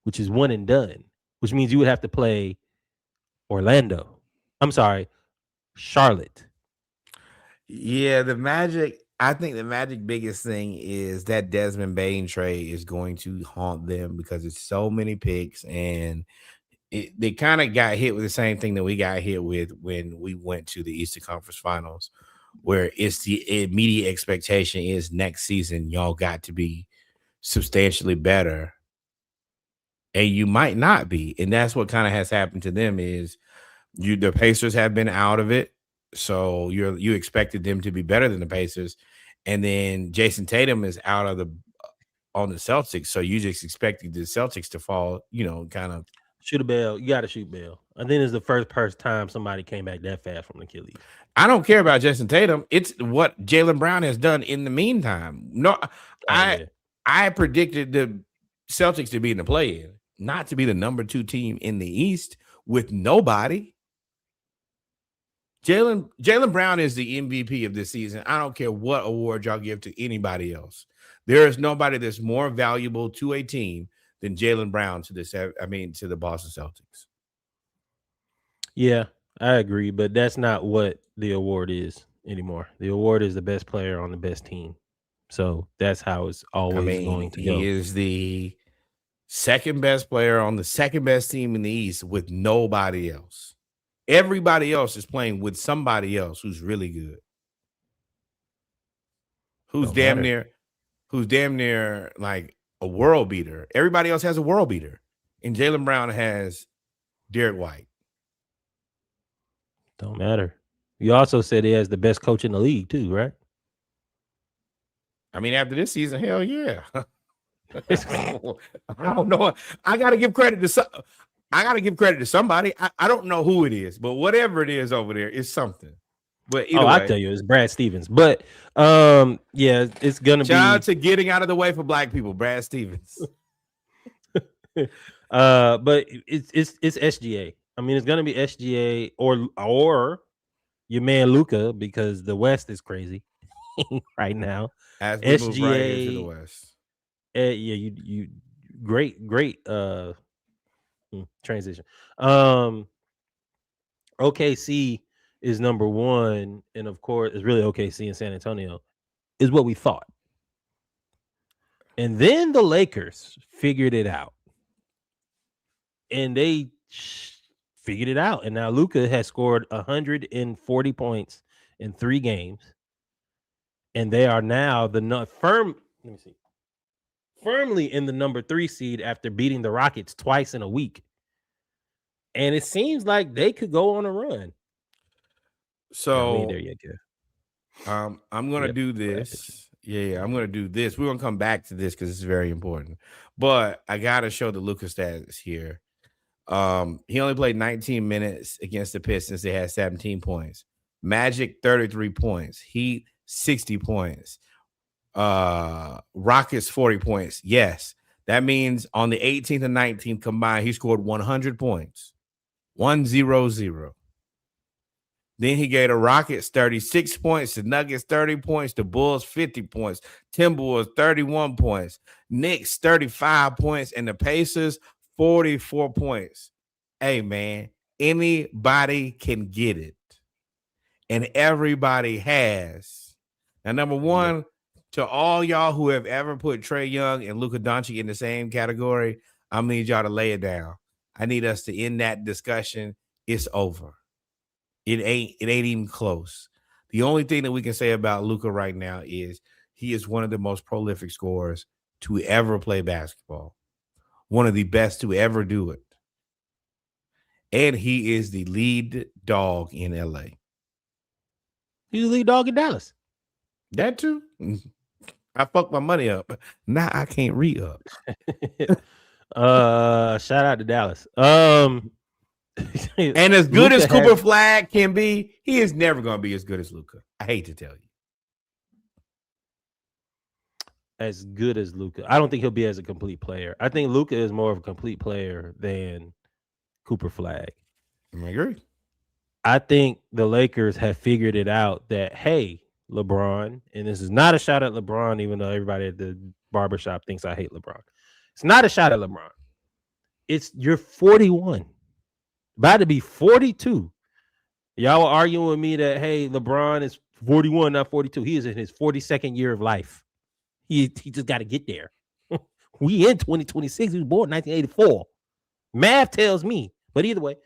which is one and done, which means you would have to play Charlotte. Yeah, the Magic. I think the Magic biggest thing is that Desmond Bane trade is going to haunt them because it's so many picks, and they kind of got hit with the same thing that we got hit with when we went to the Eastern Conference Finals, where it's the immediate expectation is next season y'all got to be substantially better, and you might not be, and that's what kind of has happened to them. Is the Pacers have been out of it. So you expected them to be better than the Pacers, and then Jason Tatum is out of on the Celtics. So you just expected the Celtics to fall, kind of shoot a bell. You got to shoot bell. I think it's the first time somebody came back that fast from Achilles. I don't care about Jason Tatum. It's what Jaylen Brown has done in the meantime. No, I predicted the Celtics to be in the play-in, not to be the number 2 team in the East with nobody. Jaylen Brown is the MVP of this season. I don't care what award y'all give to anybody else. There is nobody that's more valuable to a team than Jaylen Brown to the Boston Celtics. Yeah, I agree, but that's not what the award is anymore. The award is the best player on the best team. So that's how it's always going to go. He is the second best player on the second best team in the East with nobody else. Everybody else is playing with somebody else who's really good. Who's damn near like a world beater. Everybody else has a world beater. and Jaylen Brown has Derek White. Don't matter. You also said he has the best coach in the league too, right? I mean, after this season, hell yeah. I don't know. I got to give credit to somebody. I don't know who it is, but whatever it is over there, it's something. But either way, I tell you, it's Brad Stevens. But yeah, it's gonna shout out to getting out of the way for black people, Brad Stevens. But it's SGA. I mean, it's gonna be SGA or your man Luka, because the West is crazy right now. As we move right into the West. Yeah, you great transition. OKC is number one, and of course, it's really OKC and San Antonio is what we thought. And then the Lakers figured it out. And they figured it out. And now Luka has scored 140 points in 3 games. And they are now firmly in the number 3 seed after beating the Rockets twice in a week. And it seems like they could go on a run. So there you go. I'm gonna do this. Yeah, I'm gonna do this. We're gonna come back to this because it's very important. But I gotta show the Luka stats here. He only played 19 minutes against the Pistons. They had 17 points. Magic 33 points. Heat 60 points. Rockets 40 points. Yes, that means on the 18th and 19th combined, he scored 100 points. 100. Then he gave the Rockets 36 points, the Nuggets 30 points, the Bulls 50 points, Timberwolves 31 points, Knicks 35 points, and the Pacers 44 points. Hey, man, anybody can get it. And everybody has. Now, number one, to all y'all who have ever put Trae Young and Luka Doncic in the same category, I need y'all to lay it down. I need us to end that discussion. It's over. It ain't even close. The only thing that we can say about Luka right now is he is one of the most prolific scorers to ever play basketball. One of the best to ever do it. And he is the lead dog in LA. He's the lead dog in Dallas. That too. I fucked my money up. Now I can't re-up. Shout out to Dallas. And as good as Cooper Flag can be, he is never going to be as good as Luka. I hate to tell you. As good as Luka. I don't think he'll be as a complete player. I think Luka is more of a complete player than Cooper Flag. I agree. I think the Lakers have figured it out that, hey, LeBron, and this is not a shot at LeBron, even though everybody at the barbershop thinks I hate LeBron. It's not a shot at LeBron. You're 41. About to be 42. Y'all were arguing with me that, hey, LeBron is 41, not 42. He is in his 42nd year of life. He just got to get there. We in 2026. He was born in 1984. Math tells me. But either way,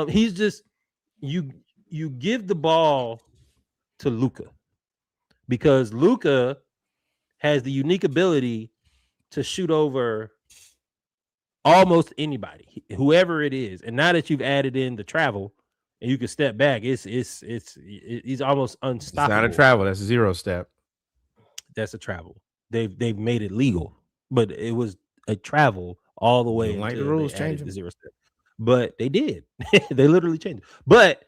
he's just, you give the ball to Luka because Luka has the unique ability to shoot over almost anybody, whoever it is. And now that you've added in the travel and you can step back, he's almost unstoppable. It's not a travel, that's a 0 step. That's a travel. They've made it legal, but it was a travel all the way until the rules changed the 0 step. But they did. They literally changed it.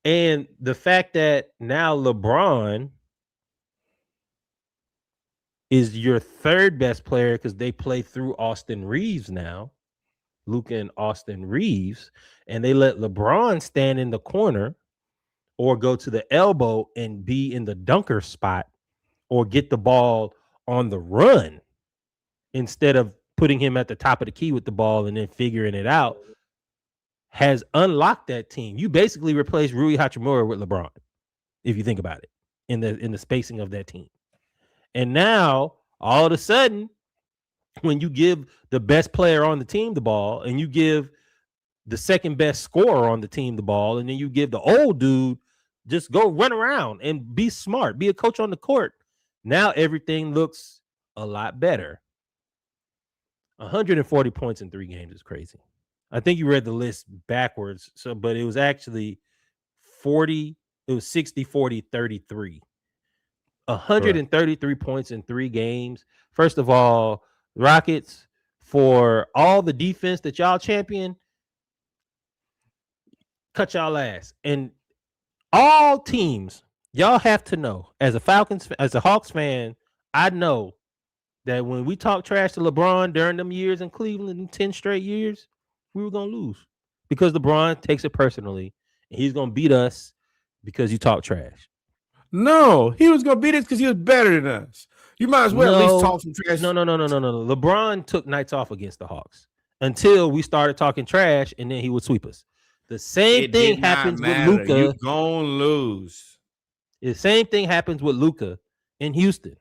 And the fact that now LeBron is your third best player because they play through Austin Reeves now, Luka and Austin Reeves, and they let LeBron stand in the corner or go to the elbow and be in the dunker spot or get the ball on the run instead of putting him at the top of the key with the ball and then figuring it out, has unlocked that team. You basically replaced Rui Hachimura with LeBron, if you think about it, in the spacing of that team. And now, all of a sudden, when you give the best player on the team the ball and you give the second best scorer on the team the ball, and then you give the old dude, just go run around and be smart, be a coach on the court. Now everything looks a lot better. 140 points in 3 games is crazy. I think you read the list backwards. So, but it was actually 40. It was 60, 40, 33. 133 points in 3 games. First of all, Rockets, for all the defense that y'all champion, cut y'all ass. And all teams, y'all have to know, as a Hawks fan, I know that when we talk trash to LeBron during them years in Cleveland, in 10 straight years, we were going to lose because LeBron takes it personally and he's going to beat us because you talk trash. No, he was going to beat us because he was better than us. You might as well at least talk some trash. No. LeBron took nights off against the Hawks until we started talking trash, and then he would sweep us. The same thing happens with Luka. You're going to lose. The same thing happens with Luka in Houston.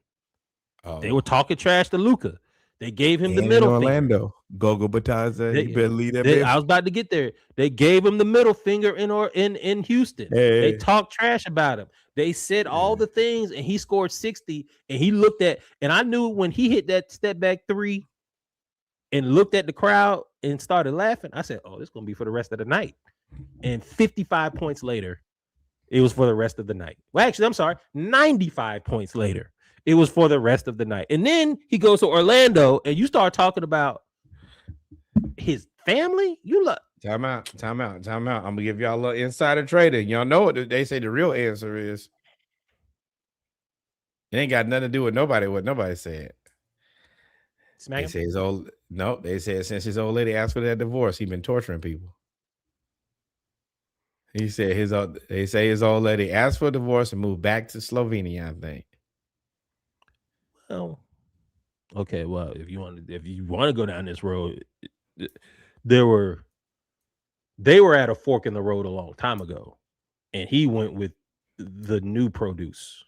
Oh. They were talking trash to Luka. They gave him the middle Orlando. Gogo Batadze. You better leave that. I was about to get there. They gave him the middle finger in Houston. Hey. They talked trash about him. They said all the things, and he scored 60. And he looked at, and I knew when he hit that step back 3 and looked at the crowd and started laughing, I said, "Oh, this is gonna be for the rest of the night." And 55 points later, it was for the rest of the night. Well, actually, I'm sorry, 95 points later, it was for the rest of the night. And then he goes to Orlando, and you start talking about his family. You look. Time out. I'm gonna give y'all a little insider trading. Y'all know what they say. The real answer is it ain't got nothing to do with nobody. What nobody said. They say his old. No, they said since his old lady asked for that divorce, he been torturing people. He said they say his old lady asked for a divorce and moved back to Slovenia, I think. Well, okay. Well, if you want to go down this road, they were at a fork in the road a long time ago, and he went with the new produce.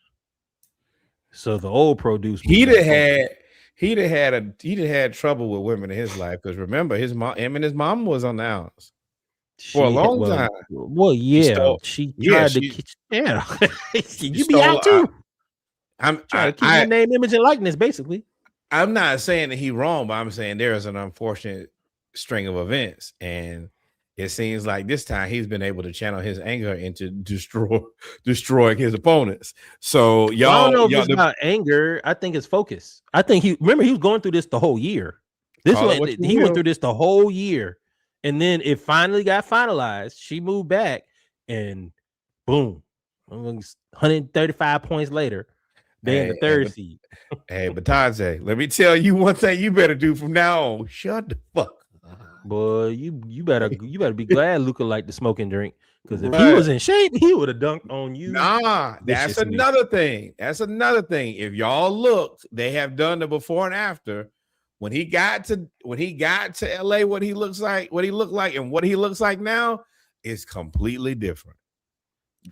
So the old produce, he'd have had trouble with women in his life because remember him and his mom was on the outs. For a long time. Well, yeah. She tried to get you be out too. I'm trying to keep my name, image, and likeness, basically. I'm not saying that he's wrong, but I'm saying there is an unfortunate string of events. And it seems like this time he's been able to channel his anger into destroying his opponents. So y'all, I don't know if it's about anger. I think it's focus. I think he was going through this the whole year. He went through this the whole year. And then it finally got finalized. She moved back, and boom, 135 points later, they in the third seed. Hey, Batadze, let me tell you one thing you better do from now on. Shut the fuck up. Boy, you better be glad Luka liked the smoking drink, because if he was in shape, he would have dunked on you. Nah, that's another thing. That's another thing. If y'all looked, they have done the before and after. When he got to LA, what he looked like, and what he looks like now is completely different.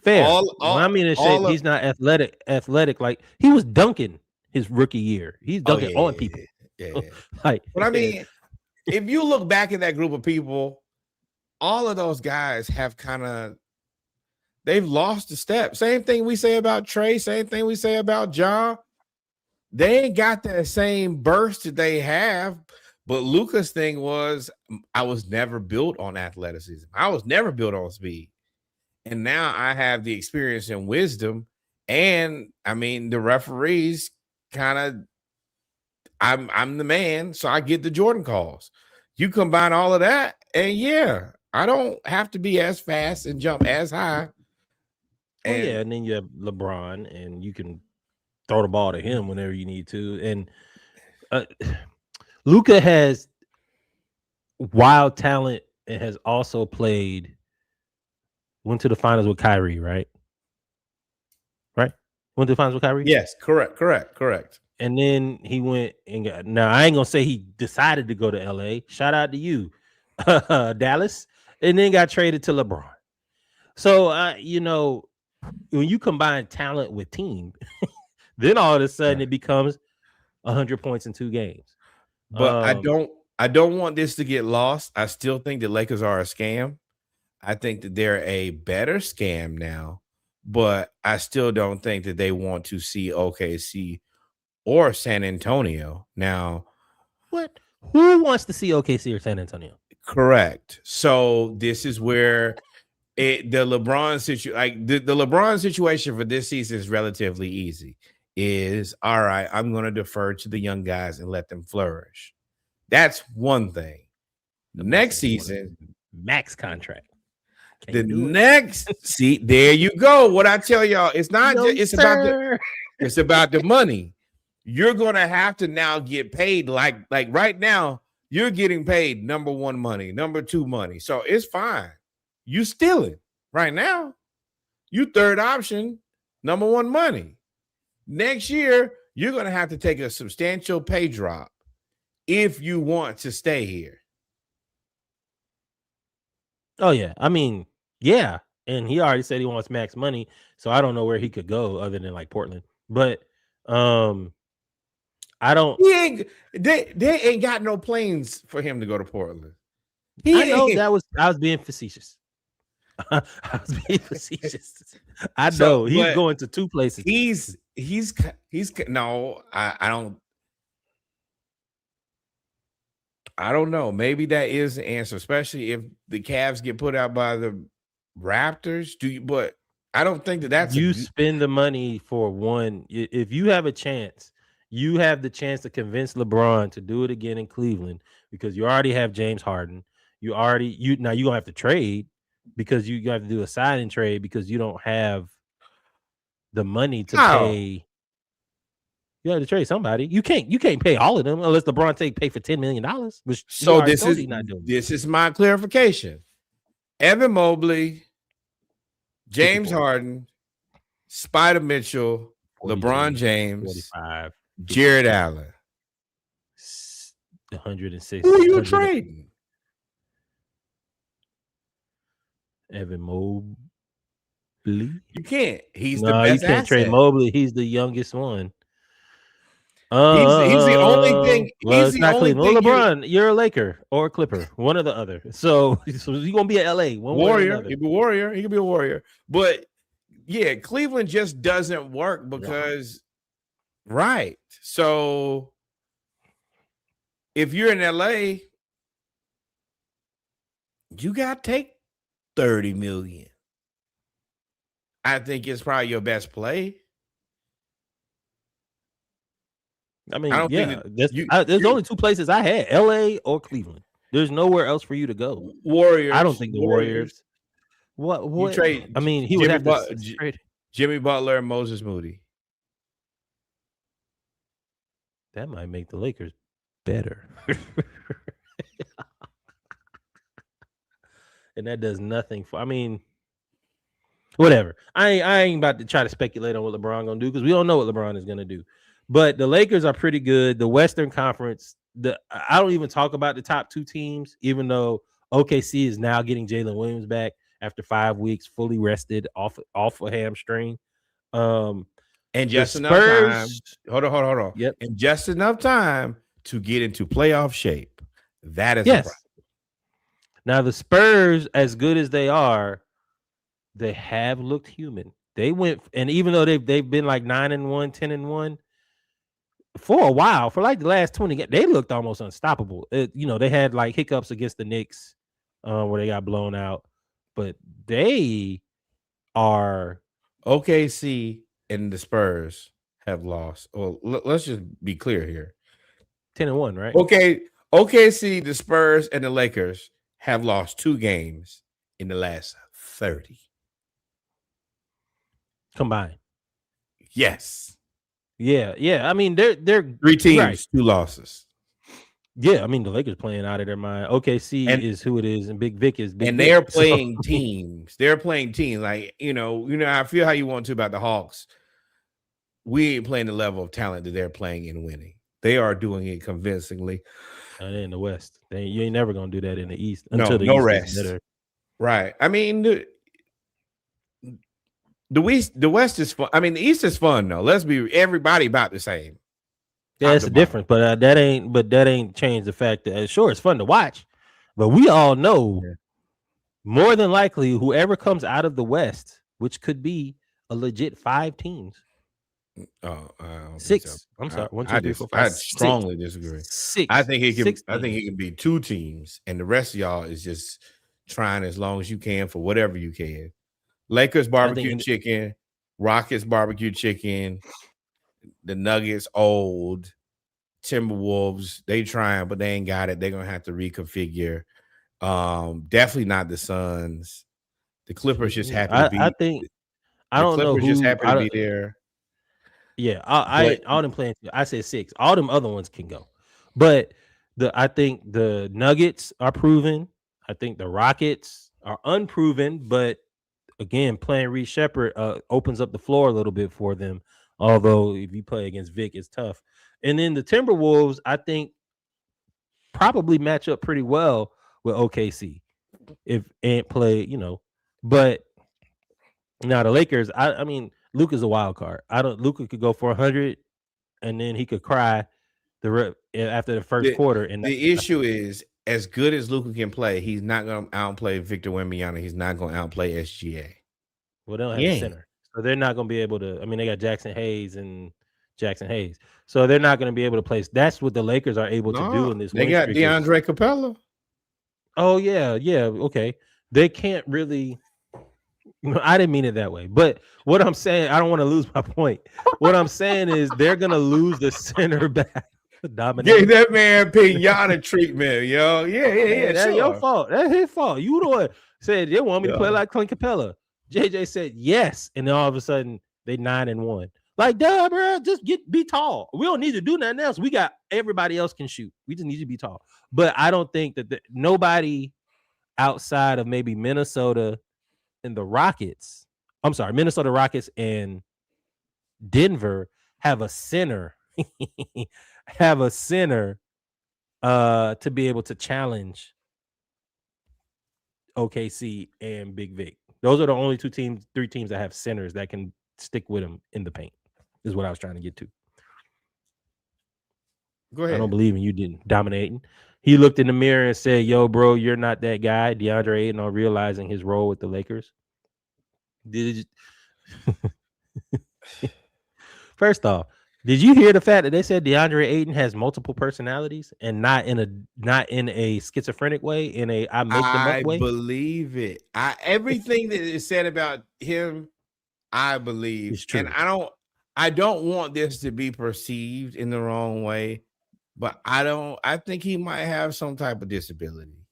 Fair. He's not athletic. Like he was dunking his rookie year. He's dunking on people. Yeah. But I mean, if you look back at that group of people, all of those guys have they've lost a step. Same thing we say about Trey. Same thing we say about Ja. They ain't got that same burst that they have, but Luka's thing was, I was never built on athleticism. I was never built on speed. And now I have the experience and wisdom. And I mean, the referees I'm the man, so I get the Jordan calls. You combine all of that, and I don't have to be as fast and jump as high. And then you have LeBron, and you can throw the ball to him whenever you need to. And Luka has wild talent and has also went to the finals with Kyrie, right? Went to the finals with Kyrie? Yes, correct. And then he went and now I ain't gonna say he decided to go to LA. Shout out to you, Dallas, and then got traded to LeBron. So when you combine talent with team, then all of a sudden it becomes 100 points in 2 games. But I don't want this to get lost. I still think the Lakers are a scam. I think that they're a better scam now, but I still don't think that they want to see OKC or San Antonio. Now, what Who wants to see OKC or San Antonio? Correct. So this is where the LeBron situation, like the LeBron situation for this season is relatively easy. Is all right. I'm going to defer to the young guys and let them flourish. That's one thing. The next season, max contract. The next, see, there you go. What I tell y'all, it's not just it's about the money. You're gonna have to now get paid like right now. You're getting paid number one money, number two money. So it's fine. You stealing right now. You third option, number one money. Next year, you're gonna have to take a substantial pay drop if you want to stay here. Oh yeah, I mean, yeah, and he already said he wants max money, so I don't know where he could go other than like Portland. But I don't. They ain't got no planes for him to go to Portland. I know I was being facetious. I was being facetious. I know he's going to two places. He's no, I don't know. Maybe that is the answer, especially if the Cavs get put out by the Raptors. But I don't think that's spend the money for one. If you have a chance, you have the chance to convince LeBron to do it again in Cleveland because you already have James Harden. Now you're gonna have to trade because you have to do a signing trade because you don't have the money to pay. You have to trade somebody. You can't pay all of them unless LeBron pay for $10 million. Which so this is my clarification. Evan Mobley, James Harden, Spider Mitchell, 42, LeBron James, 45, Jared Allen, 106. Who are you trading? Evan Mobley. You can't. He's the best. You can't trade Mobley. He's the youngest one. He's the only thing. Well, he's not Cleveland. LeBron, you're a Laker or a Clipper, one or the other. So you're gonna be at LA. Warrior. He be Warrior. He can be a Warrior. But yeah, Cleveland just doesn't work because right. So if you're in LA, you gotta take 30 million. I think it's probably your best play. I mean, there's only two places I had: LA or Cleveland. There's nowhere else for you to go. Warriors. I don't think the Warriors. What? You trade? I mean, he would have to trade Jimmy Butler and Moses Moody. That might make the Lakers better. And that does nothing for. I mean, whatever. I ain't about to try to speculate on what LeBron gonna do because we don't know what LeBron is gonna do. But the Lakers are pretty good. The Western Conference, I don't even talk about the top two teams, even though OKC is now getting Jalen Williams back after 5 weeks, fully rested off a hamstring. And just enough time. Hold on. Yep. And just enough time to get into playoff shape. That is yes. Now the Spurs, as good as they are, they have looked human. They went, and even though they've been like 9-1, 10-1. For a while, for like the last 20 games, they looked almost unstoppable. They had like hiccups against the Knicks where they got blown out, but they are OKC and the Spurs have lost. Well, let's just be clear here. 10-1, right? Okay, OKC, the Spurs, and the Lakers have lost 2 games in the last 30 combined. Yes. Yeah. I mean, they're 3 teams, right. 2 losses. Yeah, I mean the Lakers playing out of their mind. OKC is who it is, and Big Vic is Big. And they're playing teams. They're playing teams. Like I feel how you want to about the Hawks. We ain't playing the level of talent that they're playing and winning. They are doing it convincingly. They're in the West. You ain't never gonna do that in the East until the East rest. Is better. Right. I mean. The West is fun. I mean, the East is fun though. Let's be everybody about the same. Yeah, it's a difference, but that ain't changed the fact that sure it's fun to watch, but we all know more than likely whoever comes out of the West, which could be a legit 5 teams, Oh, I don't think so. Six. I'm sorry. 1, 2, 3, 4, 5. I Six. strongly disagree. Six. I think he can. Six I think he can be 2 teams, and the rest of y'all is just trying as long as you can for whatever you can. Lakers barbecue chicken, Rockets barbecue chicken, the Nuggets old, Timberwolves they trying, but they ain't got it. They're gonna have to reconfigure. Definitely not the Suns. The Clippers just happy to be. I think I don't know who. Just happy to be there. Yeah, I all them playing. I said 6. All them other ones can go, but I think the Nuggets are proven. I think the Rockets are unproven, but again, playing Reed Shepherd opens up the floor a little bit for them. Although if you play against Vic, it's tough. And then the Timberwolves, I think, probably match up pretty well with OKC if Ant play, But now the Lakers, I mean, Luka's a wild card. Luka could go for 100, and then he could cry after the first quarter. And the issue is, as good as Luka can play, he's not going to outplay Victor Wembanyama. He's not going to outplay SGA. Well, they don't have a center, so they're not going to be able to. I mean, they got Jackson Hayes, so they're not going to be able to play. That's what the Lakers are able to do in this. They got DeAndre Capella. Oh yeah, okay. They can't really. I didn't mean it that way, but what I'm saying, I don't want to lose my point. What I'm saying is they're gonna lose the center back. Gave that man pinata treatment, yo. Yeah. That's your fault. That's his fault. You the one said they want me to play like Clint Capella. JJ said yes, and then all of a sudden they 9-1. Like, duh, bro, just be tall. We don't need to do nothing else. We got everybody else can shoot. We just need to be tall. But I don't think that nobody outside of maybe Minnesota and the Rockets, Minnesota Rockets and Denver have a center, to be able to challenge OKC and Big Vic. Those are the only 3 teams that have centers that can stick with them in the paint, is what I was trying to get to. Go ahead. I don't believe in you didn't dominating. He looked in the mirror and said, yo, bro, you're not that guy. DeAndre Ayton on realizing his role with the Lakers. First off, did you hear the fact that they said DeAndre Ayton has multiple personalities and not in a schizophrenic way, in a I make them up way? I believe it. Everything that is said about him, I believe. It's true. And I don't want this to be perceived in the wrong way, but I think he might have some type of disability.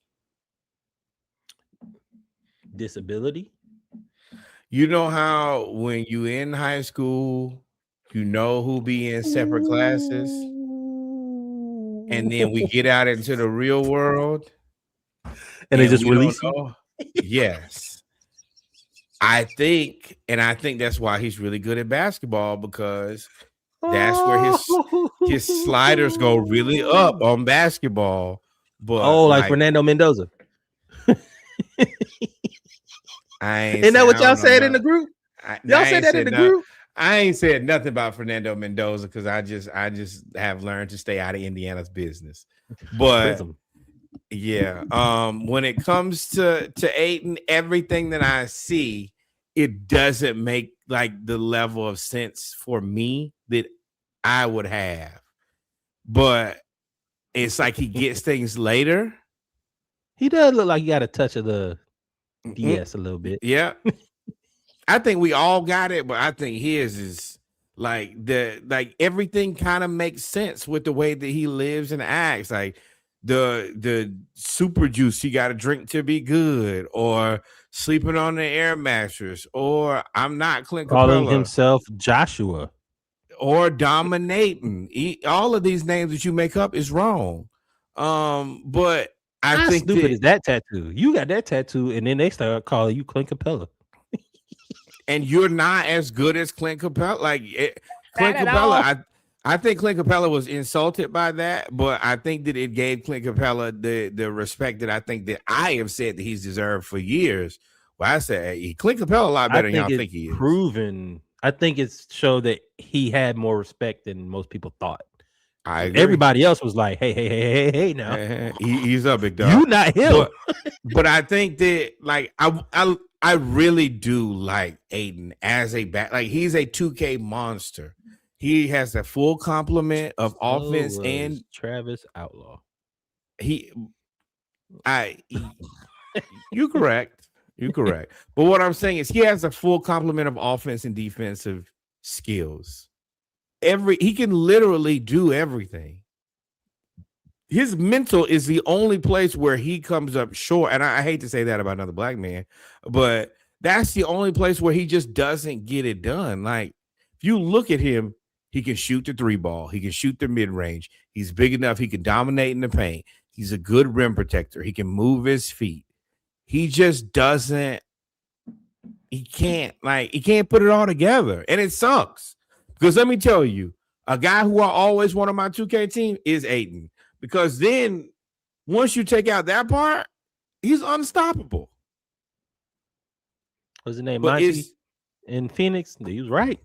Disability? You know how when you in high school, you know who be in separate classes, and then we get out into the real world, and they just release you? Yes. I think that's why he's really good at basketball, because that's where his sliders go really up on basketball. But like Fernando Mendoza. Isn't that what y'all said in the group? Y'all said that in the group? I ain't said nothing about Fernando Mendoza because I just have learned to stay out of Indiana's business. But yeah, when it comes to Ayton, everything that I see, it doesn't make like the level of sense for me that I would have. But it's like he gets things later. He does look like he got a touch of the DS a little bit. Yeah. I think we all got it, but I think his is like everything kind of makes sense with the way that he lives and acts. Like the super juice he got to drink to be good, or sleeping on the air mattress, or I'm not Clint Capella, calling himself Joshua, or dominating. All of these names that you make up is wrong. But I think stupid is that tattoo. You got that tattoo, and then they start calling you Clint Capella. And you're not as good as Clint Capella. Clint Capella, I think Clint Capella was insulted by that, but I think that it gave Clint Capella the respect that I think that I have said that he's deserved for years. Well, I said Clint Capella a lot better than y'all think he is. Proven. I think it's showed that he had more respect than most people thought. I agree. Everybody else was like, hey, now he's up, big dog. You not him. But I think that I really do like Aiden as a back. Like he's a 2K monster. He has a full complement of offense and Travis Outlaw. he you correct. You correct. But what I'm saying is he has a full complement of offense and defensive skills. He can literally do everything. His mental is the only place where he comes up short. And I hate to say that about another black man, but that's the only place where he just doesn't get it done. Like, if you look at him, he can shoot the 3-ball. He can shoot the mid-range. He's big enough. He can dominate in the paint. He's a good rim protector. He can move his feet. He just doesn't. He can't put it all together. And it sucks. Because let me tell you, a guy who I always want on my 2K team is Aiden. Because then once you take out that part, he's unstoppable. What's his name? Monty in Phoenix? He was right.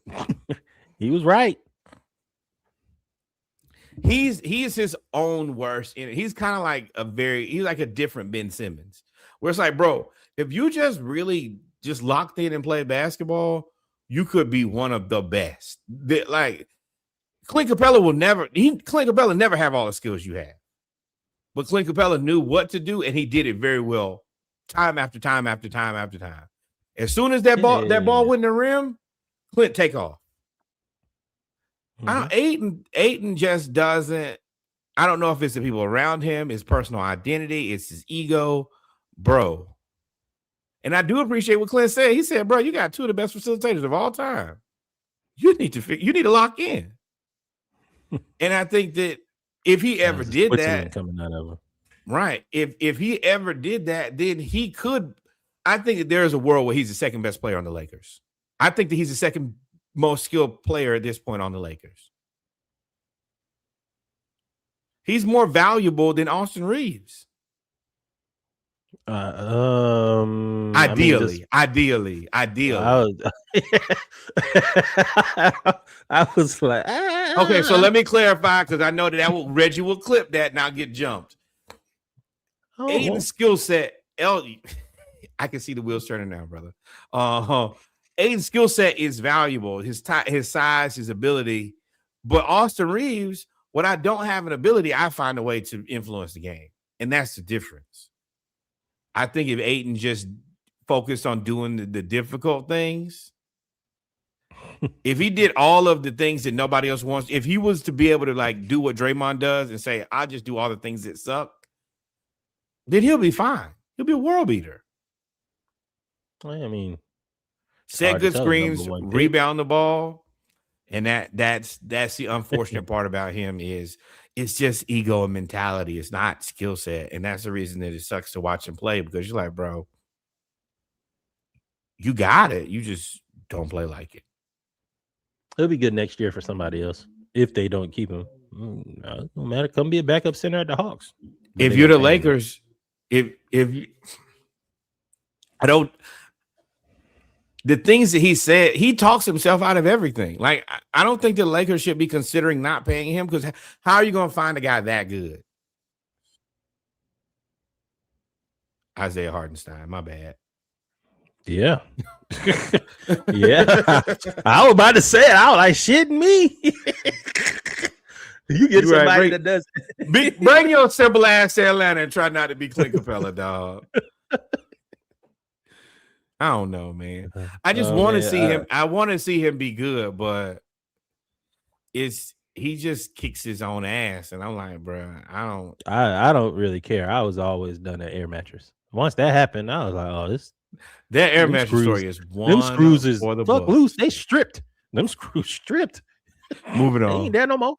He was right. He is his own worst enemy. He's kind of like he's like a different Ben Simmons. Where it's like, bro, if you just really just locked in and played basketball, you could be one of the best. Like Clint Capella never have all the skills you have. But Clint Capella knew what to do, and he did it very well, time after time after time after time. As soon as that ball went in the rim, Clint take off. Aiden just doesn't. I don't know if it's the people around him, his personal identity, it's his ego, bro. And I do appreciate what Clint said. He said, bro, you got two of the best facilitators of all time. You need to lock in. And I think that if he ever did that, coming out of him. Right. If he ever did that, then he could. I think that there is a world where he's the second best player on the Lakers. I think that he's the second most skilled player at this point on the Lakers. He's more valuable than Austin Reeves. Ideally. I was like, okay, so let me clarify because I know that Reggie will clip that and I'll get jumped. Aiden's skill set, I can see the wheels turning now, brother. Aiden's skill set is valuable. His size, his ability, but Austin Reeves, when I don't have an ability, I find a way to influence the game, and that's the difference. I think if Aiden just focused on doing the difficult things, if he did all of the things that nobody else wants, if he was to be able to like do what Draymond does and say, "I just do all the things that suck," then he'll be fine. He'll be a world beater. I mean, set good screens, rebound the ball, and that's the unfortunate part about him is it's just ego and mentality. It's not skill set, and that's the reason that it sucks to watch him play because you're like, bro, you got it. You just don't play like it. It'll be good next year for somebody else if they don't keep him. No matter, come be a backup center at the Hawks. If you're the Lakers, if you, I don't. The things that he said, he talks himself out of everything. Like, I don't think the Lakers should be considering not paying him because how are you going to find a guy that good? Isaiah Hartenstein, my bad. Yeah. Yeah. I was about to say it. I was like, shitting me. You get somebody that does. Bring your simple ass to Atlanta and try not to be Clint Capella, dog. I don't know, man. I just want to see him. I want to see him be good, but he just kicks his own ass, and I'm like, bro, I don't really care. I was always done at air mattress. Once that happened, I was like, oh, that air mattress story is one. Them screws is for the fuck loose. They stripped. Them screws stripped. Moving on. They ain't there no more.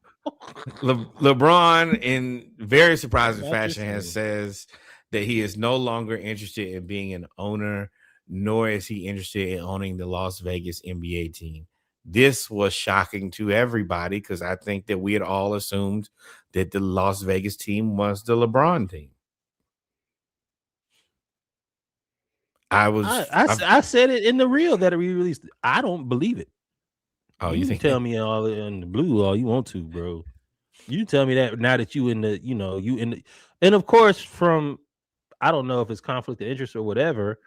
LeBron, in very surprising fashion, says that he is no longer interested in being an owner, nor is he interested in owning the Las Vegas NBA team. This was shocking to everybody because I think that we had all assumed that the Las Vegas team was the LeBron team. I said it in the reel that we released. I don't believe it. Oh, you can tell me all in the blue all you want to, bro. You tell me that now that you in the, and of course from, I don't know if it's conflict of interest or whatever,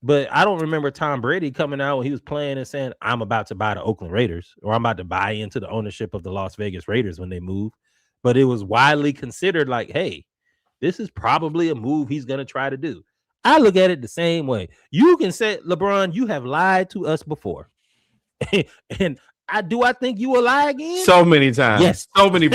But I don't remember Tom Brady coming out when he was playing and saying, I'm about to buy the Oakland Raiders, or I'm about to buy into the ownership of the Las Vegas Raiders when they move. But it was widely considered like, hey, this is probably a move he's going to try to do. I look at it the same way. You can say, LeBron, you have lied to us before. And I think you will lie again? So many times. Yes. So many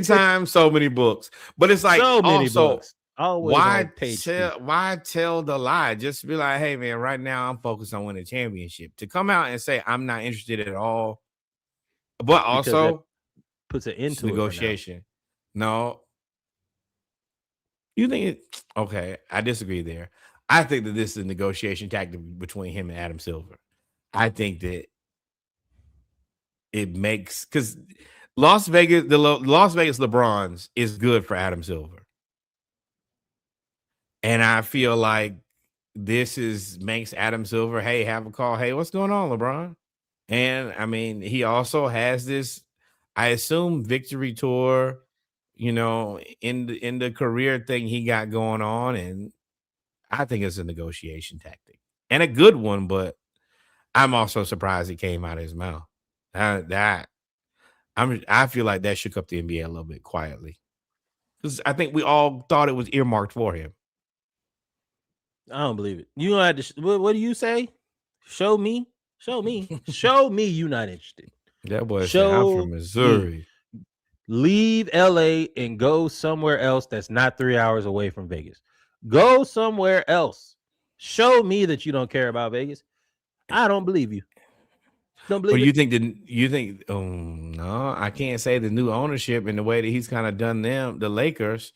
times, so many books. But it's like so many also books. Always why tell the lie? Just be like, hey man, right now I'm focused on winning a championship. To come out and say I'm not interested at all, but also puts an end to negotiation. No. You think it okay? I disagree there. I think that this is a negotiation tactic between him and Adam Silver. I think that it makes because Las Vegas LeBrons is good for Adam Silver. And I feel like this makes Adam Silver, hey, have a call. Hey, what's going on, LeBron? And I mean, he also has this, I assume, victory tour, in the career thing he got going on. And I think it's a negotiation tactic and a good one, but I'm also surprised it came out of his mouth. I feel like that shook up the NBA a little bit quietly because I think we all thought it was earmarked for him. I don't believe it. You don't have to. What do you say? Show me. Show me. Show me you're not interested. That boy said, I'm from Missouri. Leave LA and go somewhere else that's not 3 hours away from Vegas. Go somewhere else. Show me that you don't care about Vegas. I don't believe you. Don't believe it. You think no, I can't say the new ownership and the way that he's kind of done the Lakers.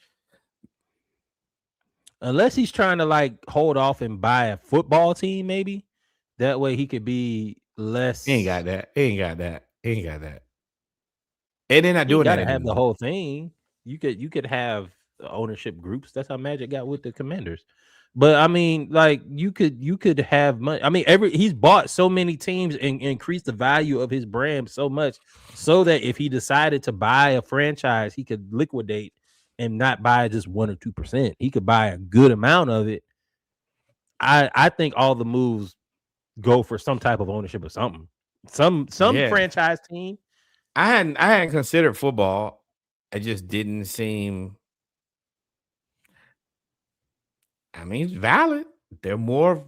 Unless he's trying to like hold off and buy a football team, maybe that way he could be less. He ain't got that. And they're not doing that anymore. Have the whole thing. You could have ownership groups. That's how Magic got with the Commanders. But I mean, like you could have money. I mean, he's bought so many teams and increased the value of his brand so much, so that if he decided to buy a franchise, he could liquidate and not buy just 1 or 2%. He could buy a good amount of it. I think all the moves go for some type of ownership or something. Some franchise team. I hadn't considered football. It just didn't seem. I mean, it's valid. They're more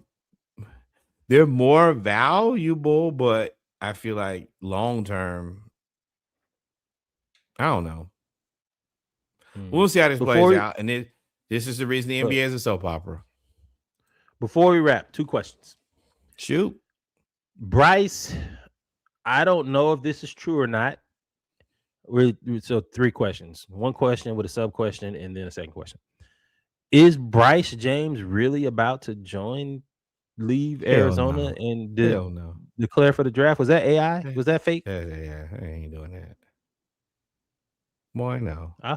valuable, but I feel like long term, I don't know. We'll see how this plays out. And this is the reason the NBA is a soap opera. Before we wrap, 2 questions. Shoot. Bryce, I don't know if this is true or not. So 3 questions. 1 question with a sub question and then a second question. Is Bryce James really about to leave Arizona and declare for the draft? Was that AI? Was that fake? Yeah, I ain't doing that. Boy, no. I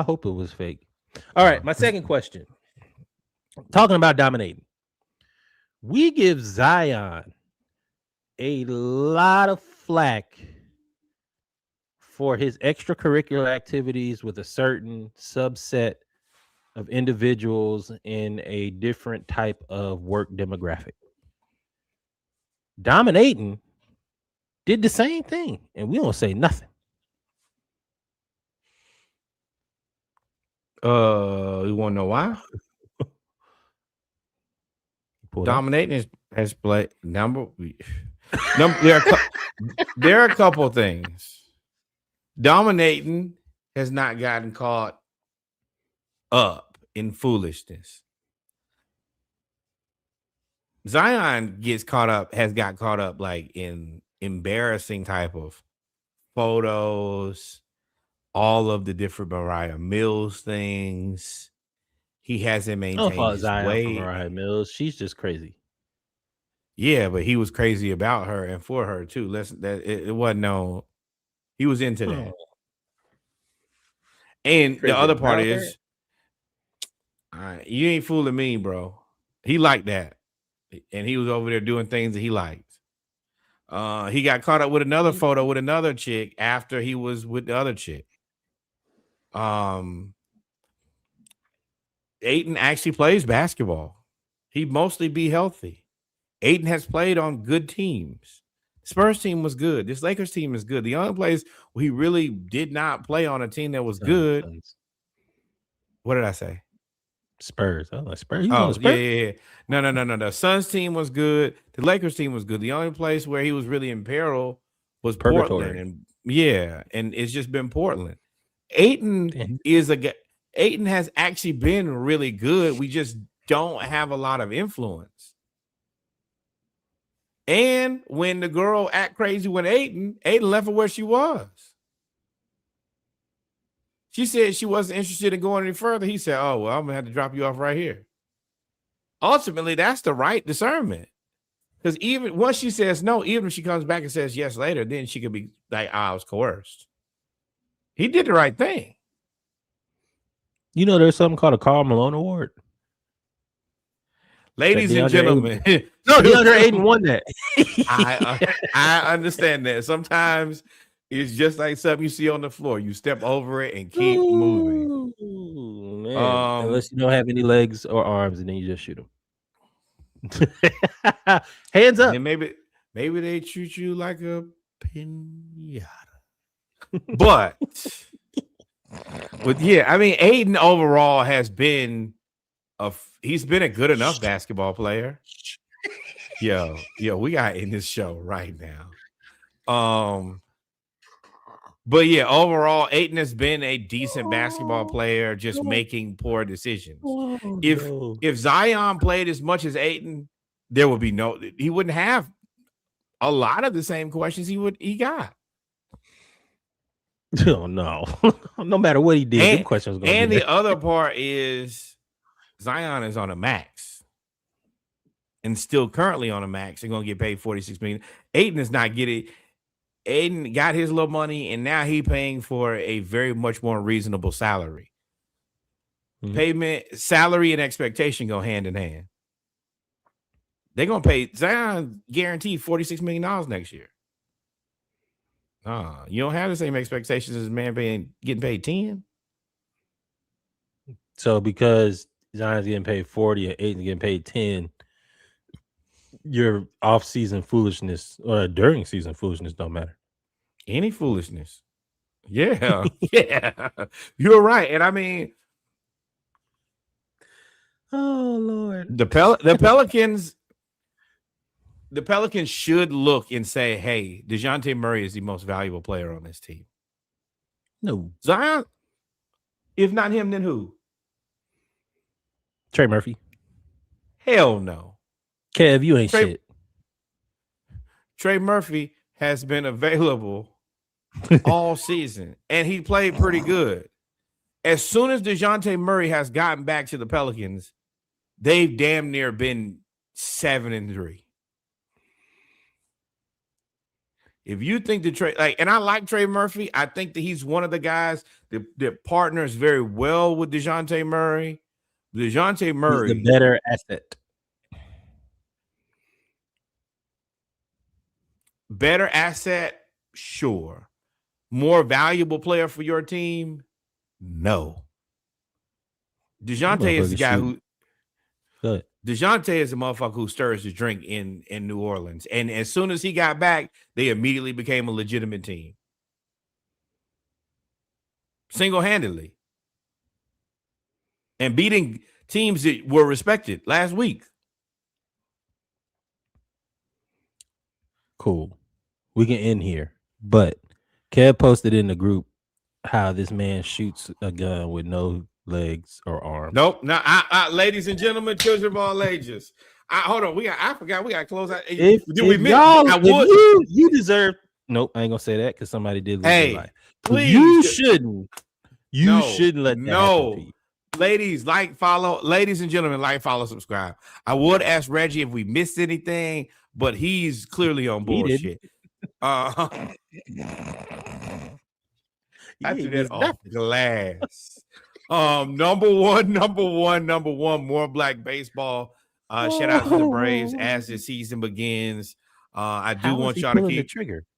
hope it was fake. All right, my second question. Talking about dominating. We give Zion a lot of flack for his extracurricular activities with a certain subset of individuals in a different type of work demographic. Dominating did the same thing, and we don't say nothing. You want to know why? Dominating has played number. There are a couple things. Dominating has not gotten caught up in foolishness. Zion has got caught up like in embarrassing type of photos, all of the different Mariah Mills things. He hasn't maintained his weight. Mariah Mills, she's just crazy. Yeah, but he was crazy about her and for her too. It wasn't no. He was into that. And the other part is, you ain't fooling me, bro. He liked that, and he was over there doing things that he liked. He got caught up with another photo with another chick after he was with the other chick. Ayton actually plays basketball. He'd mostly be healthy. Ayton has played on good teams. Spurs team was good. This Lakers team is good. The only place where he really did not play on a team that was good. What did I say? Spurs. Oh, Spurs. Oh, yeah. No. The Suns team was good. The Lakers team was good. The only place where he was really in peril was Portland. And it's just been Portland. Ayton Ayton has actually been really good. We just don't have a lot of influence. And when the girl act crazy with Ayton left her where she was. She said she wasn't interested in going any further. He said, oh, well, I'm going to have to drop you off right here. Ultimately, that's the right discernment. Because even once she says no, even if she comes back and says yes later, then she could be like, I was coerced. He did the right thing. You know, there's something called a Karl Malone Award. Ladies and gentlemen. No, DeAndre Ayton won that. I understand that. Sometimes it's just like something you see on the floor. You step over it and keep moving. Man. Unless you don't have any legs or arms, and then you just shoot them. Hands up. And maybe they treat you like a pinata. But I mean, Ayton overall has been he's been a good enough basketball player. Yo, we got in this show right now. But yeah, overall, Ayton has been a decent basketball player, just making poor decisions. If Zion played as much as Ayton, there would be he wouldn't have a lot of the same questions he got. Oh no. No matter what he did, the question was going to be the other part is Zion is on a max. And still currently on a max. They're going to get paid $46 million. Ayton is not getting. Ayton got his little money, and now he's paying for a very much more reasonable salary. Mm-hmm. Payment, salary, and expectation go hand in hand. They're going to pay Zion guaranteed $46 million next year. You don't have the same expectations as a man getting paid 10. So because Zion's getting paid 40 and Ayton's getting paid 10, your off-season foolishness or during season foolishness don't matter. Any foolishness. Yeah. Yeah. You're right. And I mean, oh Lord. The Pelicans should look and say, hey, DeJounte Murray is the most valuable player on this team. No. Zion? If not him, then who? Trey Murphy. Hell no. Kev, you ain't shit. Trey Murphy has been available all season, and he played pretty good. As soon as DeJounte Murray has gotten back to the Pelicans, they've damn near been 7-3. If you think that and I like Trey Murphy, I think that he's one of the guys that partners very well with DeJounte Murray. DeJounte Murray, he's the better asset. Better asset, sure. More valuable player for your team, no. DeJounte is the guy who. Good. DeJounte is a motherfucker who stirs the drink in New Orleans. And as soon as he got back, they immediately became a legitimate team. Single-handedly. And beating teams that were respected last week. Cool. We can end here. But Kev posted in the group how this man shoots a gun with no legs or arms. Nope. Now, ladies and gentlemen, children of all ages. Hold on. I forgot. We got to close out. You deserve. Nope. I ain't gonna say that because somebody did lose their life. Please. You shouldn't. You shouldn't let that happen. Ladies, follow. Ladies and gentlemen, follow, subscribe. I would ask Reggie if we missed anything, but he's clearly on bullshit. I threw that off glass. Number one, more black baseball. Shout out to the Braves as the season begins. I do want y'all to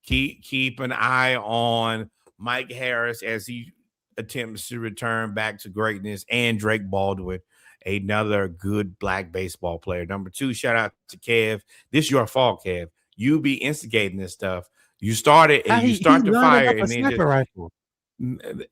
keep an eye on Mike Harris as he attempts to return back to greatness, and Drake Baldwin another good black baseball player. Number 2, shout out to Kev. This your fault, Kev. You be instigating this stuff. You started and you start the fire and then just rifle.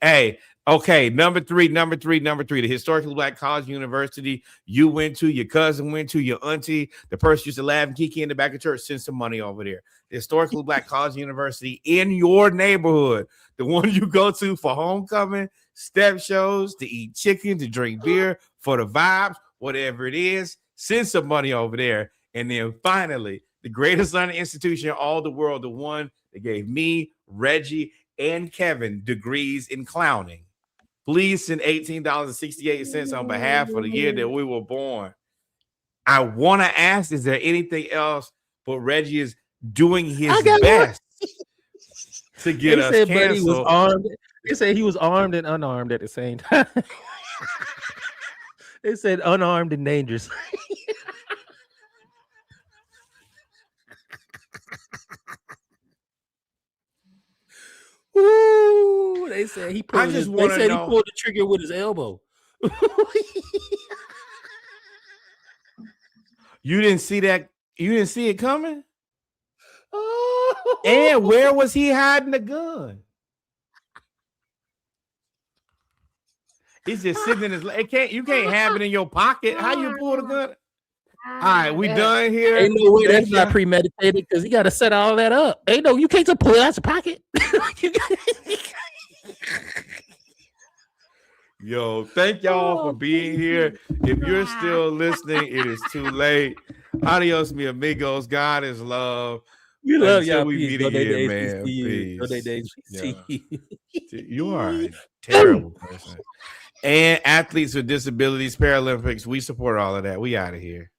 Hey, okay. Number three. The historically black college university you went to, your cousin went to, your auntie, the person used to laugh and kiki in the back of church, send some money over there. The historically black college university in your neighborhood, the one you go to for homecoming, step shows, to eat chicken, to drink beer, for the vibes, whatever it is, send some money over there. And then finally, the greatest learning institution in all the world, the one that gave me, Reggie, and Kevin degrees in clowning. Please send $18.68 on behalf of the year that we were born. I want to ask, is there anything else? But Reggie is doing his best to get us canceled. But he was armed. They said he was armed and unarmed at the same time. They said unarmed and dangerous. Ooh, they said he pulled. He pulled the trigger with his elbow. You didn't see that? You didn't see it coming? Oh. And where was he hiding the gun? It's just sitting in his leg. You can't have it in your pocket. How you pull the gun? All right, we done here. Ain't no way that's not premeditated because he got to set all that up. Ain't no, you can't just pull it out your pocket. Yo, thank y'all for being here. If you're still listening, it is too late. Adios, mi amigos. God is love. We love y'all. We meet again, man. You are a terrible person. And athletes with disabilities, Paralympics, we support all of that. We out of here.